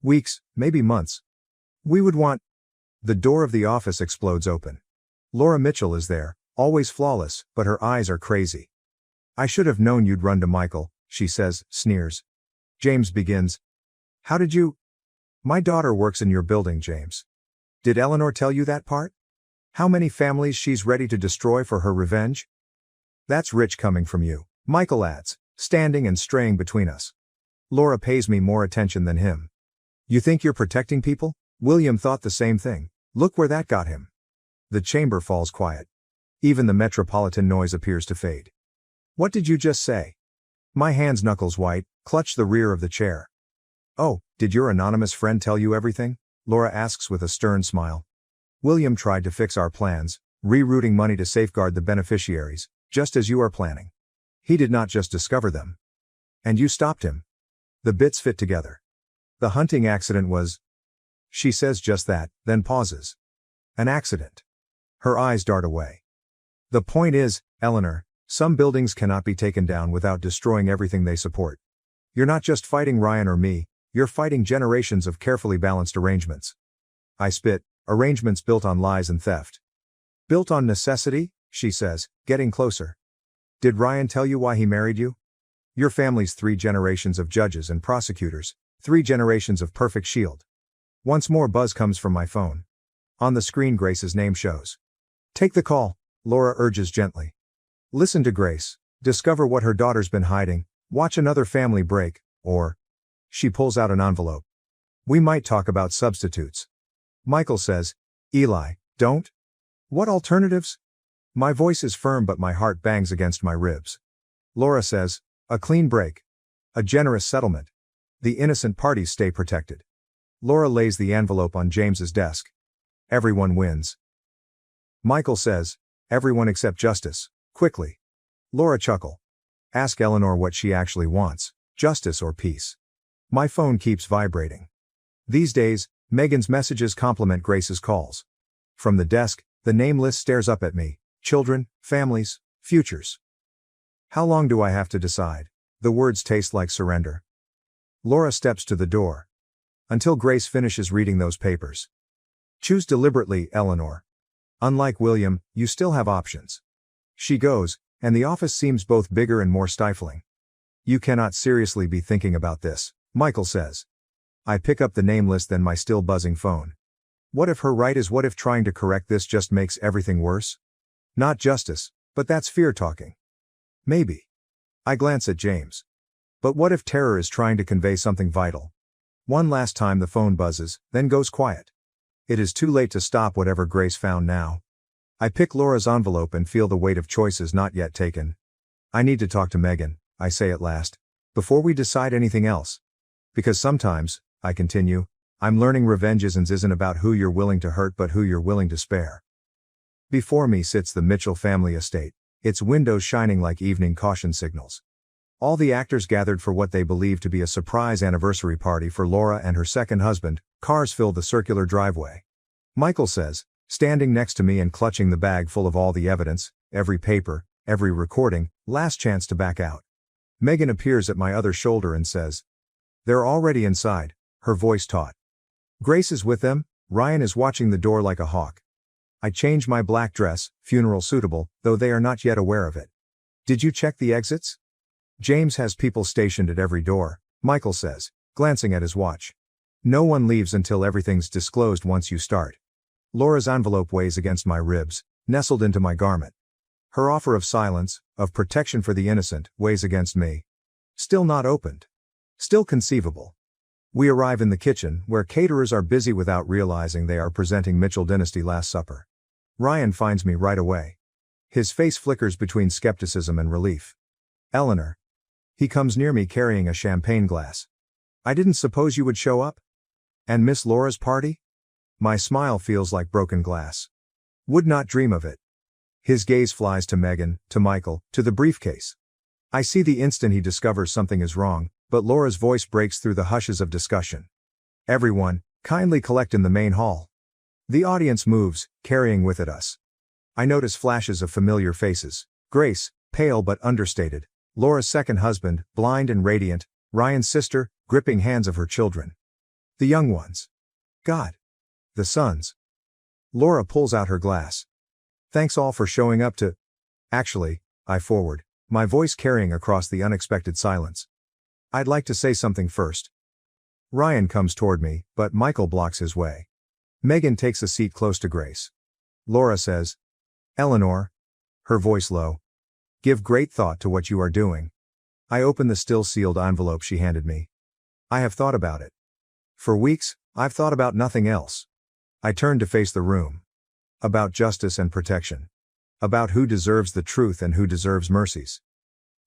Weeks, maybe months. We would want. The door of the office explodes open. Laura Mitchell is there, always flawless, but her eyes are crazy. I should have known you'd run to Michael, she says, sneers. James begins. How did you? My daughter works in your building, James. Did Eleanor tell you that part? How many families she's ready to destroy for her revenge? That's rich coming from you, Michael adds, standing and straying between us. Laura pays me more attention than him. You think you're protecting people? William thought the same thing. Look where that got him. The chamber falls quiet. Even the metropolitan noise appears to fade. What did you just say? My hands, knuckles white, clutch the rear of the chair. Oh, did your anonymous friend tell you everything? Laura asks with a stern smile. William tried to fix our plans, rerouting money to safeguard the beneficiaries, just as you are planning. He did not just discover them. And you stopped him. The bits fit together. The hunting accident was. She says just that, then pauses. An accident. Her eyes dart away. The point is, Eleanor, some buildings cannot be taken down without destroying everything they support. You're not just fighting Ryan or me, you're fighting generations of carefully balanced arrangements. I spit, arrangements built on lies and theft. Built on necessity, she says, getting closer. Did Ryan tell you why he married you? Your family's 3 generations of judges and prosecutors, 3 generations of perfect shield. Once more buzz comes from my phone. On the screen Grace's name shows. Take the call, Laura urges gently. Listen to Grace, discover what her daughter's been hiding, watch another family break, or. She pulls out an envelope. We might talk about substitutes. Michael says, Eli, don't? What alternatives? My voice is firm but my heart bangs against my ribs. Laura says, a clean break. A generous settlement. The innocent parties stay protected. Laura lays the envelope on James's desk. Everyone wins. Michael says, everyone except justice, quickly. Laura chuckle. Ask Eleanor what she actually wants, justice or peace. My phone keeps vibrating. These days, Megan's messages complement Grace's calls. From the desk, the name list stares up at me. Children, families, futures. How long do I have to decide? The words taste like surrender. Laura steps to the door. Until Grace finishes reading those papers. Choose deliberately, Eleanor. Unlike William, you still have options. She goes, and the office seems both bigger and more stifling. You cannot seriously be thinking about this, Michael says. I pick up the name list then my still buzzing phone. What if her right is what if trying to correct this just makes everything worse? Not justice, but that's fear talking. Maybe. I glance at James. But what if terror is trying to convey something vital? One last time the phone buzzes, then goes quiet. It is too late to stop whatever Grace found now. I pick Laura's envelope and feel the weight of choices not yet taken. I need to talk to Megan, I say at last, before we decide anything else. Because sometimes, I continue, I'm learning revenge isn't about who you're willing to hurt but who you're willing to spare. Before me sits the Mitchell family estate, its windows shining like evening caution signals. All the actors gathered for what they believe to be a surprise anniversary party for Laura and her second husband. Cars fill the circular driveway. Michael says, standing next to me and clutching the bag full of all the evidence, every paper, every recording, last chance to back out. Megan appears at my other shoulder and says, they're already inside, her voice taut. Grace is with them, Ryan is watching the door like a hawk. I change my black dress, funeral suitable, though they are not yet aware of it. Did you check the exits? James has people stationed at every door, Michael says, glancing at his watch. No one leaves until everything's disclosed once you start. Laura's envelope weighs against my ribs, nestled into my garment. Her offer of silence, of protection for the innocent, weighs against me. Still not opened. Still conceivable. We arrive in the kitchen, where caterers are busy without realizing they are presenting Mitchell Dynasty Last Supper. Ryan finds me right away. His face flickers between skepticism and relief. Eleanor. He comes near me carrying a champagne glass. I didn't suppose you would show up? And Miss Laura's party? My smile feels like broken glass. Would not dream of it. His gaze flies to Megan, to Michael, to the briefcase. I see the instant he discovers something is wrong, but Laura's voice breaks through the hushes of discussion. Everyone, kindly collect in the main hall. The audience moves, carrying with it us. I notice flashes of familiar faces. Grace, pale but understated. Laura's second husband, blind and radiant. Ryan's sister, gripping hands of her children. The young ones. God. The sons. Laura pulls out her glass. Thanks all for showing up to... Actually, I forward, my voice carrying across the unexpected silence. I'd like to say something first. Ryan comes toward me, but Michael blocks his way. Megan takes a seat close to Grace. Laura says, Eleanor, her voice low, give great thought to what you are doing. I open the still sealed envelope she handed me. I have thought about it. For weeks, I've thought about nothing else. I turn to face the room. About justice and protection. About who deserves the truth and who deserves mercies.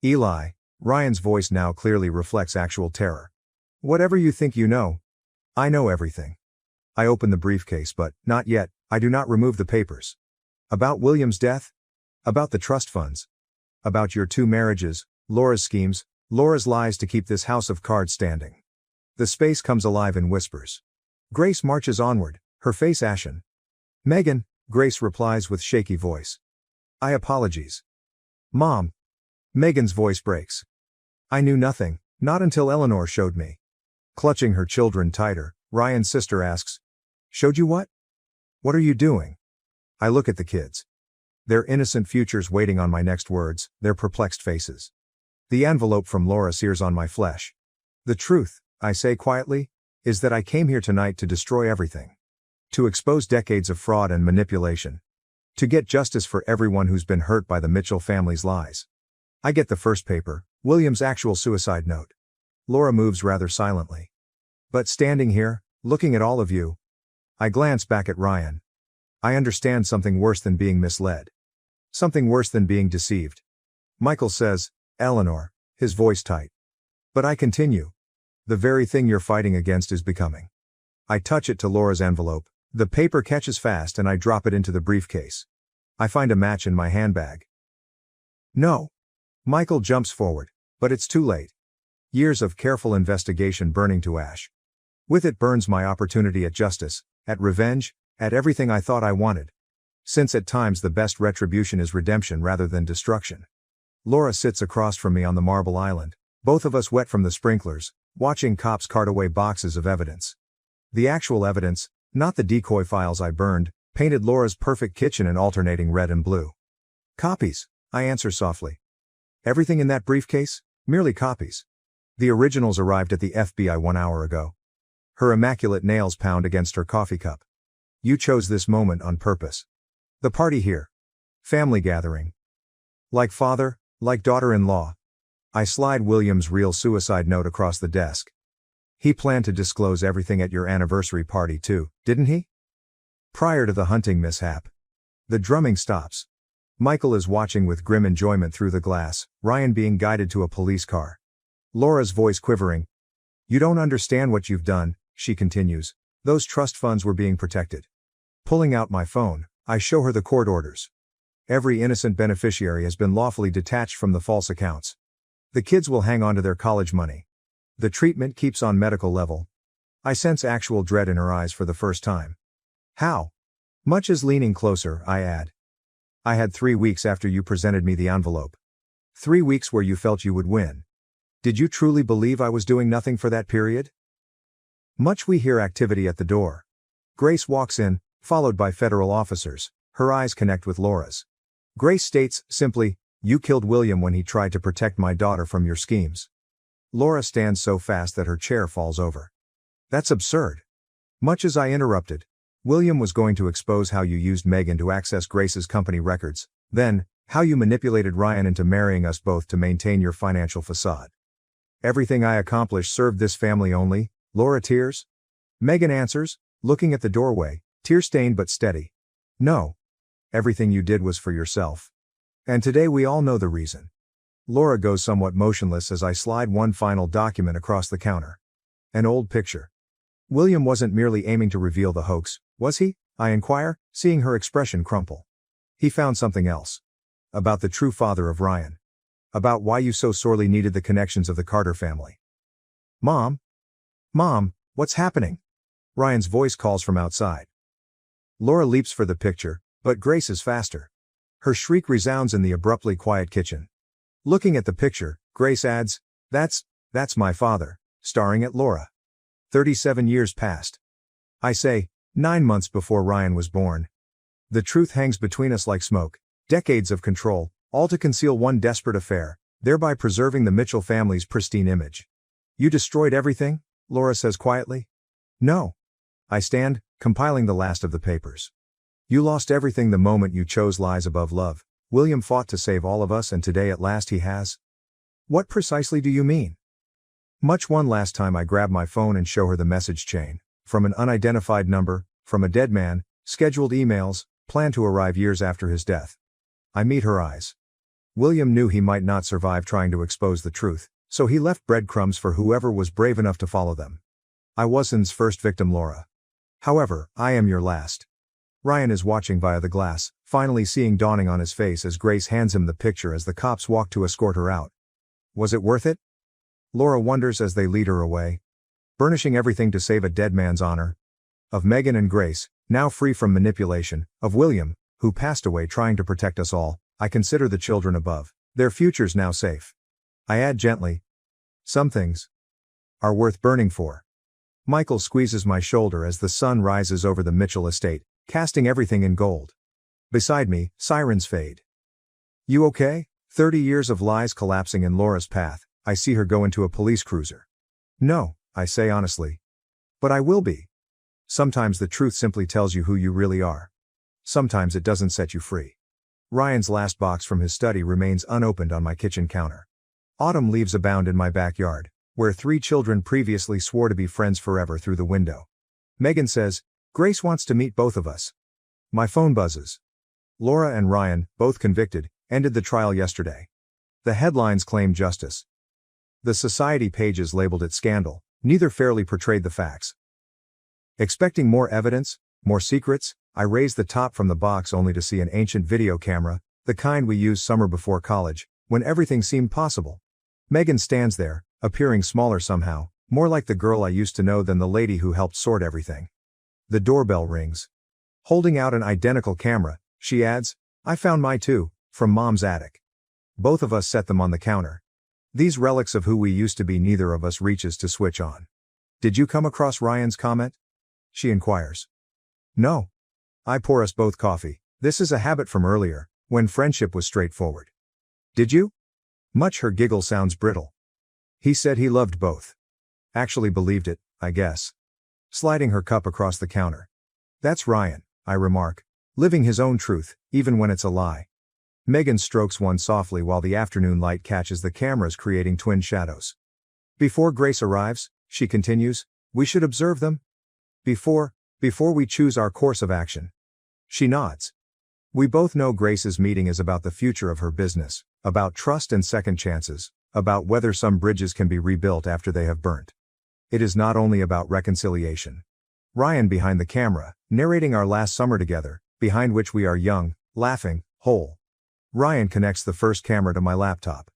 Eli, Ryan's voice now clearly reflects actual terror. Whatever you think you know. I know everything. I open the briefcase but, not yet, I do not remove the papers. About William's death? About the trust funds? About your 2 marriages, Laura's schemes, Laura's lies to keep this house of cards standing. The space comes alive in whispers. Grace marches onward, her face ashen. Megan, Grace replies with shaky voice. I apologize. Mom. Megan's voice breaks. I knew nothing, not until Eleanor showed me. Clutching her children tighter, Ryan's sister asks, showed you what? What are you doing? I look at the kids. Their innocent futures waiting on my next words, their perplexed faces. The envelope from Laura sears on my flesh. The truth, I say quietly, is that I came here tonight to destroy everything. To expose decades of fraud and manipulation. To get justice for everyone who's been hurt by the Mitchell family's lies. I get the first paper, William's actual suicide note. Laura moves rather silently. But standing here, looking at all of you, I glance back at Ryan. I understand something worse than being misled. Something worse than being deceived. Michael says, Eleanor, his voice tight. But I continue. The very thing you're fighting against is becoming. I touch it to Laura's envelope. The paper catches fast and I drop it into the briefcase. I find a match in my handbag. No. Michael jumps forward, but it's too late. Years of careful investigation burning to ash. With it burns my opportunity at justice, at revenge, at everything I thought I wanted. Since at times the best retribution is redemption rather than destruction. Laura sits across from me on the marble island, both of us wet from the sprinklers, watching cops cart away boxes of evidence. The actual evidence, not the decoy files I burned, painted Laura's perfect kitchen in alternating red and blue. Copies, I answer softly. Everything in that briefcase? Merely copies. The originals arrived at the FBI 1 hour ago. Her immaculate nails pound against her coffee cup. You chose this moment on purpose. The party here. Family gathering. Like father, like daughter-in-law. I slide William's real suicide note across the desk. He planned to disclose everything at your anniversary party too, didn't he? Prior to the hunting mishap. The drumming stops. Michael is watching with grim enjoyment through the glass, Ryan being guided to a police car. Laura's voice quivering. You don't understand what you've done, she continues. Those trust funds were being protected. Pulling out my phone, I show her the court orders. Every innocent beneficiary has been lawfully detached from the false accounts. The kids will hang on to their college money. The treatment keeps on medical level. I sense actual dread in her eyes for the first time. How? Much is leaning closer, I add. I had 3 weeks after you presented me the envelope. 3 weeks where you felt you would win. Did you truly believe I was doing nothing for that period? Much we hear activity at the door. Grace walks in, followed by federal officers. Her eyes connect with Laura's. Grace states, simply, you killed William when he tried to protect my daughter from your schemes. Laura stands so fast that her chair falls over. That's absurd. Much as I interrupted, William was going to expose how you used Megan to access Grace's company records, then, how you manipulated Ryan into marrying us both to maintain your financial facade. Everything I accomplished served this family only, Laura tears. Megan answers, looking at the doorway, tear-stained but steady. No. Everything you did was for yourself. And today we all know the reason. Laura goes somewhat motionless as I slide one final document across the counter. An old picture. William wasn't merely aiming to reveal the hoax, was he? I inquire, seeing her expression crumple. He found something else. About the true father of Ryan. About why you so sorely needed the connections of the Carter family. Mom? Mom, what's happening? Ryan's voice calls from outside. Laura leaps for the picture, but Grace is faster. Her shriek resounds in the abruptly quiet kitchen. Looking at the picture, Grace adds, That's my father, staring at Laura. 37 years passed. I say, 9 months before Ryan was born. The truth hangs between us like smoke, decades of control, all to conceal one desperate affair, thereby preserving the Mitchell family's pristine image. You destroyed everything? Laura says quietly. No. I stand, compiling the last of the papers. You lost everything the moment you chose lies above love. William fought to save all of us and today at last he has. What precisely do you mean? Much one last time I grab my phone and show her the message chain. From an unidentified number, from a dead man, scheduled emails, planned to arrive years after his death. I meet her eyes. William knew he might not survive trying to expose the truth, so he left breadcrumbs for whoever was brave enough to follow them. I wasn't first victim, Laura. However, I am your last. Ryan is watching via the glass, finally seeing dawning on his face as Grace hands him the picture as the cops walk to escort her out. Was it worth it? Laura wonders as they lead her away. Burnishing everything to save a dead man's honor. Of Megan and Grace, now free from manipulation, of William, who passed away trying to protect us all, I consider the children above, their futures now safe. I add gently. Some things are worth burning for. Michael squeezes my shoulder as the sun rises over the Mitchell estate, casting everything in gold. Beside me, sirens fade. You okay? 30 years of lies collapsing in Laura's path, I see her go into a police cruiser. No, I say honestly. But I will be. Sometimes the truth simply tells you who you really are. Sometimes it doesn't set you free. Ryan's last box from his study remains unopened on my kitchen counter. Autumn leaves abound in my backyard, where 3 children previously swore to be friends forever through the window. Megan says, Grace wants to meet both of us. My phone buzzes. Laura and Ryan, both convicted, ended the trial yesterday. The headlines claim justice. The society pages labeled it scandal. Neither fairly portrayed the facts. Expecting more evidence, more secrets, I raised the top from the box only to see an ancient video camera, the kind we used summer before college, when everything seemed possible. Megan stands there, appearing smaller somehow, more like the girl I used to know than the lady who helped sort everything. The doorbell rings. Holding out an identical camera, she adds, "I found my too, from Mom's attic." Both of us set them on the counter. These relics of who we used to be neither of us reaches to switch on. "Did you come across Ryan's comment?" she inquires. "No." I pour us both coffee. This is a habit from earlier, when friendship was straightforward. "Did you?" Much her giggle sounds brittle. "He said he loved both." Actually believed it, I guess. Sliding her cup across the counter. "That's Ryan," I remark. "Living his own truth, even when it's a lie." Megan strokes one softly while the afternoon light catches the cameras creating twin shadows. "Before Grace arrives," she continues, "we should observe them. Before we choose our course of action." She nods. We both know Grace's meeting is about the future of her business, about trust and second chances, about whether some bridges can be rebuilt after they have burnt. It is not only about reconciliation. Ryan behind the camera, narrating our last summer together, behind which we are young, laughing, whole. Ryan connects the first camera to my laptop.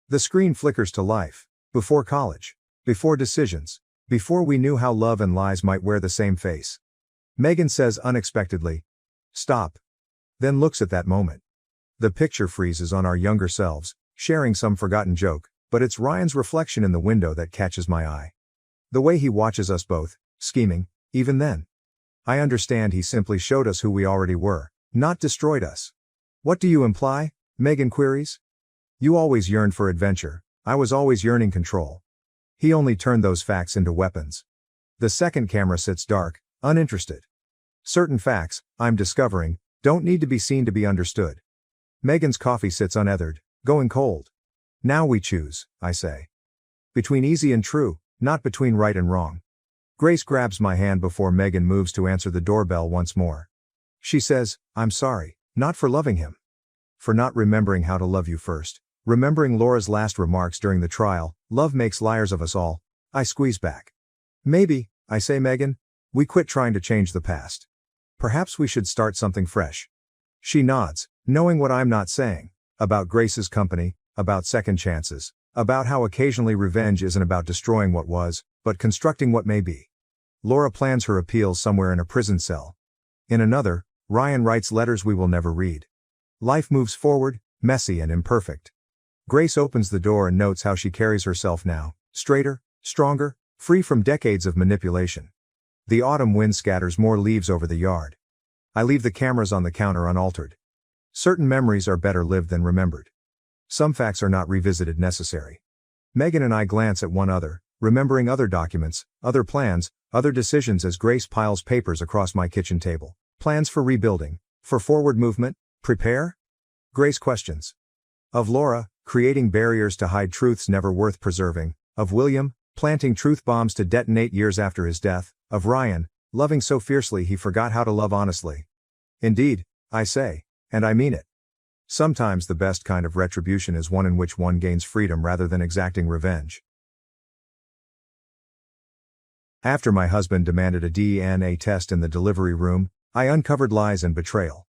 The screen flickers to life. Before college. Before decisions. Before we knew how love and lies might wear the same face. Megan says unexpectedly, "Stop." Then looks at that moment. The picture freezes on our younger selves, sharing some forgotten joke, but it's Ryan's reflection in the window that catches my eye. The way he watches us both, scheming, even then. I understand he simply showed us who we already were, not destroyed us. "What do you imply?" Megan queries. "You always yearned for adventure, I was always yearning control." He only turned those facts into weapons. The second camera sits dark, uninterested. Certain facts, I'm discovering, don't need to be seen to be understood. Megan's coffee sits unethered, going cold. "Now we choose," I say. "Between easy and true, not between right and wrong." Grace grabs my hand before Megan moves to answer the doorbell once more. She says, "I'm sorry, not for loving him. For not remembering how to love you first. Remembering Laura's last remarks during the trial, love makes liars of us all." I squeeze back. "Maybe," I say Megan, "we quit trying to change the past. Perhaps we should start something fresh." She nods, knowing what I'm not saying. About Grace's company, about second chances, about how occasionally revenge isn't about destroying what was, but constructing what may be. Laura plans her appeals somewhere in a prison cell. In another, Ryan writes letters we will never read. Life moves forward, messy and imperfect. Grace opens the door and notes how she carries herself now, straighter, stronger, free from decades of manipulation. The autumn wind scatters more leaves over the yard. I leave the cameras on the counter unaltered. Certain memories are better lived than remembered. Some facts are not revisited necessary. Megan and I glance at one another, remembering other documents, other plans, other decisions as Grace piles papers across my kitchen table. Plans for rebuilding, for forward movement, prepare? Grace questions. Of Laura, creating barriers to hide truths never worth preserving. Of William, planting truth bombs to detonate years after his death. Of Ryan, loving so fiercely he forgot how to love honestly. Indeed, I say, and I mean it. Sometimes the best kind of retribution is one in which one gains freedom rather than exacting revenge. After my husband demanded a DNA test in the delivery room, I uncovered lies and betrayal.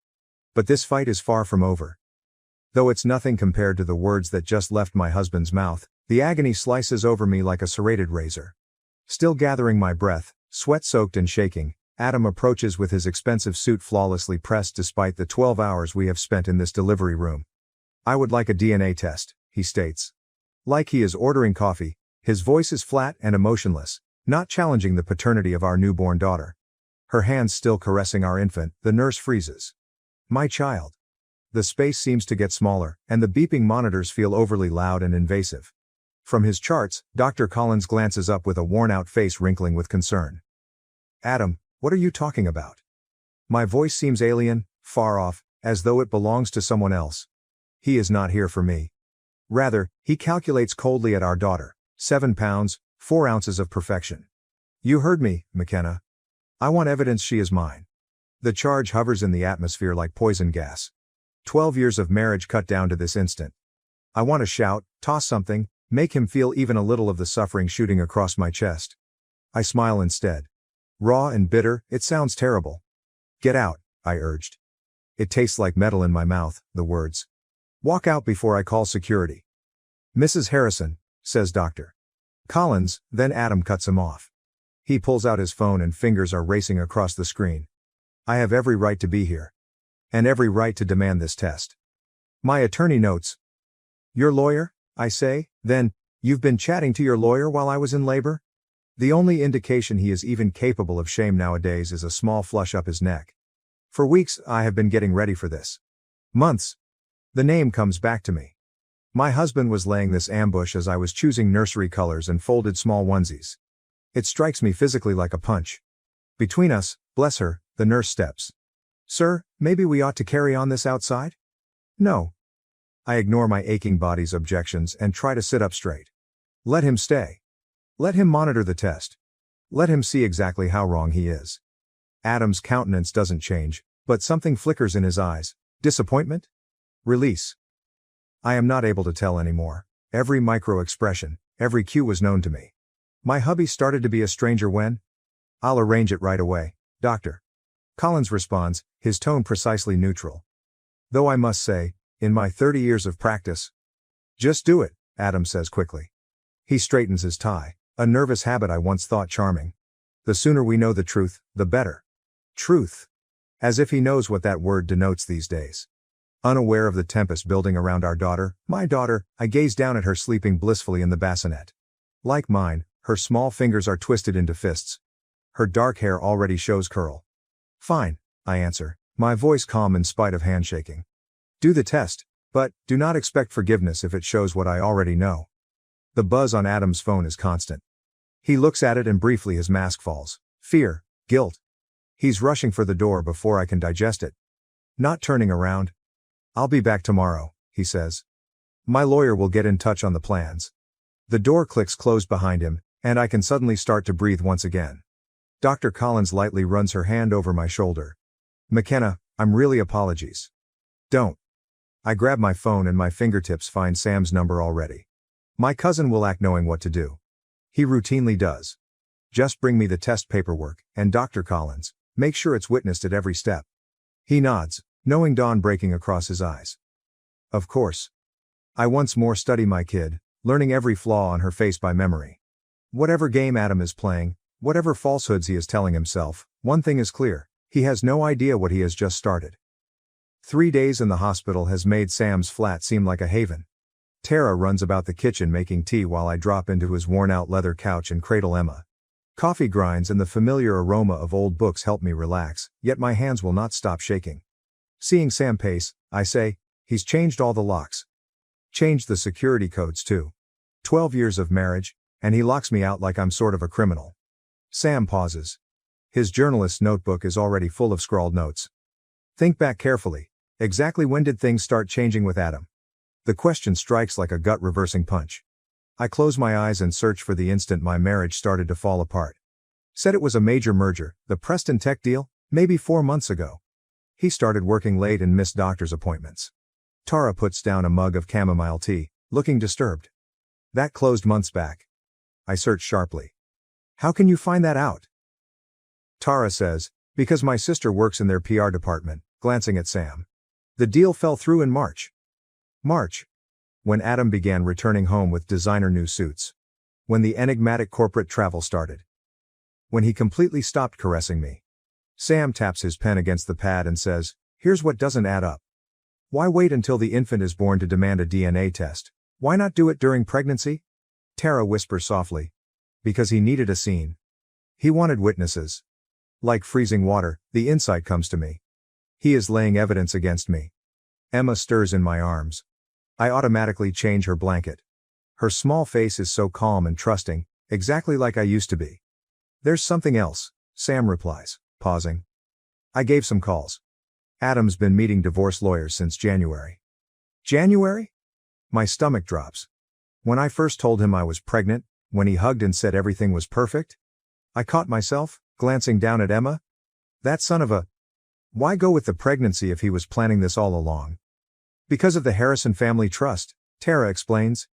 But this fight is far from over. Though it's nothing compared to the words that just left my husband's mouth, the agony slices over me like a serrated razor. Still gathering my breath, sweat-soaked and shaking, Adam approaches with his expensive suit flawlessly pressed despite the 12 hours we have spent in this delivery room. "I would like a DNA test," he states. Like he is ordering coffee, his voice is flat and emotionless, not challenging the paternity of our newborn daughter. Her hands still caressing our infant, the nurse freezes. "My child." The space seems to get smaller, and the beeping monitors feel overly loud and invasive. From his charts, Dr. Collins glances up with a worn-out face wrinkling with concern. "Adam, what are you talking about?" My voice seems alien, far off, as though it belongs to someone else. He is not here for me. Rather, he calculates coldly at our daughter. 7 pounds, 4 ounces of perfection. "You heard me, McKenna. I want evidence she is mine. The charge hovers in the atmosphere like poison gas. 12 years of marriage cut down to this instant. I want to shout, toss something, make him feel even a little of the suffering shooting across my chest. I smile instead. Raw and bitter, it sounds terrible. Get out, I urged. It tastes like metal in my mouth, the words. Walk out before I call security. Mrs. Harrison, says Dr. Collins, then Adam cuts him off. He pulls out his phone and fingers are racing across the screen. I have every right to be here. And every right to demand this test. My attorney notes. Your lawyer, I say, then, you've been chatting to your lawyer while I was in labor? The only indication he is even capable of shame nowadays is a small flush up his neck. For weeks, I have been getting ready for this. Months. The name comes back to me. My husband was laying this ambush as I was choosing nursery colors and folded small onesies. It strikes me physically like a punch. Between us, bless her, the nurse steps. Sir, maybe we ought to carry on this outside? No. I ignore my aching body's objections and try to sit up straight. Let him stay. Let him monitor the test. Let him see exactly how wrong he is. Adam's countenance doesn't change, but something flickers in his eyes. Disappointment? Release. I am not able to tell anymore. Every micro-expression, every cue was known to me. My hubby started to be a stranger when? I'll arrange it right away, Dr. Collins responds, his tone precisely neutral. Though I must say, in my 30 years of practice. Just do it, Adam says quickly. He straightens his tie, a nervous habit I once thought charming. The sooner we know the truth, the better. Truth. As if he knows what that word denotes these days. Unaware of the tempest building around our daughter, my daughter, I gaze down at her sleeping blissfully in the bassinet. Like mine, her small fingers are twisted into fists. Her dark hair already shows curl. Fine, I answer, my voice calm in spite of handshaking. Do the test, but do not expect forgiveness if it shows what I already know. The buzz on Adam's phone is constant. He looks at it and briefly his mask falls. Fear, guilt. He's rushing for the door before I can digest it. Not turning around. I'll be back tomorrow, he says. My lawyer will get in touch on the plans. The door clicks closed behind him, and I can suddenly start to breathe once again. Dr. Collins lightly runs her hand over my shoulder. McKenna, I'm really apologies. Don't. I grab my phone and my fingertips find Sam's number already. My cousin will act knowing what to do. He routinely does. Just bring me the test paperwork, and Dr. Collins, make sure it's witnessed at every step. He nods, knowing dawn breaking across his eyes. Of course. I once more study my kid, learning every flaw on her face by memory. Whatever game Adam is playing, whatever falsehoods he is telling himself, one thing is clear, he has no idea what he has just started. 3 days in the hospital has made Sam's flat seem like a haven. Tara runs about the kitchen making tea while I drop into his worn-out leather couch and cradle Emma. Coffee grinds and the familiar aroma of old books help me relax, yet my hands will not stop shaking. Seeing Sam pace, I say, he's changed all the locks. Changed the security codes too. 12 years of marriage, and he locks me out like I'm sort of a criminal. Sam pauses. His journalist's notebook is already full of scrawled notes. Think back carefully. Exactly when did things start changing with Adam? The question strikes like a gut-reversing punch. I close my eyes and search for the instant my marriage started to fall apart. Said it was a major merger, the Preston Tech deal, maybe 4 months ago. He started working late and missed doctor's appointments. Tara puts down a mug of chamomile tea, looking disturbed. That closed months back. I search sharply. How can you find that out? Tara says, because my sister works in their PR department, glancing at Sam. The deal fell through in March. March. When Adam began returning home with designer new suits. When the enigmatic corporate travel started. When he completely stopped caressing me. Sam taps his pen against the pad and says, here's what doesn't add up. Why wait until the infant is born to demand a DNA test? Why not do it during pregnancy? Tara whispers softly. Because he needed a scene. He wanted witnesses. Like freezing water, the insight comes to me. He is laying evidence against me. Emma stirs in my arms. I automatically change her blanket. Her small face is so calm and trusting, exactly like I used to be. There's something else, Sam replies, pausing. I gave some calls. Adam's been meeting divorce lawyers since January. January? My stomach drops. When I first told him I was pregnant, when he hugged and said everything was perfect, I caught myself, glancing down at Emma. That son of a... Why go with the pregnancy if he was planning this all along? Because of the Harrison family trust, Tara explains.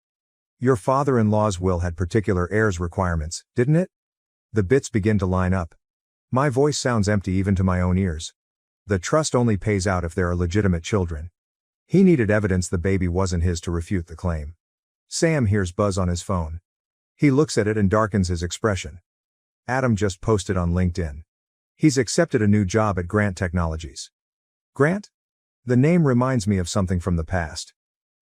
Your father-in-law's will had particular heirs requirements, didn't it? The bits begin to line up. My voice sounds empty even to my own ears. The trust only pays out if there are legitimate children. He needed evidence the baby wasn't his to refute the claim. Sam hears buzz on his phone. He looks at it and darkens his expression. Adam just posted on LinkedIn. He's accepted a new job at Grant Technologies. Grant? The name reminds me of something from the past.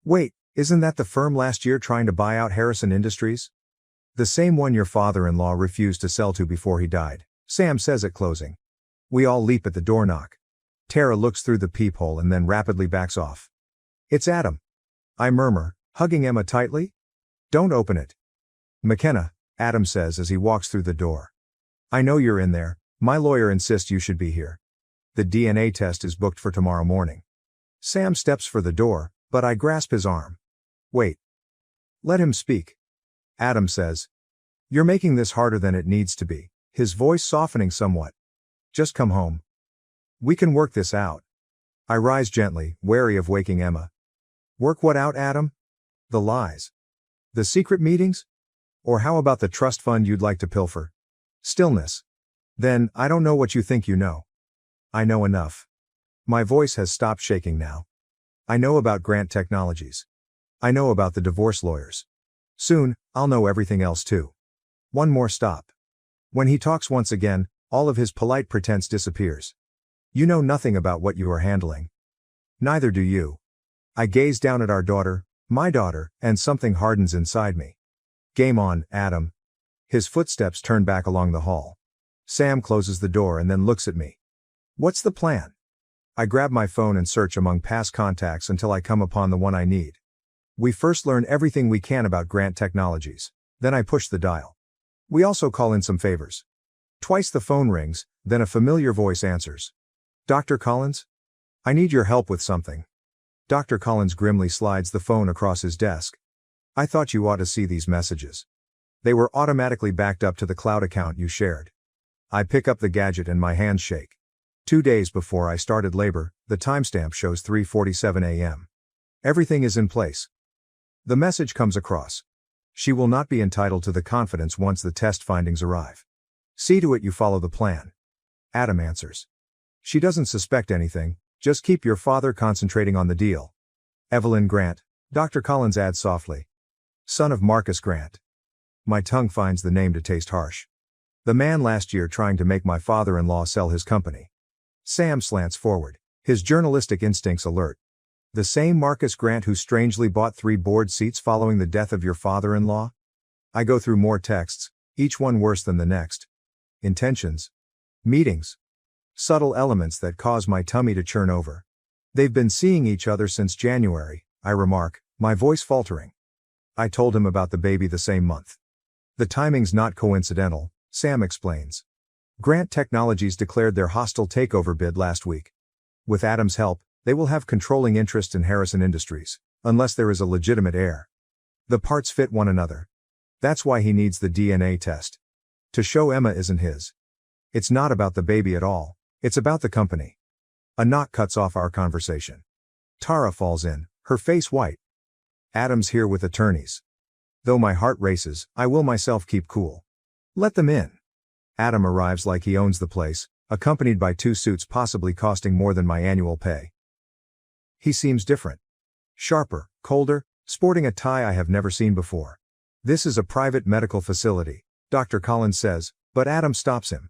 Wait, isn't that the firm last year trying to buy out Harrison Industries? The same one your father-in-law refused to sell to before he died, Sam says at closing. We all leap at the door knock. Tara looks through the peephole and then rapidly backs off. It's Adam. I murmur, hugging Emma tightly. Don't open it. McKenna, Adam says as he walks through the door. I know you're in there, my lawyer insists you should be here. The DNA test is booked for tomorrow morning. Sam steps for the door, but I grasp his arm. Wait. Let him speak. Adam says. You're making this harder than it needs to be, his voice softening somewhat. Just come home. We can work this out. I rise gently, wary of waking Emma. Work what out, Adam? The lies. The secret meetings? Or how about the trust fund you'd like to pilfer? Stillness. Then, I don't know what you think you know. I know enough. My voice has stopped shaking now. I know about Grant Technologies. I know about the divorce lawyers. Soon, I'll know everything else too. One more stop. When he talks once again, all of his polite pretense disappears. You know nothing about what you are handling. Neither do you. I gaze down at our daughter, my daughter, and something hardens inside me. Game on, Adam. His footsteps turn back along the hall. Sam closes the door and then looks at me. What's the plan? I grab my phone and search among past contacts until I come upon the one I need. We first learn everything we can about Grant Technologies. Then I push the dial. We also call in some favors. Twice the phone rings, then a familiar voice answers. Dr. Collins? I need your help with something. Dr. Collins grimly slides the phone across his desk. I thought you ought to see these messages. They were automatically backed up to the cloud account you shared. I pick up the gadget and my hands shake. 2 days before I started labor, the timestamp shows 3:47 a.m. Everything is in place. The message comes across. She will not be entitled to the confidence once the test findings arrive. See to it you follow the plan. Adam answers. She doesn't suspect anything, just keep your father concentrating on the deal. Evelyn Grant, Dr. Collins adds softly. Son of Marcus Grant. My tongue finds the name to taste harsh. The man last year trying to make my father-in-law sell his company. Sam slants forward, his journalistic instincts alert. The same Marcus Grant who strangely bought 3 board seats following the death of your father-in-law? I go through more texts, each one worse than the next. Intentions. Meetings. Subtle elements that cause my tummy to churn over. They've been seeing each other since January, I remark, my voice faltering. I told him about the baby the same month. The timing's not coincidental, Sam explains. Grant Technologies declared their hostile takeover bid last week. With Adam's help, they will have controlling interest in Harrison Industries, unless there is a legitimate heir. The parts fit one another. That's why he needs the DNA test. To show Emma isn't his. It's not about the baby at all, it's about the company. A knock cuts off our conversation. Tara falls in, her face white. Adam's here with attorneys. Though my heart races, I will myself keep cool. Let them in. Adam arrives like he owns the place, accompanied by 2 suits possibly costing more than my annual pay. He seems different. Sharper, colder, sporting a tie I have never seen before. This is a private medical facility, Dr. Collins says, but Adam stops him.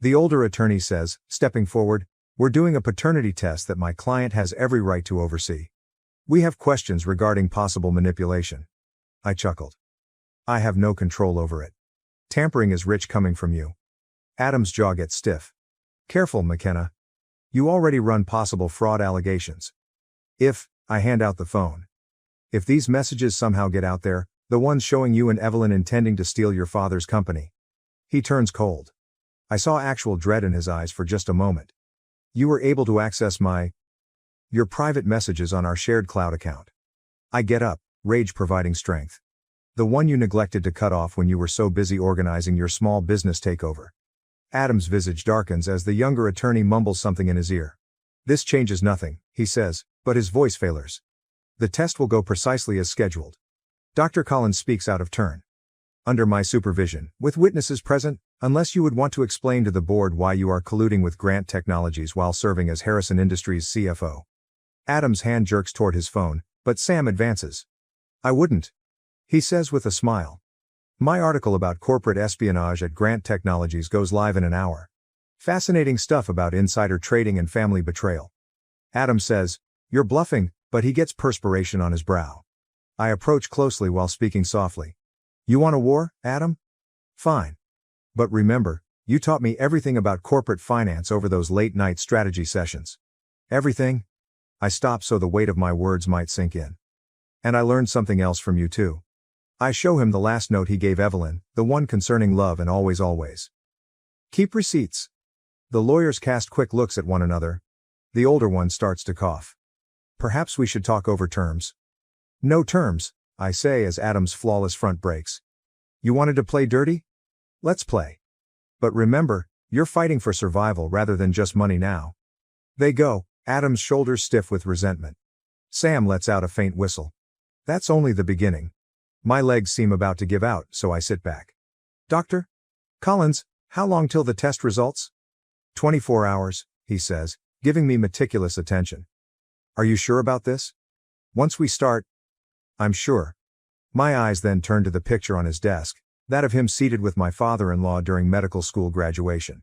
The older attorney says, stepping forward, we're doing a paternity test that my client has every right to oversee. We have questions regarding possible manipulation. I chuckled. I have no control over it. Tampering is rich coming from you. Adam's jaw gets stiff. Careful, McKenna. You already run possible fraud allegations. I hand out the phone. If these messages somehow get out there, the ones showing you and Evelyn intending to steal your father's company. He turns cold. I saw actual dread in his eyes for just a moment. You were able to access your private messages on our shared cloud account. I get up, rage providing strength. The one you neglected to cut off when you were so busy organizing your small business takeover. Adam's visage darkens as the younger attorney mumbles something in his ear. This changes nothing, he says, but his voice failures. The test will go precisely as scheduled. Dr. Collins speaks out of turn. Under my supervision, with witnesses present, unless you would want to explain to the board why you are colluding with Grant Technologies while serving as Harrison Industries CFO. Adam's hand jerks toward his phone, but Sam advances. I wouldn't. He says with a smile. My article about corporate espionage at Grant Technologies goes live in an hour. Fascinating stuff about insider trading and family betrayal. Adam says, you're bluffing, but he gets perspiration on his brow. I approach closely while speaking softly. You want a war, Adam? Fine. But remember, you taught me everything about corporate finance over those late-night strategy sessions. Everything? I stop so the weight of my words might sink in. And I learned something else from you too. I show him the last note he gave Evelyn, the one concerning love and always always. Keep receipts. The lawyers cast quick looks at one another. The older one starts to cough. Perhaps we should talk over terms. No terms, I say as Adam's flawless front breaks. You wanted to play dirty? Let's play. But remember, you're fighting for survival rather than just money now. They go, Adam's shoulders stiff with resentment. Sam lets out a faint whistle. That's only the beginning. My legs seem about to give out, so I sit back. Dr. Collins, how long till the test results? 24 hours, he says, giving me meticulous attention. Are you sure about this? Once we start, I'm sure. My eyes then turn to the picture on his desk, that of him seated with my father-in-law during medical school graduation.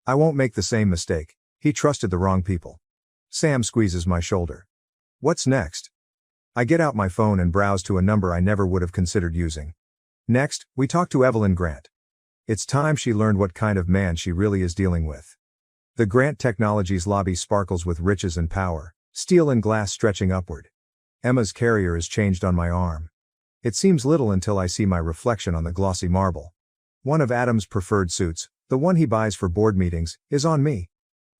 I won't make the same mistake. He trusted the wrong people. Sam squeezes my shoulder. What's next? I get out my phone and browse to a number I never would have considered using. Next, we talk to Evelyn Grant. It's time she learned what kind of man she really is dealing with. The Grant Technologies lobby sparkles with riches and power, steel and glass stretching upward. Emma's carrier is changed on my arm. It seems little until I see my reflection on the glossy marble. One of Adam's preferred suits, the one he buys for board meetings, is on me.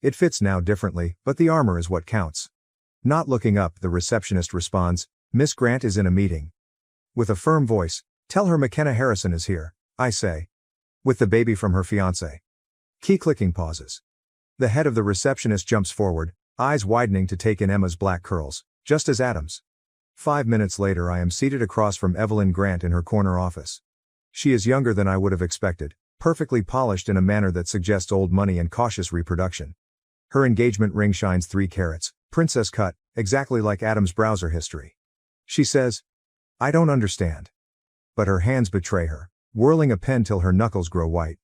It fits now differently, but the armor is what counts. Not looking up, the receptionist responds, Miss Grant is in a meeting. With a firm voice, tell her McKenna Harrison is here, I say. With the baby from her fiancé. Key clicking pauses. The head of the receptionist jumps forward, eyes widening to take in Emma's black curls, just as Adam's. 5 minutes later I am seated across from Evelyn Grant in her corner office. She is younger than I would have expected, perfectly polished in a manner that suggests old money and cautious reproduction. Her engagement ring shines 3 carats, princess cut, exactly like Adam's browser history. She says, I don't understand. But her hands betray her, whirling a pen till her knuckles grow white.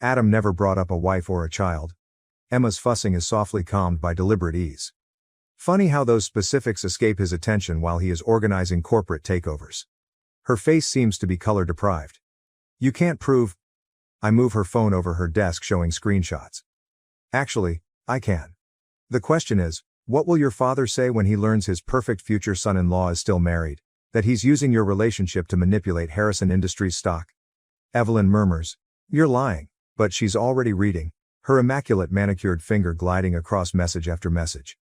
Adam never brought up a wife or a child. Emma's fussing is softly calmed by deliberate ease. Funny how those specifics escape his attention while he is organizing corporate takeovers. Her face seems to be color deprived. You can't prove. I move her phone over her desk showing screenshots. Actually, I can. The question is, what will your father say when he learns his perfect future son-in-law is still married, that he's using your relationship to manipulate Harrison Industries stock? Evelyn murmurs, you're lying, but she's already reading, her immaculate manicured finger gliding across message after message.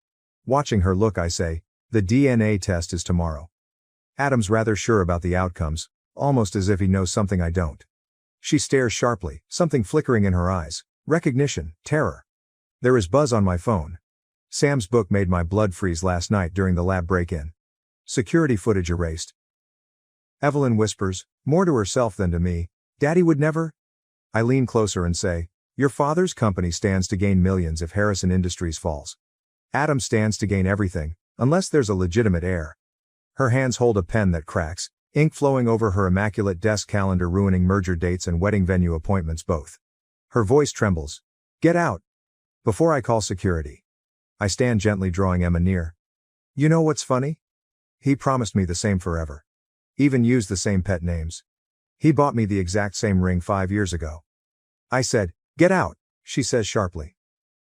Watching her look I say, the DNA test is tomorrow. Adam's rather sure about the outcomes, almost as if he knows something I don't. She stares sharply, something flickering in her eyes, recognition, terror. There is buzz on my phone. Sam's book made my blood freeze last night during the lab break-in. Security footage erased. Evelyn whispers, more to herself than to me, Daddy would never? I lean closer and say, your father's company stands to gain millions if Harrison Industries falls. Adam stands to gain everything, unless there's a legitimate heir. Her hands hold a pen that cracks, ink flowing over her immaculate desk calendar ruining merger dates and wedding venue appointments both. Her voice trembles. Get out. Before I call security. I stand gently drawing Emma near. You know what's funny? He promised me the same forever. Even used the same pet names. He bought me the exact same ring 5 years ago. I said, get out, she says sharply.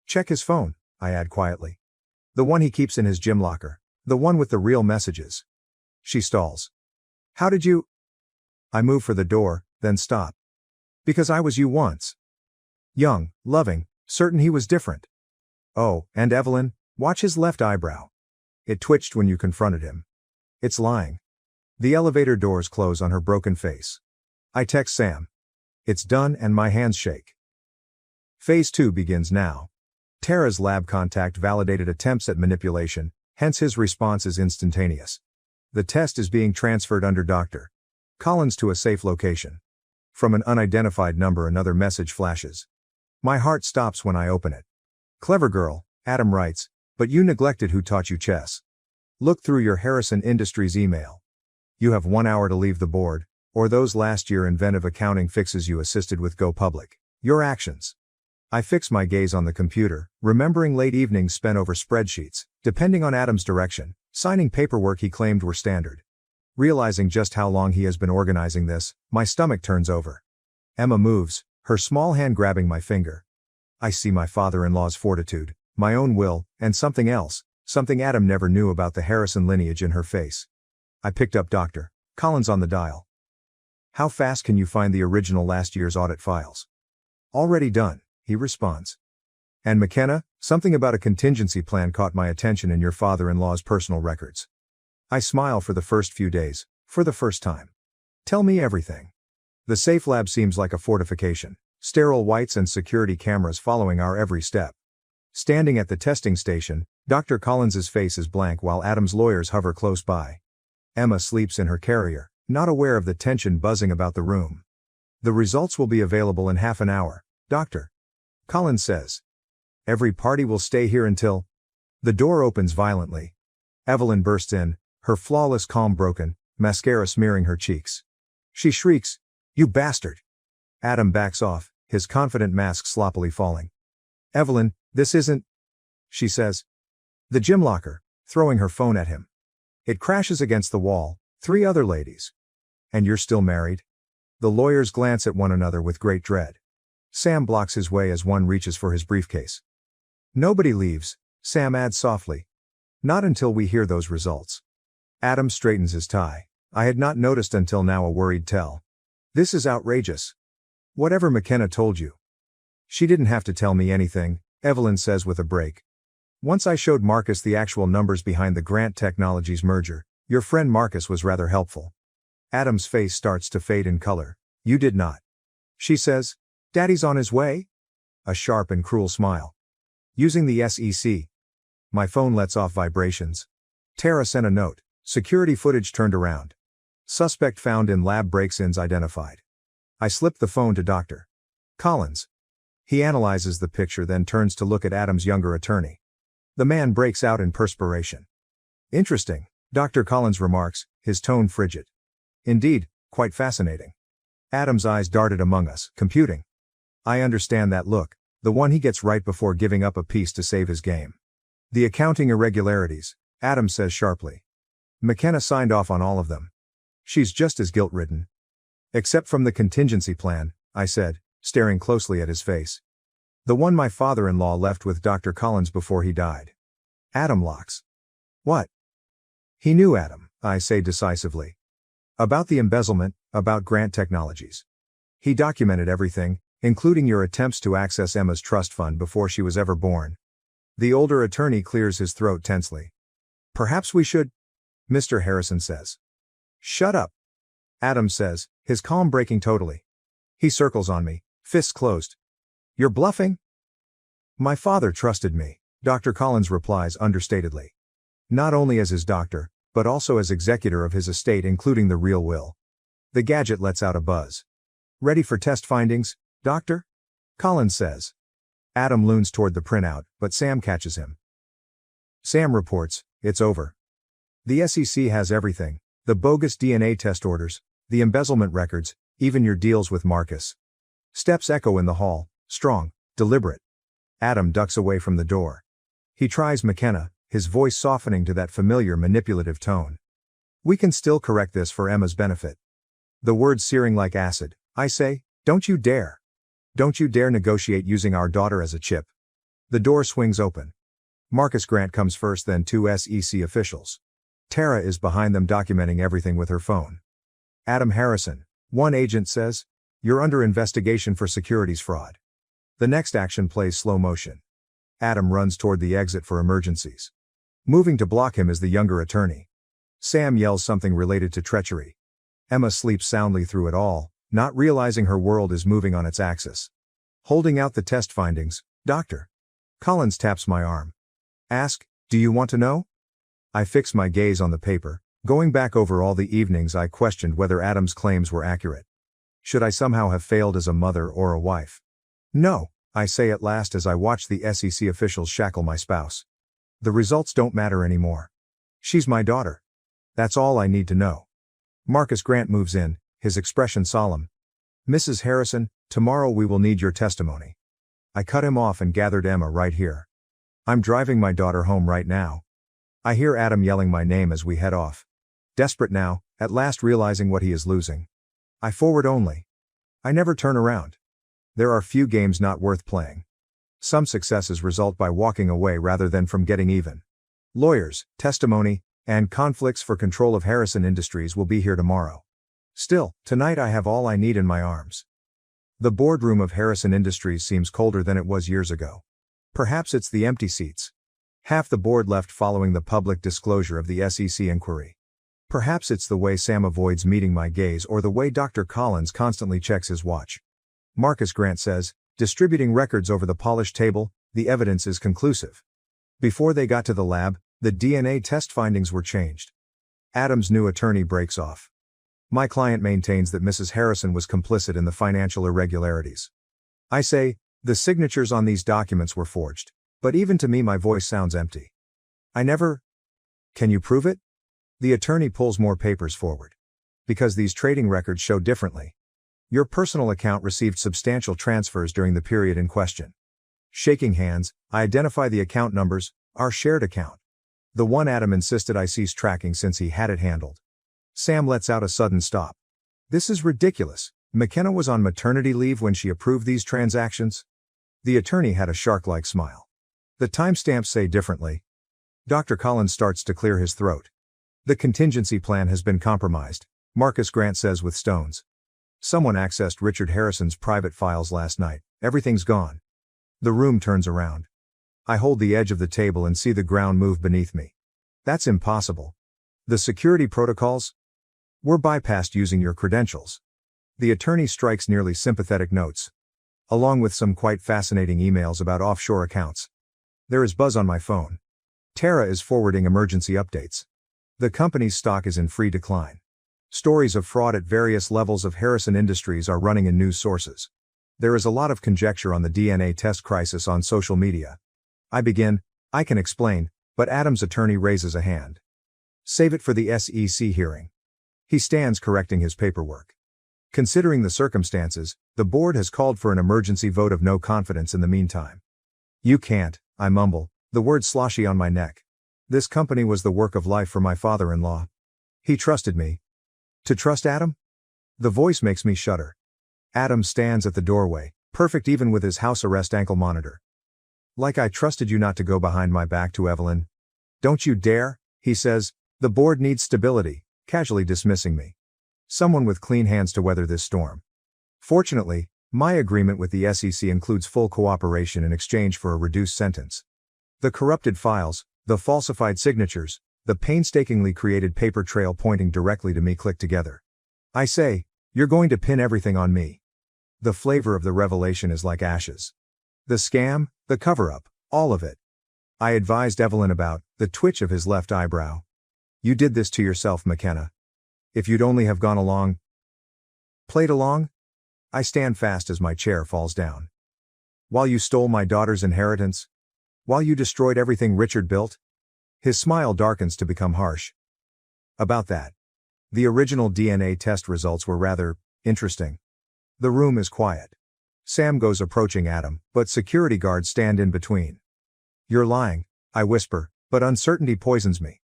Check his phone, I add quietly. The one he keeps in his gym locker. The one with the real messages. She stalls. How did you? I move for the door, then stop. Because I was you once. Young, loving, certain he was different. Oh, and Evelyn, watch his left eyebrow. It twitched when you confronted him. It's lying. The elevator doors close on her broken face. I text Sam. It's done and my hands shake. Phase 2 begins now. Tara's lab contact validated attempts at manipulation, hence his response is instantaneous. The test is being transferred under Dr. Collins to a safe location. From an unidentified number another message flashes. My heart stops when I open it. Clever girl, Adam writes, but you neglected who taught you chess. Look through your Harrison Industries email. You have 1 hour to leave the board, or those last year inventive accounting fixes you assisted with go public. Your actions. I fix my gaze on the computer, remembering late evenings spent over spreadsheets, depending on Adam's direction, signing paperwork he claimed were standard. Realizing just how long he has been organizing this, my stomach turns over. Emma moves, her small hand grabbing my finger. I see my father-in-law's fortitude, my own will, and something else, something Adam never knew about the Harrison lineage in her face. I picked up Dr. Collins on the dial. How fast can you find the original last year's audit files? Already done, he responds. And McKenna, something about a contingency plan caught my attention in your father-in-law's personal records. I smile for the first few days, for the first time. Tell me everything. The safe lab seems like a fortification, sterile whites and security cameras following our every step. Standing at the testing station, Dr. Collins's face is blank while Adam's lawyers hover close by. Emma sleeps in her carrier, not aware of the tension buzzing about the room. The results will be available in half an hour, Dr. Collins says. Every party will stay here until... The door opens violently. Evelyn bursts in, her flawless calm broken, mascara smearing her cheeks. She shrieks, "You bastard!" Adam backs off, his confident mask sloppily falling. "Evelyn, this isn't," she says. "The gym locker," throwing her phone at him. It crashes against the wall, 3 other ladies. "And you're still married?" The lawyers glance at one another with great dread. Sam blocks his way as one reaches for his briefcase. "Nobody leaves," Sam adds softly. "Not until we hear those results." Adam straightens his tie. I had not noticed until now a worried tell. "This is outrageous." "Whatever McKenna told you." "She didn't have to tell me anything," Evelyn says with a break. "Once I showed Marcus the actual numbers behind the Grant Technologies merger, your friend Marcus was rather helpful." Adam's face starts to fade in color. "You did not." She says, "Daddy's on his way?" A sharp and cruel smile. "Using the SEC." My phone lets off vibrations. Tara sent a note. Security footage turned around. Suspect found in lab breaks-ins identified. I slipped the phone to Dr. Collins. He analyzes the picture then turns to look at Adam's younger attorney. The man breaks out in perspiration. "Interesting," Dr. Collins remarks, his tone frigid. "Indeed, quite fascinating." Adam's eyes darted among us. "Computing." I understand that look, the one he gets right before giving up a piece to save his game. "The accounting irregularities," Adam says sharply. "McKenna signed off on all of them. She's just as guilt-ridden." "Except from the contingency plan," I said, staring closely at his face. "The one my father-in-law left with Dr. Collins before he died." Adam locks. "What?" "He knew Adam," I say decisively. "About the embezzlement, about Grant Technologies. He documented everything, including your attempts to access Emma's trust fund before she was ever born." The older attorney clears his throat tensely. "Perhaps we should..." Mr. Harrison says. "Shut up," Adam says, his calm breaking totally. He circles on me, fists closed. "You're bluffing?" "My father trusted me," Dr. Collins replies understatedly. "Not only as his doctor, but also as executor of his estate including the real will." The gadget lets out a buzz. "Ready for test findings, Doctor?" Collins says. Adam leans toward the printout, but Sam catches him. Sam reports, "It's over. The SEC has everything, the bogus DNA test orders, the embezzlement records, even your deals with Marcus." Steps echo in the hall, strong, deliberate. Adam ducks away from the door. He tries McKenna, his voice softening to that familiar manipulative tone. "We can still correct this for Emma's benefit." The words searing like acid. I say, "Don't you dare. Don't you dare negotiate using our daughter as a chip." The door swings open. Marcus Grant comes first, then 2 SEC officials. Tara is behind them documenting everything with her phone. "Adam Harrison," one agent says, "you're under investigation for securities fraud." The next action plays slow motion. Adam runs toward the exit for emergencies. Moving to block him is the younger attorney. Sam yells something related to treachery. Emma sleeps soundly through it all, not realizing her world is moving on its axis. Holding out the test findings, Dr. Collins taps my arm. Ask, do you want to know? I fix my gaze on the paper, going back over all the evenings I questioned whether Adam's claims were accurate. Should I somehow have failed as a mother or a wife? No, I say at last as I watch the SEC officials shackle my spouse. The results don't matter anymore. She's my daughter. That's all I need to know. Marcus Grant moves in, his expression solemn. Mrs. Harrison, tomorrow we will need your testimony. I cut him off and gathered Emma right here. I'm driving my daughter home right now. I hear Adam yelling my name as we head off. Desperate now, at last realizing what he is losing. I forward only. I never turn around. There are few games not worth playing. Some successes result by walking away rather than from getting even. Lawyers, testimony, and conflicts for control of Harrison Industries will be here tomorrow. Still, tonight I have all I need in my arms. The boardroom of Harrison Industries seems colder than it was years ago. Perhaps it's the empty seats. Half the board left following the public disclosure of the SEC inquiry. Perhaps it's the way Sam avoids meeting my gaze or the way Dr. Collins constantly checks his watch. Marcus Grant says, distributing records over the polished table, the evidence is conclusive. Before they got to the lab, the DNA test findings were changed. Adam's new attorney breaks off. My client maintains that Mrs. Harrison was complicit in the financial irregularities. I say, the signatures on these documents were forged, but even to me my voice sounds empty. I never. Can you prove it? The attorney pulls more papers forward. Because these trading records show differently. Your personal account received substantial transfers during the period in question. Shaking hands, I identify the account numbers, our shared account. The one Adam insisted I cease tracking since he had it handled. Sam lets out a sudden stop. This is ridiculous. McKenna was on maternity leave when she approved these transactions? The attorney had a shark-like smile. The timestamps say differently. Dr. Collins starts to clear his throat. The contingency plan has been compromised, Marcus Grant says with stones. Someone accessed Richard Harrison's private files last night. Everything's gone. The room turns around. I hold the edge of the table and see the ground move beneath me. That's impossible. The security protocols? Were bypassed using your credentials. The attorney strikes nearly sympathetic notes. Along with some quite fascinating emails about offshore accounts. There is buzz on my phone. Tara is forwarding emergency updates. The company's stock is in free decline. Stories of fraud at various levels of Harrison Industries are running in news sources. There is a lot of conjecture on the DNA test crisis on social media. I begin, I can explain, but Adam's attorney raises a hand. Save it for the SEC hearing. He stands correcting his paperwork. Considering the circumstances, the board has called for an emergency vote of no confidence in the meantime. You can't, I mumble, the word sloshy on my neck. This company was the work of life for my father-in-law. He trusted me. To trust Adam? The voice makes me shudder. Adam stands at the doorway, perfect even with his house arrest ankle monitor. Like I trusted you not to go behind my back to Evelyn. Don't you dare, he says, the board needs stability, casually dismissing me. Someone with clean hands to weather this storm. Fortunately, my agreement with the SEC includes full cooperation in exchange for a reduced sentence. The corrupted files, the falsified signatures, the painstakingly created paper trail pointing directly to me click together. I say, you're going to pin everything on me. The flavor of the revelation is like ashes. The scam, the cover-up, all of it. I advised Evelyn about the twitch of his left eyebrow. You did this to yourself, McKenna. If you'd only have gone along. Played along? I stand fast as my chair falls down. While you stole my daughter's inheritance? While you destroyed everything Richard built? His smile darkens to become harsh. About that. The original DNA test results were rather interesting. The room is quiet. Sam goes approaching Adam, but security guards stand in between. You're lying, I whisper, but uncertainty poisons me.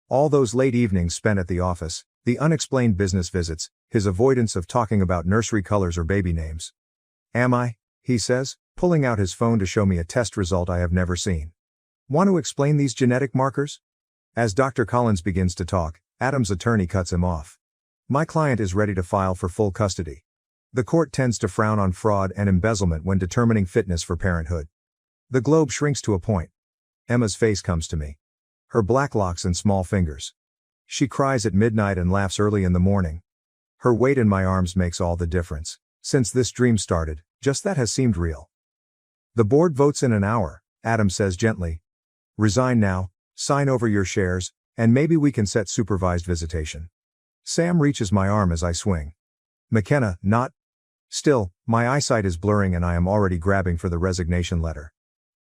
All those late evenings spent at the office, the unexplained business visits, his avoidance of talking about nursery colors or baby names. Am I? He says, pulling out his phone to show me a test result I have never seen. Want to explain these genetic markers? As Dr. Collins begins to talk, Adam's attorney cuts him off. My client is ready to file for full custody. The court tends to frown on fraud and embezzlement when determining fitness for parenthood. The globe shrinks to a point. Emma's face comes to me. Her black locks and small fingers. She cries at midnight and laughs early in the morning. Her weight in my arms makes all the difference. Since this dream started, Just that has seemed real. The board votes in an hour, Adam says gently. Resign now, sign over your shares, and maybe we can set supervised visitation. Sam reaches my arm as I swing. McKenna, not. Still, my eyesight is blurring and I am already grabbing for the resignation letter.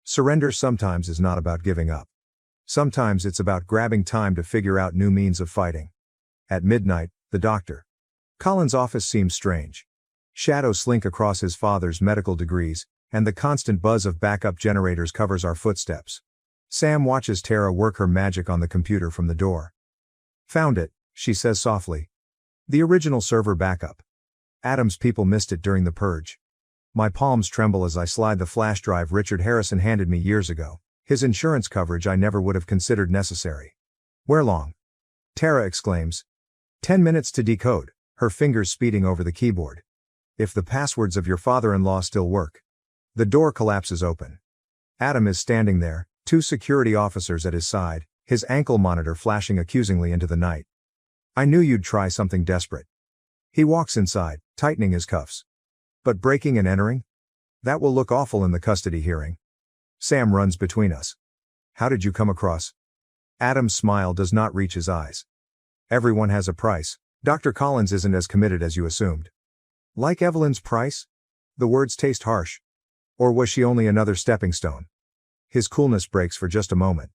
Surrender sometimes is not about giving up. Sometimes it's about grabbing time to figure out new means of fighting. At midnight, the Dr. Collins' office seems strange. Shadows slink across his father's medical degrees, and the constant buzz of backup generators covers our footsteps. Sam watches Tara work her magic on the computer from the door. Found it, she says softly. The original server backup. Adam's people missed it during the purge. My palms tremble as I slide the flash drive Richard Harrison handed me years ago, his insurance coverage I never would have considered necessary. Where long? Tara exclaims. 10 minutes to decode, her fingers speeding over the keyboard. If the passwords of your father-in-law still work. The door collapses open. Adam is standing there, 2 security officers at his side, his ankle monitor flashing accusingly into the night. I knew you'd try something desperate. He walks inside, tightening his cuffs. But breaking and entering? That will look awful in the custody hearing. Sam runs between us. How did you come across? Adam's smile does not reach his eyes. Everyone has a price. Dr. Collins isn't as committed as you assumed. Like Evelyn's price? The words taste harsh. Or was she only another stepping stone? His coolness breaks for just a moment.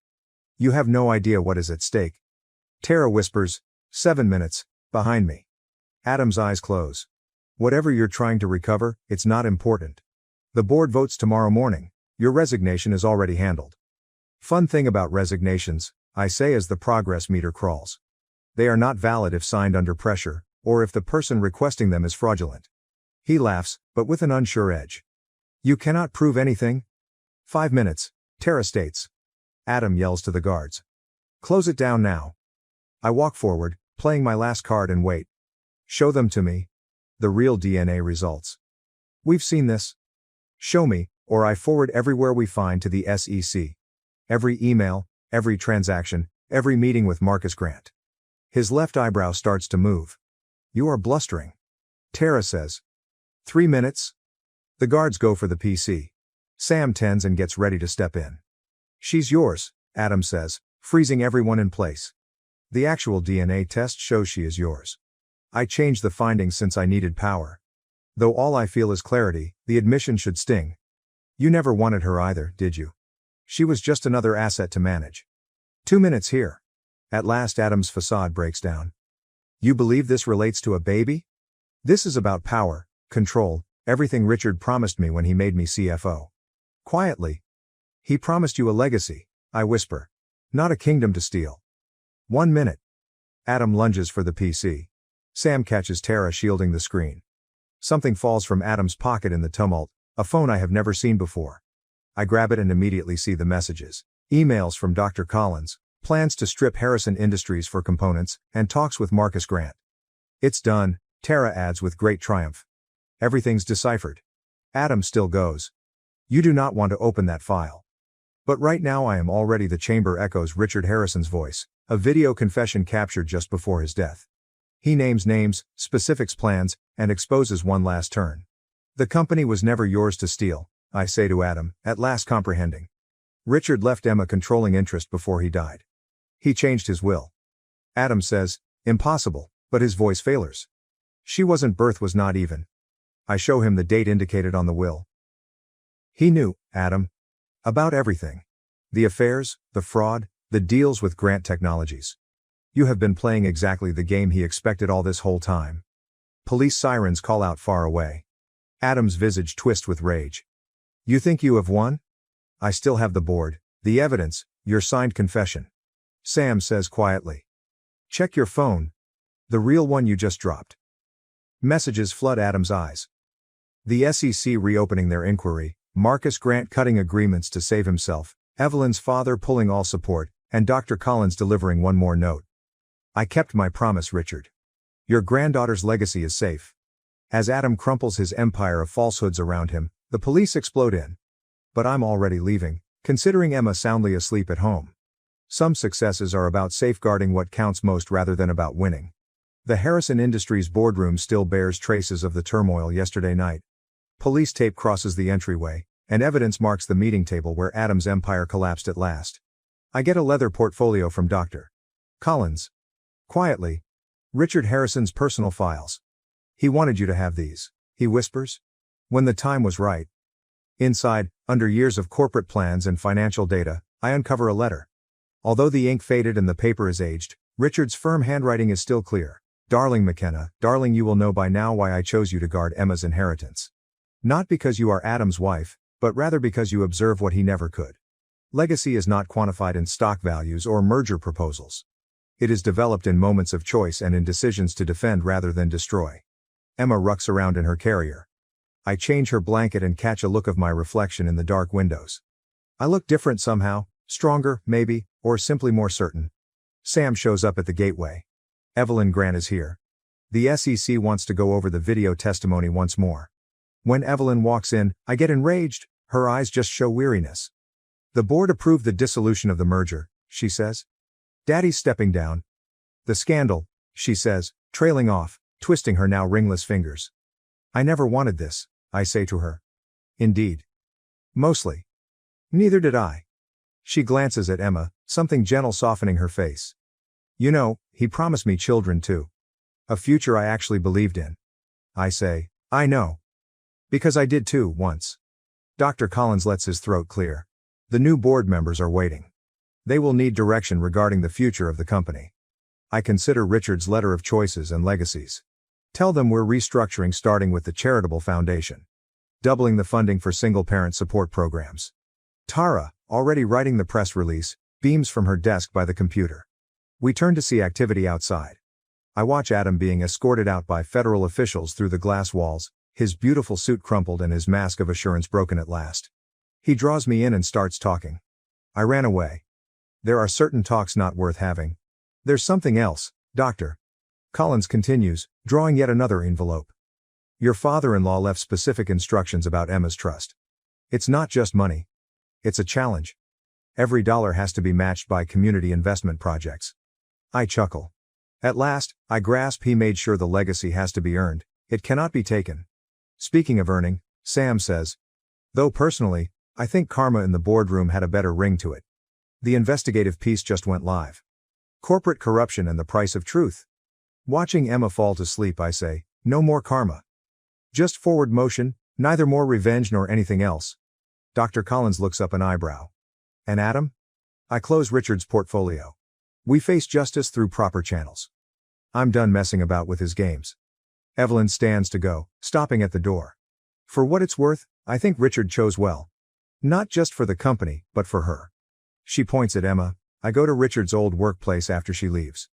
You have no idea what is at stake. Tara whispers, 7 minutes, behind me. Adam's eyes close. Whatever you're trying to recover, it's not important. The board votes tomorrow morning. Your resignation is already handled. Fun thing about resignations, I say as the progress meter crawls. They are not valid if signed under pressure, or if the person requesting them is fraudulent. He laughs, but with an unsure edge. You cannot prove anything? 5 minutes, Tara states. Adam yells to the guards. Close it down now. I walk forward, playing my last card and wait. Show them to me. The real DNA results. We've seen this. Show me, or I forward everywhere we find to the SEC. Every email, every transaction, every meeting with Marcus Grant. His left eyebrow starts to move. You are blustering. Tara says. 3 minutes? The guards go for the PC. Sam tends and gets ready to step in. She's yours, Adam says, freezing everyone in place. The actual DNA test shows she is yours. I changed the findings since I needed power. Though all I feel is clarity, the admission should sting. You never wanted her either, did you? She was just another asset to manage. 2 minutes here. At last Adam's facade breaks down. You believe this relates to a baby? This is about power, control, everything Richard promised me when he made me CFO. Quietly. He promised you a legacy, I whisper. Not a kingdom to steal. 1 minute. Adam lunges for the PC. Sam catches Tara shielding the screen. Something falls from Adam's pocket in the tumult, a phone I have never seen before. I grab it and immediately see the messages. Emails from Dr. Collins, plans to strip Harrison Industries for components, and talks with Marcus Grant. It's done, Tara adds with great triumph. Everything's deciphered. Adam still goes. You do not want to open that file. But right now I am already the chamber echoes Richard Harrison's voice, a video confession captured just before his death. He names names, specifics plans, and exposes one last turn. The company was never yours to steal, I say to Adam, at last comprehending. Richard left Emma controlling interest before he died. He changed his will. Adam says, impossible, but his voice failures. She wasn't, birth was not even. I show him the date indicated on the will. He knew, Adam. About everything. The affairs, the fraud, the deals with Grant Technologies. You have been playing exactly the game he expected all this whole time. Police sirens call out far away. Adam's visage twists with rage. You think you have won? I still have the board, the evidence, your signed confession. Sam says quietly. Check your phone. The real one you just dropped. Messages flood Adam's eyes. The SEC reopening their inquiry, Marcus Grant cutting agreements to save himself, Evelyn's father pulling all support, and Dr. Collins delivering one more note. I kept my promise, Richard. Your granddaughter's legacy is safe. As Adam crumples his empire of falsehoods around him, the police explode in. But I'm already leaving, considering Emma soundly asleep at home. Some successes are about safeguarding what counts most rather than about winning. The Harrison Industries boardroom still bears traces of the turmoil yesterday night. Police tape crosses the entryway, and evidence marks the meeting table where Adam's empire collapsed at last. I get a leather portfolio from Dr. Collins. Quietly. Richard Harrison's personal files. He wanted you to have these, he whispers. When the time was right. Inside, under years of corporate plans and financial data, I uncover a letter. Although the ink faded and the paper is aged, Richard's firm handwriting is still clear. Darling McKenna, darling, you will know by now why I chose you to guard Emma's inheritance. Not because you are Adam's wife, but rather because you observe what he never could. Legacy is not quantified in stock values or merger proposals. It is developed in moments of choice and in decisions to defend rather than destroy. Emma rucks around in her carrier. I change her blanket and catch a look of my reflection in the dark windows. I look different somehow, stronger, maybe, or simply more certain. Sam shows up at the gateway. Evelyn Grant is here. The SEC wants to go over the video testimony once more. When Evelyn walks in, I get enraged, her eyes just show weariness. The board approved the dissolution of the merger, she says. Daddy's stepping down. The scandal, she says, trailing off, twisting her now ringless fingers. I never wanted this, I say to her. Indeed. Mostly. Neither did I. She glances at Emma, something gentle softening her face. You know, he promised me children too. A future I actually believed in. I say, I know. Because I did too, once. Dr. Collins lets his throat clear. The new board members are waiting. They will need direction regarding the future of the company. I consider Richard's letter of choices and legacies. Tell them we're restructuring starting with the charitable foundation. Doubling the funding for single-parent support programs. Tara, already writing the press release, beams from her desk by the computer. We turn to see activity outside. I watch Adam being escorted out by federal officials through the glass walls, his beautiful suit crumpled and his mask of assurance broken at last. He draws me in and starts talking. I ran away. There are certain talks not worth having. There's something else, Dr. Collins continues, drawing yet another envelope. Your father-in-law left specific instructions about Emma's trust. It's not just money. It's a challenge. Every dollar has to be matched by community investment projects. I chuckle. At last, I grasp he made sure the legacy has to be earned, it cannot be taken. Speaking of earning, Sam says. Though personally, I think karma in the boardroom had a better ring to it. The investigative piece just went live. Corporate corruption and the price of truth. Watching Emma fall to sleep, I say, no more karma. Just forward motion, neither more revenge nor anything else. Dr. Collins looks up an eyebrow. And Adam? I close Richard's portfolio. We face justice through proper channels. I'm done messing about with his games. Evelyn stands to go, stopping at the door. For what it's worth, I think Richard chose well. Not just for the company, but for her. She points at Emma. I go to Richard's old workplace after she leaves.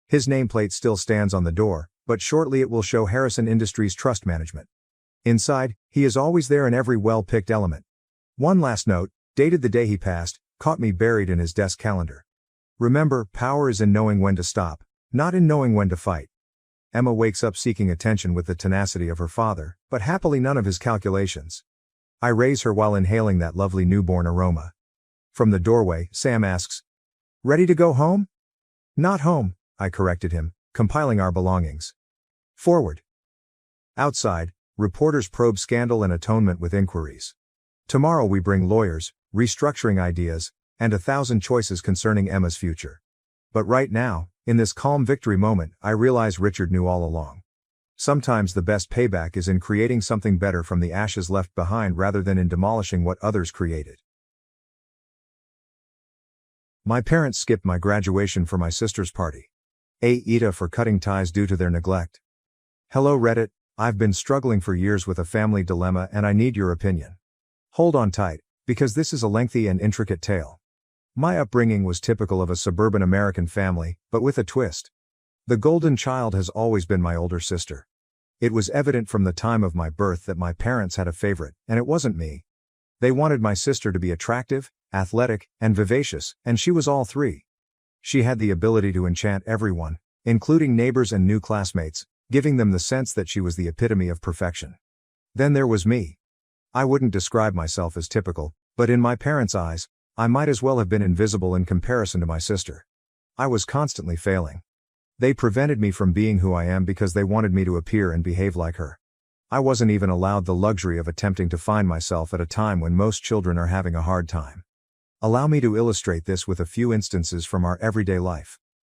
His nameplate still stands on the door, but shortly it will show Harrison Industries Trust Management. Inside, he is always there in every well-picked element. One last note, dated the day he passed, caught me buried in his desk calendar. Remember, power is in knowing when to stop, not in knowing when to fight. Emma wakes up seeking attention with the tenacity of her father, but happily none of his calculations. I raise her while inhaling that lovely newborn aroma. From the doorway, Sam asks, "Ready to go home?" "Not home," I corrected him, compiling our belongings. Forward. Outside, reporters probe scandal and atonement with inquiries. Tomorrow we bring lawyers, restructuring ideas, and 1,000 choices concerning Emma's future. But right now, in this calm victory moment, I realize Richard knew all along. Sometimes the best payback is in creating something better from the ashes left behind rather than in demolishing what others created. My parents skipped my graduation for my sister's party. AITA for cutting ties due to their neglect. Hello Reddit, I've been struggling for years with a family dilemma and I need your opinion. Hold on tight, because this is a lengthy and intricate tale. My upbringing was typical of a suburban American family, but with a twist. The golden child has always been my older sister. It was evident from the time of my birth that my parents had a favorite, and it wasn't me. They wanted my sister to be attractive, athletic, and vivacious, and she was all three. She had the ability to enchant everyone, including neighbors and new classmates, giving them the sense that she was the epitome of perfection. Then there was me. I wouldn't describe myself as typical, but in my parents' eyes, I might as well have been invisible in comparison to my sister. I was constantly failing. They prevented me from being who I am because they wanted me to appear and behave like her. I wasn't even allowed the luxury of attempting to find myself at a time when most children are having a hard time. Allow me to illustrate this with a few instances from our everyday life.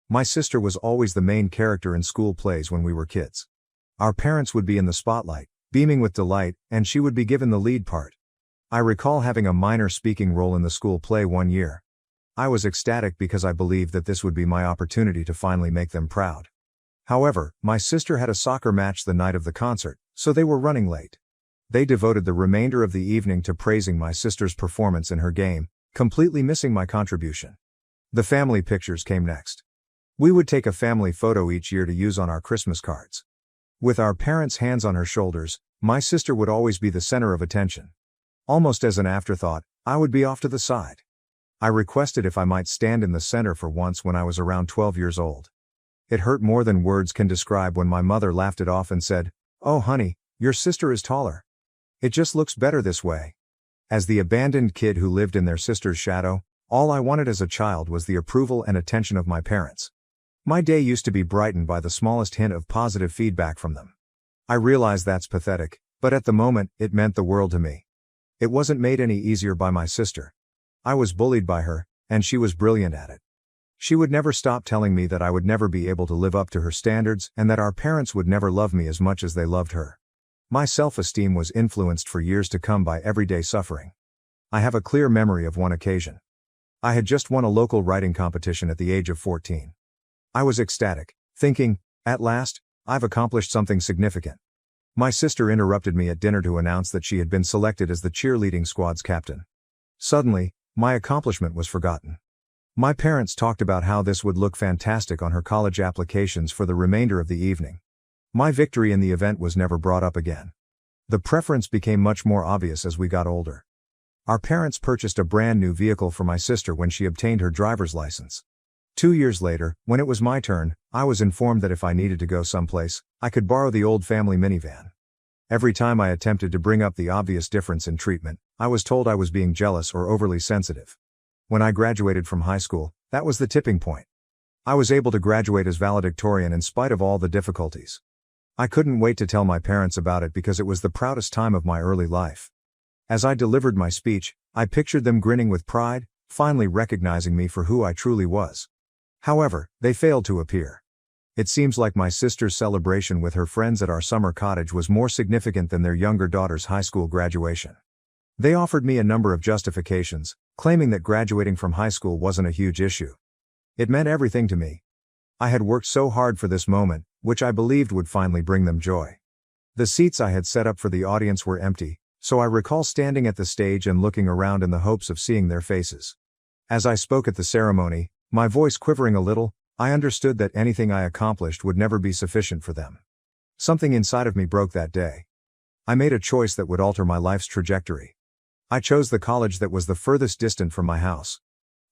My sister was always the main character in school plays when we were kids. Our parents would be in the spotlight, beaming with delight, and she would be given the lead part. I recall having a minor speaking role in the school play one year. I was ecstatic because I believed that this would be my opportunity to finally make them proud. However, my sister had a soccer match the night of the concert, so they were running late. They devoted the remainder of the evening to praising my sister's performance in her game, completely missing my contribution. The family pictures came next. We would take a family photo each year to use on our Christmas cards. With our parents' hands on her shoulders, my sister would always be the center of attention. Almost as an afterthought, I would be off to the side. I requested if I might stand in the center for once when I was around 12 years old. It hurt more than words can describe when my mother laughed it off and said, "Oh honey, your sister is taller. It just looks better this way." As the abandoned kid who lived in their sister's shadow, all I wanted as a child was the approval and attention of my parents. My day used to be brightened by the smallest hint of positive feedback from them. I realize that's pathetic, but at the moment, it meant the world to me. It wasn't made any easier by my sister. I was bullied by her, and she was brilliant at it. She would never stop telling me that I would never be able to live up to her standards and that our parents would never love me as much as they loved her. My self-esteem was influenced for years to come by everyday suffering. I have a clear memory of one occasion. I had just won a local writing competition at the age of 14. I was ecstatic, thinking, at last, I've accomplished something significant. My sister interrupted me at dinner to announce that she had been selected as the cheerleading squad's captain. Suddenly, my accomplishment was forgotten. My parents talked about how this would look fantastic on her college applications for the remainder of the evening. My victory in the event was never brought up again. The preference became much more obvious as we got older. Our parents purchased a brand new vehicle for my sister when she obtained her driver's license. 2 years later, when it was my turn, I was informed that if I needed to go someplace, I could borrow the old family minivan. Every time I attempted to bring up the obvious difference in treatment, I was told I was being jealous or overly sensitive. When I graduated from high school, that was the tipping point. I was able to graduate as valedictorian in spite of all the difficulties. I couldn't wait to tell my parents about it because it was the proudest time of my early life. As I delivered my speech, I pictured them grinning with pride, finally recognizing me for who I truly was. However, they failed to appear. It seems like my sister's celebration with her friends at our summer cottage was more significant than their younger daughter's high school graduation. They offered me a number of justifications, claiming that graduating from high school wasn't a huge issue. It meant everything to me. I had worked so hard for this moment, which I believed would finally bring them joy. The seats I had set up for the audience were empty, so I recall standing at the stage and looking around in the hopes of seeing their faces. As I spoke at the ceremony, my voice quivering a little, I understood that anything I accomplished would never be sufficient for them. Something inside of me broke that day. I made a choice that would alter my life's trajectory. I chose the college that was the furthest distant from my house.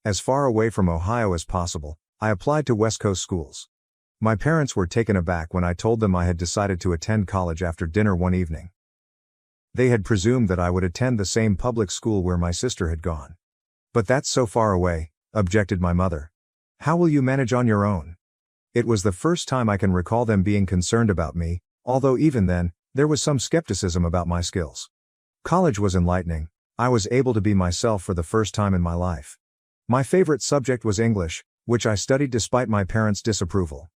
As far away from Ohio as possible, I applied to West Coast schools. My parents were taken aback when I told them I had decided to attend college after dinner one evening. They had presumed that I would attend the same public school where my sister had gone. "But that's so far away," objected my mother. "How will you manage on your own?" It was the first time I can recall them being concerned about me, although even then, there was some skepticism about my skills. College was enlightening. I was able to be myself for the first time in my life. My favorite subject was English, which I studied despite my parents' disapproval.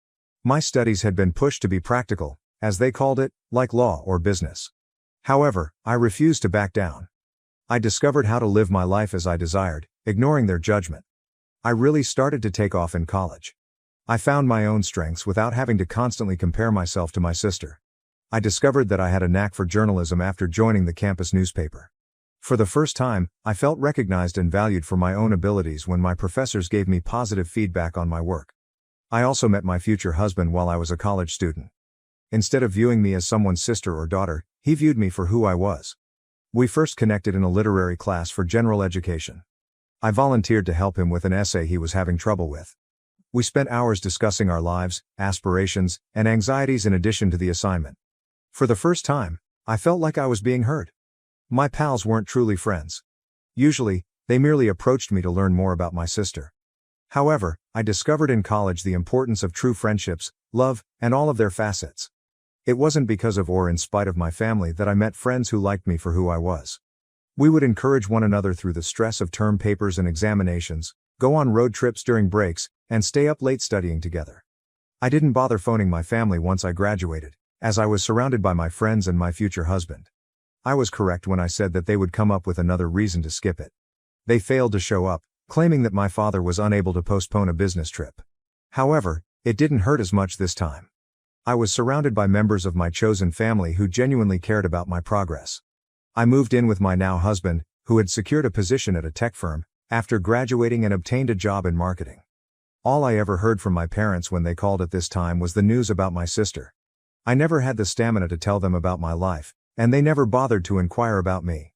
My studies had been pushed to be practical, as they called it, like law or business. However, I refused to back down. I discovered how to live my life as I desired, ignoring their judgment. I really started to take off in college. I found my own strengths without having to constantly compare myself to my sister. I discovered that I had a knack for journalism after joining the campus newspaper. For the first time, I felt recognized and valued for my own abilities when my professors gave me positive feedback on my work. I also met my future husband while I was a college student. Instead of viewing me as someone's sister or daughter, he viewed me for who I was. We first connected in a literary class for general education. I volunteered to help him with an essay he was having trouble with. We spent hours discussing our lives, aspirations, and anxieties in addition to the assignment. For the first time, I felt like I was being heard. My pals weren't truly friends. Usually, they merely approached me to learn more about my sister. However, I discovered in college the importance of true friendships, love, and all of their facets. It wasn't because of or in spite of my family that I met friends who liked me for who I was. We would encourage one another through the stress of term papers and examinations, go on road trips during breaks, and stay up late studying together. I didn't bother phoning my family once I graduated, as I was surrounded by my friends and my future husband. I was correct when I said that they would come up with another reason to skip it. They failed to show up, claiming that my father was unable to postpone a business trip. However, it didn't hurt as much this time. I was surrounded by members of my chosen family who genuinely cared about my progress. I moved in with my now husband, who had secured a position at a tech firm, after graduating and obtained a job in marketing. All I ever heard from my parents when they called at this time was the news about my sister. I never had the stamina to tell them about my life, and they never bothered to inquire about me.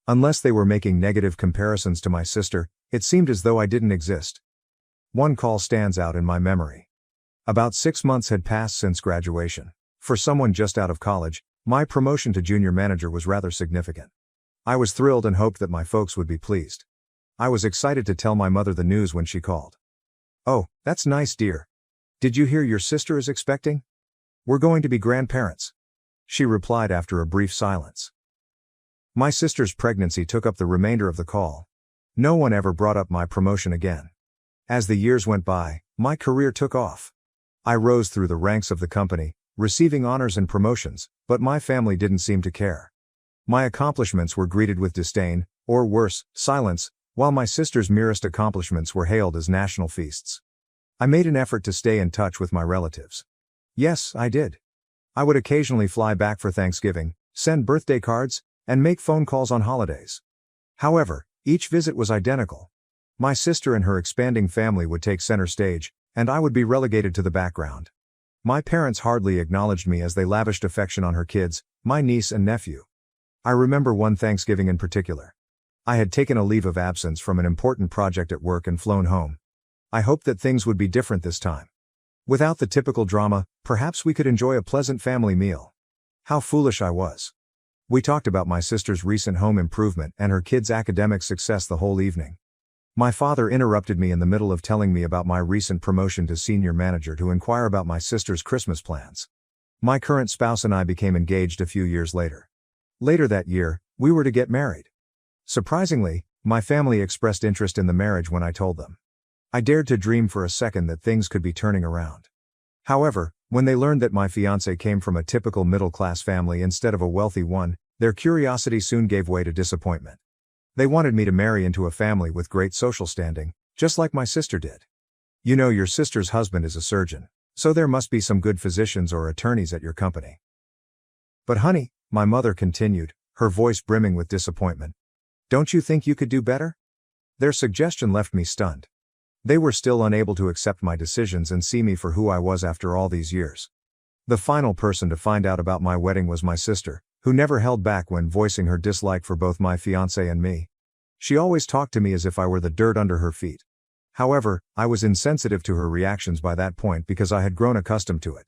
Unless they were making negative comparisons to my sister, it seemed as though I didn't exist. One call stands out in my memory. About 6 months had passed since graduation. For someone just out of college, my promotion to junior manager was rather significant. I was thrilled and hoped that my folks would be pleased. I was excited to tell my mother the news when she called. "Oh, that's nice, dear. Did you hear your sister is expecting? We're going to be grandparents," she replied after a brief silence. My sister's pregnancy took up the remainder of the call. No one ever brought up my promotion again. As the years went by, my career took off. I rose through the ranks of the company, receiving honors and promotions, but my family didn't seem to care. My accomplishments were greeted with disdain, or worse, silence, while my sister's merest accomplishments were hailed as national feasts. I made an effort to stay in touch with my relatives. Yes, I did. I would occasionally fly back for Thanksgiving, send birthday cards, and make phone calls on holidays. However, each visit was identical. My sister and her expanding family would take center stage, and I would be relegated to the background. My parents hardly acknowledged me as they lavished affection on her kids, my niece and nephew. I remember one Thanksgiving in particular. I had taken a leave of absence from an important project at work and flown home. I hoped that things would be different this time. Without the typical drama, perhaps we could enjoy a pleasant family meal. How foolish I was. We talked about my sister's recent home improvement and her kids' academic success the whole evening. My father interrupted me in the middle of telling me about my recent promotion to senior manager to inquire about my sister's Christmas plans. My current spouse and I became engaged a few years later. Later that year, we were to get married. Surprisingly, my family expressed interest in the marriage when I told them. I dared to dream for a second that things could be turning around. However, when they learned that my fiancé came from a typical middle-class family instead of a wealthy one, their curiosity soon gave way to disappointment. They wanted me to marry into a family with great social standing, just like my sister did. "You know, your sister's husband is a surgeon, so there must be some good physicians or attorneys at your company." "But honey," my mother continued, her voice brimming with disappointment, "don't you think you could do better?" Their suggestion left me stunned. They were still unable to accept my decisions and see me for who I was after all these years. The final person to find out about my wedding was my sister, who never held back when voicing her dislike for both my fiancé and me. She always talked to me as if I were the dirt under her feet. However, I was insensitive to her reactions by that point because I had grown accustomed to it.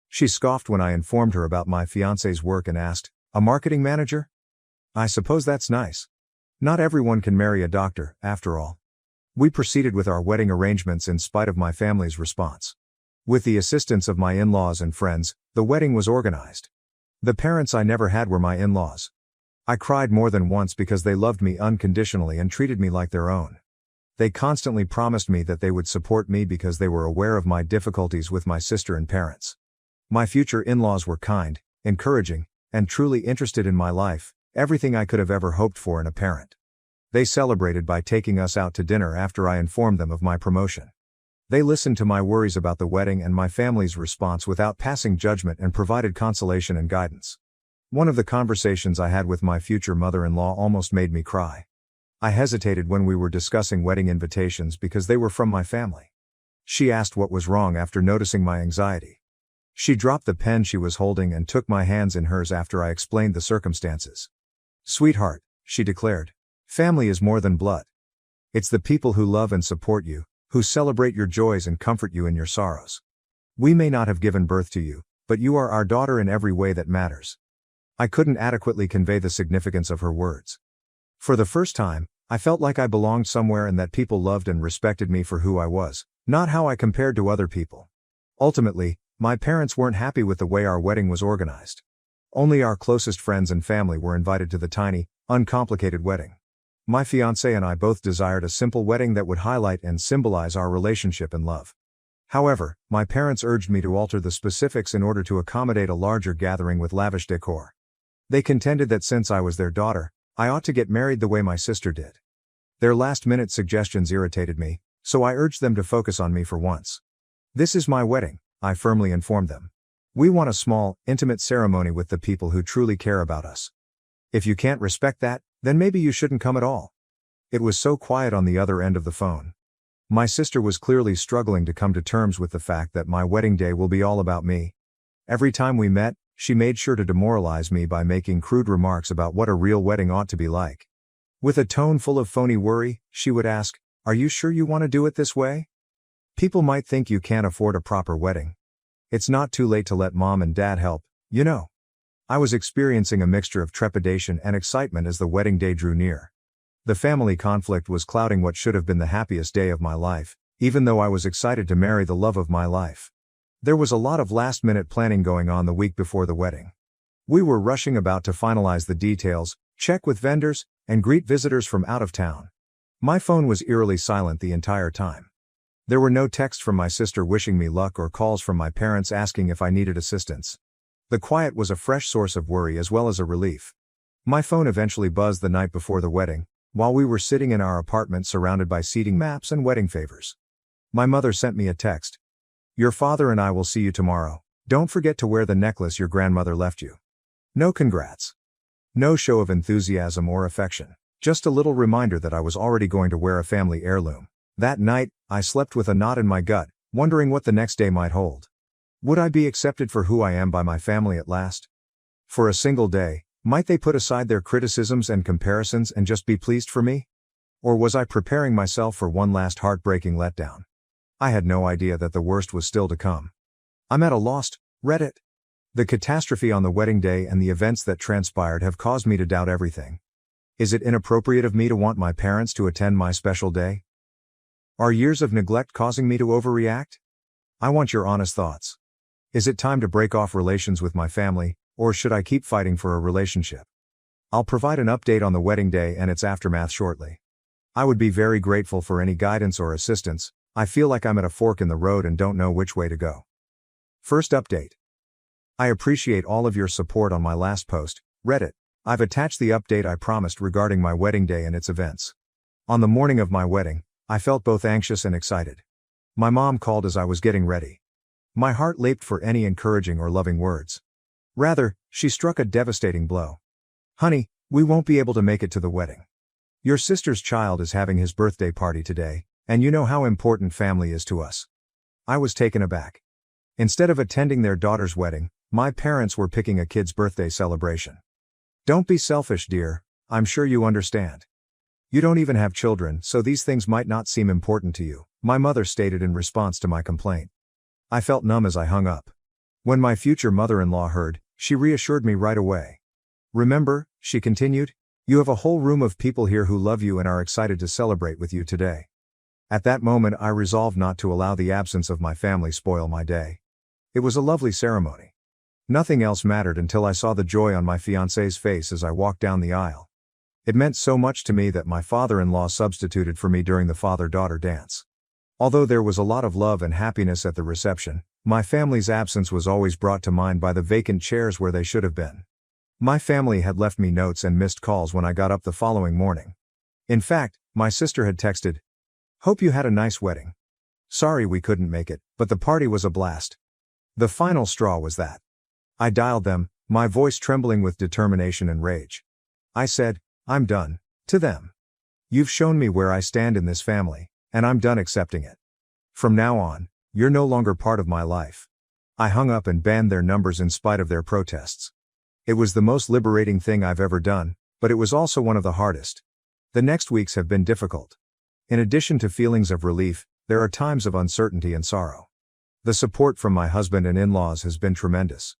She scoffed when I informed her about my fiancé's work and asked, "A marketing manager? I suppose that's nice. Not everyone can marry a doctor, after all." We proceeded with our wedding arrangements in spite of my family's response. With the assistance of my in-laws and friends, the wedding was organized. The parents I never had were my in-laws. I cried more than once because they loved me unconditionally and treated me like their own. They constantly promised me that they would support me because they were aware of my difficulties with my sister and parents. My future in-laws were kind, encouraging, and truly interested in my life, everything I could have ever hoped for in a parent. They celebrated by taking us out to dinner after I informed them of my promotion. They listened to my worries about the wedding and my family's response without passing judgment and provided consolation and guidance. One of the conversations I had with my future mother-in-law almost made me cry. I hesitated when we were discussing wedding invitations because they were from my family. She asked what was wrong after noticing my anxiety. She dropped the pen she was holding and took my hands in hers after I explained the circumstances. "Sweetheart," she declared, "family is more than blood. It's the people who love and support you, who celebrate your joys and comfort you in your sorrows. We may not have given birth to you, but you are our daughter in every way that matters." I couldn't adequately convey the significance of her words. For the first time, I felt like I belonged somewhere and that people loved and respected me for who I was, not how I compared to other people. Ultimately, My parents weren't happy with the way our wedding was organized. Only our closest friends and family were invited to the tiny, uncomplicated wedding. My fiancé and I both desired a simple wedding that would highlight and symbolize our relationship and love. However, my parents urged me to alter the specifics in order to accommodate a larger gathering with lavish decor. They contended that since I was their daughter, I ought to get married the way my sister did. Their last-minute suggestions irritated me, so I urged them to focus on me for once. "This is my wedding," I firmly informed them. "We want a small, intimate ceremony with the people who truly care about us. If you can't respect that, then maybe you shouldn't come at all." It was so quiet on the other end of the phone. My sister was clearly struggling to come to terms with the fact that my wedding day will be all about me. Every time we met, she made sure to demoralize me by making crude remarks about what a real wedding ought to be like. With a tone full of phony worry, she would ask, "Are you sure you want to do it this way? People might think you can't afford a proper wedding. It's not too late to let mom and dad help, you know." I was experiencing a mixture of trepidation and excitement as the wedding day drew near. The family conflict was clouding what should have been the happiest day of my life, even though I was excited to marry the love of my life. There was a lot of last-minute planning going on the week before the wedding. We were rushing about to finalize the details, check with vendors, and greet visitors from out of town. My phone was eerily silent the entire time. There were no texts from my sister wishing me luck or calls from my parents asking if I needed assistance. The quiet was a fresh source of worry as well as a relief. My phone eventually buzzed the night before the wedding, while we were sitting in our apartment surrounded by seating maps and wedding favors. My mother sent me a text. "Your father and I will see you tomorrow. Don't forget to wear the necklace your grandmother left you." No congrats. No show of enthusiasm or affection. Just a little reminder that I was already going to wear a family heirloom. That night, I slept with a knot in my gut, wondering what the next day might hold. Would I be accepted for who I am by my family at last? For a single day, might they put aside their criticisms and comparisons and just be pleased for me? Or was I preparing myself for one last heartbreaking letdown? I had no idea that the worst was still to come. I'm at a loss, Reddit. The catastrophe on the wedding day and the events that transpired have caused me to doubt everything. Is it inappropriate of me to want my parents to attend my special day? Are years of neglect causing me to overreact? I want your honest thoughts. Is it time to break off relations with my family, or should I keep fighting for a relationship? I'll provide an update on the wedding day and its aftermath shortly. I would be very grateful for any guidance or assistance. I feel like I'm at a fork in the road and don't know which way to go. First update. I appreciate all of your support on my last post, Reddit. I've attached the update I promised regarding my wedding day and its events. On the morning of my wedding, I felt both anxious and excited. My mom called as I was getting ready. My heart leaped for any encouraging or loving words. Rather, she struck a devastating blow. "Honey, we won't be able to make it to the wedding. Your sister's child is having his birthday party today, and you know how important family is to us." I was taken aback. Instead of attending their daughter's wedding, my parents were picking a kid's birthday celebration. "Don't be selfish, dear, I'm sure you understand. You don't even have children, so these things might not seem important to you," my mother stated in response to my complaint. I felt numb as I hung up. When my future mother-in-law heard, she reassured me right away. "Remember," she continued, "you have a whole room of people here who love you and are excited to celebrate with you today." At that moment I resolved not to allow the absence of my family spoil my day. It was a lovely ceremony. Nothing else mattered until I saw the joy on my fiancé's face as I walked down the aisle. It meant so much to me that my father-in-law substituted for me during the father-daughter dance. Although there was a lot of love and happiness at the reception, my family's absence was always brought to mind by the vacant chairs where they should have been. My family had left me notes and missed calls when I got up the following morning. In fact, my sister had texted, "Hope you had a nice wedding. Sorry we couldn't make it, but the party was a blast." The final straw was that. I dialed them, my voice trembling with determination and rage. I said, "I'm done," to them. "You've shown me where I stand in this family, and I'm done accepting it. From now on, you're no longer part of my life." I hung up and banned their numbers in spite of their protests. It was the most liberating thing I've ever done, but it was also one of the hardest. The next weeks have been difficult. In addition to feelings of relief, there are times of uncertainty and sorrow. The support from my husband and in-laws has been tremendous.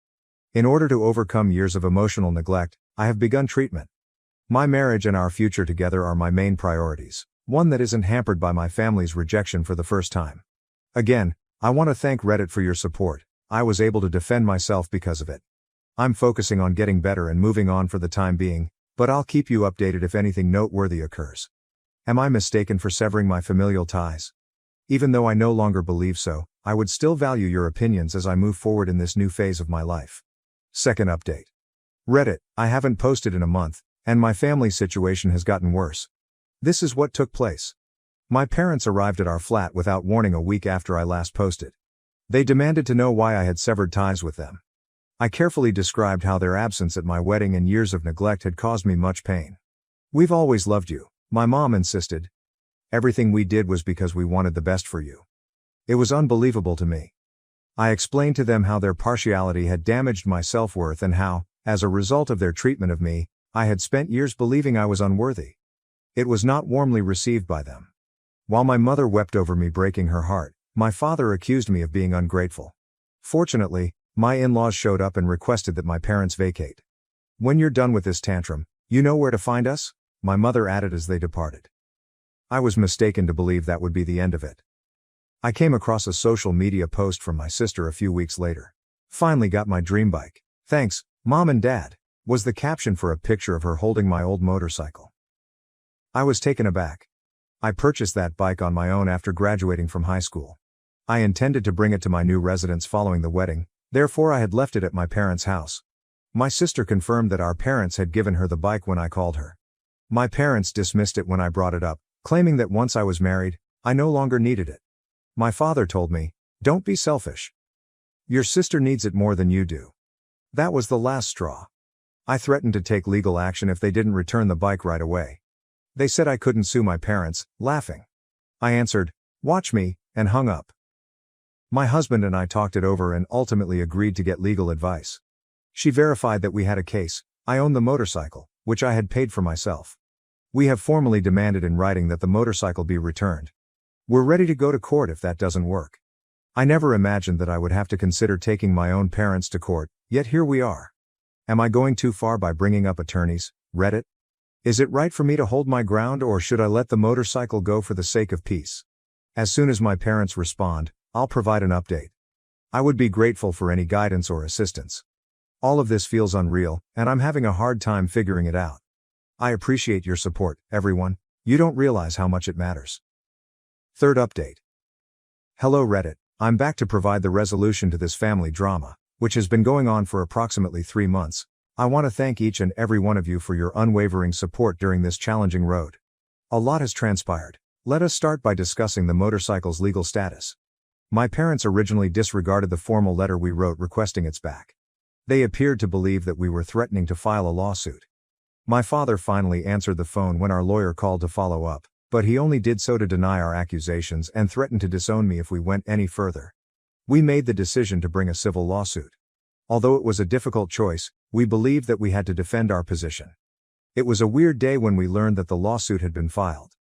In order to overcome years of emotional neglect, I have begun treatment. My marriage and our future together are my main priorities, one that isn't hampered by my family's rejection for the first time. Again, I want to thank Reddit for your support. I was able to defend myself because of it. I'm focusing on getting better and moving on for the time being, but I'll keep you updated if anything noteworthy occurs. Am I mistaken for severing my familial ties? Even though I no longer believe so, I would still value your opinions as I move forward in this new phase of my life. Second update. Reddit, I haven't posted in a month, and my family situation has gotten worse. This is what took place. My parents arrived at our flat without warning a week after I last posted. They demanded to know why I had severed ties with them. I carefully described how their absence at my wedding and years of neglect had caused me much pain. We've always loved you, my mom insisted. Everything we did was because we wanted the best for you. It was unbelievable to me. I explained to them how their partiality had damaged my self-worth and how, as a result of their treatment of me, I had spent years believing I was unworthy. It was not warmly received by them. While my mother wept over me breaking her heart, my father accused me of being ungrateful. Fortunately, my in-laws showed up and requested that my parents vacate. When you're done with this tantrum, you know where to find us? My mother added as they departed. I was mistaken to believe that would be the end of it. I came across a social media post from my sister a few weeks later. Finally got my dream bike. Thanks, Mom and Dad, was the caption for a picture of her holding my old motorcycle. I was taken aback. I purchased that bike on my own after graduating from high school. I intended to bring it to my new residence following the wedding, therefore I had left it at my parents' house. My sister confirmed that our parents had given her the bike when I called her. My parents dismissed it when I brought it up, claiming that once I was married, I no longer needed it. My father told me, "Don't be selfish. Your sister needs it more than you do." That was the last straw. I threatened to take legal action if they didn't return the bike right away. They said I couldn't sue my parents, laughing. I answered, "Watch me," and hung up. My husband and I talked it over and ultimately agreed to get legal advice. She verified that we had a case. I owned the motorcycle, which I had paid for myself. We have formally demanded in writing that the motorcycle be returned. We're ready to go to court if that doesn't work. I never imagined that I would have to consider taking my own parents to court, yet here we are. Am I going too far by bringing up attorneys, Reddit? Is it right for me to hold my ground or should I let the motorcycle go for the sake of peace? As soon as my parents respond, I'll provide an update. I would be grateful for any guidance or assistance. All of this feels unreal, and I'm having a hard time figuring it out. I appreciate your support, everyone. You don't realize how much it matters. Third update. Hello Reddit, I'm back to provide the resolution to this family drama, which has been going on for approximately 3 months. I want to thank each and every one of you for your unwavering support during this challenging road. A lot has transpired. Let us start by discussing the motorcycle's legal status. My parents originally disregarded the formal letter we wrote requesting its back. They appeared to believe that we were threatening to file a lawsuit. My father finally answered the phone when our lawyer called to follow up, but he only did so to deny our accusations and threatened to disown me if we went any further. We made the decision to bring a civil lawsuit. Although it was a difficult choice, we believed that we had to defend our position. It was a weird day when we learned that the lawsuit had been filed.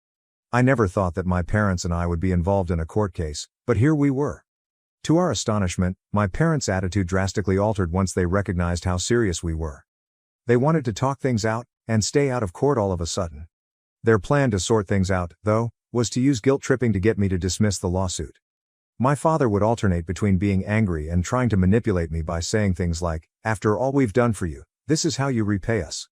I never thought that my parents and I would be involved in a court case, but here we were. To our astonishment, my parents' attitude drastically altered once they recognized how serious we were. They wanted to talk things out and stay out of court all of a sudden. Their plan to sort things out, though, was to use guilt tripping to get me to dismiss the lawsuit. My father would alternate between being angry and trying to manipulate me by saying things like, "After all we've done for you, this is how you repay us."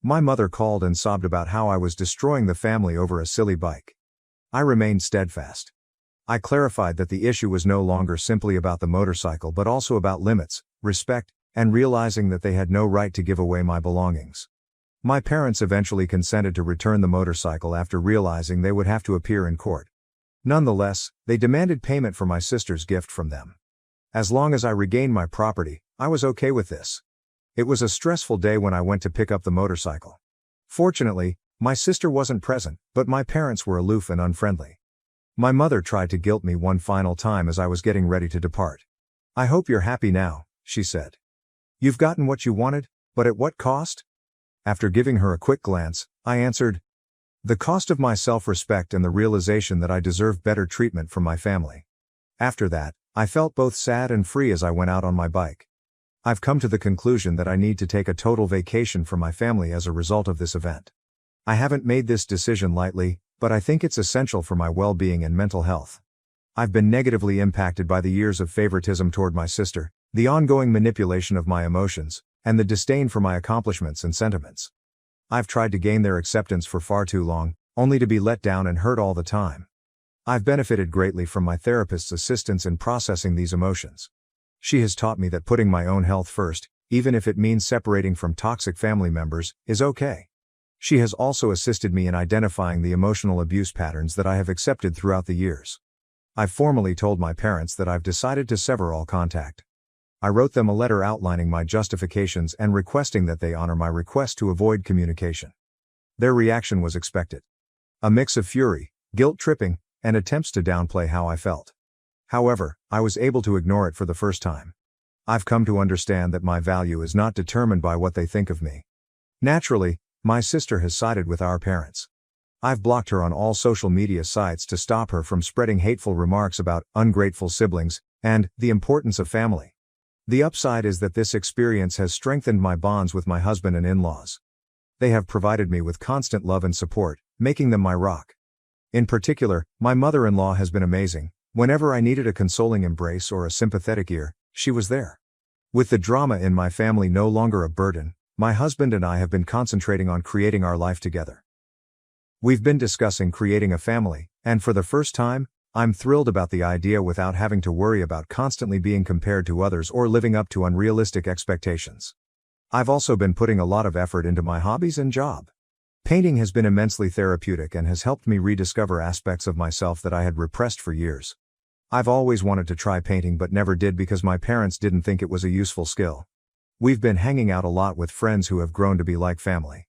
My mother called and sobbed about how I was destroying the family over a silly bike. I remained steadfast. I clarified that the issue was no longer simply about the motorcycle but also about limits, respect, and realizing that they had no right to give away my belongings. My parents eventually consented to return the motorcycle after realizing they would have to appear in court. Nonetheless, they demanded payment for my sister's gift from them. As long as I regained my property, I was okay with this. It was a stressful day when I went to pick up the motorcycle. Fortunately, my sister wasn't present, but my parents were aloof and unfriendly. My mother tried to guilt me one final time as I was getting ready to depart. "I hope you're happy now," she said. "You've gotten what you wanted, but at what cost?" After giving her a quick glance, I answered, "The cost of my self-respect and the realization that I deserve better treatment from my family." After that, I felt both sad and free as I went out on my bike. I've come to the conclusion that I need to take a total vacation from my family as a result of this event. I haven't made this decision lightly, but I think it's essential for my well-being and mental health. I've been negatively impacted by the years of favoritism toward my sister, the ongoing manipulation of my emotions, and the disdain for my accomplishments and sentiments. I've tried to gain their acceptance for far too long, only to be let down and hurt all the time. I've benefited greatly from my therapist's assistance in processing these emotions. She has taught me that putting my own health first, even if it means separating from toxic family members, is okay. She has also assisted me in identifying the emotional abuse patterns that I have accepted throughout the years. I've formally told my parents that I've decided to sever all contact. I wrote them a letter outlining my justifications and requesting that they honor my request to avoid communication. Their reaction was expected. A mix of fury, guilt-tripping, and attempts to downplay how I felt. However, I was able to ignore it for the first time. I've come to understand that my value is not determined by what they think of me. Naturally, my sister has sided with our parents. I've blocked her on all social media sites to stop her from spreading hateful remarks about ungrateful siblings and the importance of family. The upside is that this experience has strengthened my bonds with my husband and in-laws. They have provided me with constant love and support, making them my rock. In particular, my mother-in-law has been amazing. Whenever I needed a consoling embrace or a sympathetic ear, she was there. With the drama in my family no longer a burden, my husband and I have been concentrating on creating our life together. We've been discussing creating a family, and for the first time, I'm thrilled about the idea without having to worry about constantly being compared to others or living up to unrealistic expectations. I've also been putting a lot of effort into my hobbies and job. Painting has been immensely therapeutic and has helped me rediscover aspects of myself that I had repressed for years. I've always wanted to try painting but never did because my parents didn't think it was a useful skill. We've been hanging out a lot with friends who have grown to be like family.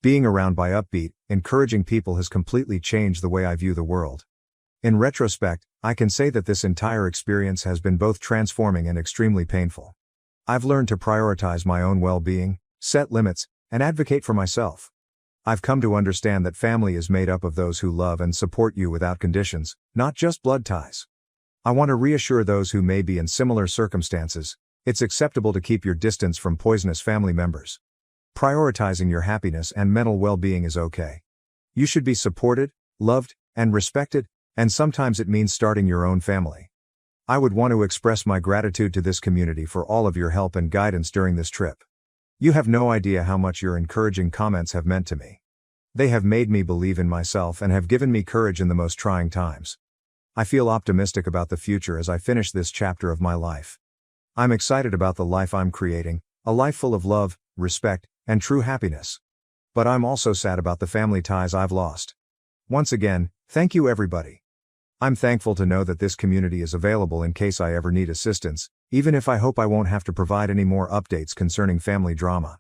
Being around by upbeat, encouraging people has completely changed the way I view the world. In retrospect, I can say that this entire experience has been both transforming and extremely painful. I've learned to prioritize my own well-being, set limits, and advocate for myself. I've come to understand that family is made up of those who love and support you without conditions, not just blood ties. I want to reassure those who may be in similar circumstances, it's acceptable to keep your distance from poisonous family members. Prioritizing your happiness and mental well-being is okay. You should be supported, loved, and respected, and sometimes it means starting your own family. I would want to express my gratitude to this community for all of your help and guidance during this trip. You have no idea how much your encouraging comments have meant to me. They have made me believe in myself and have given me courage in the most trying times. I feel optimistic about the future as I finish this chapter of my life. I'm excited about the life I'm creating, a life full of love, respect, and true happiness. But I'm also sad about the family ties I've lost. Once again, thank you everybody. I'm thankful to know that this community is available in case I ever need assistance, even if I hope I won't have to provide any more updates concerning family drama.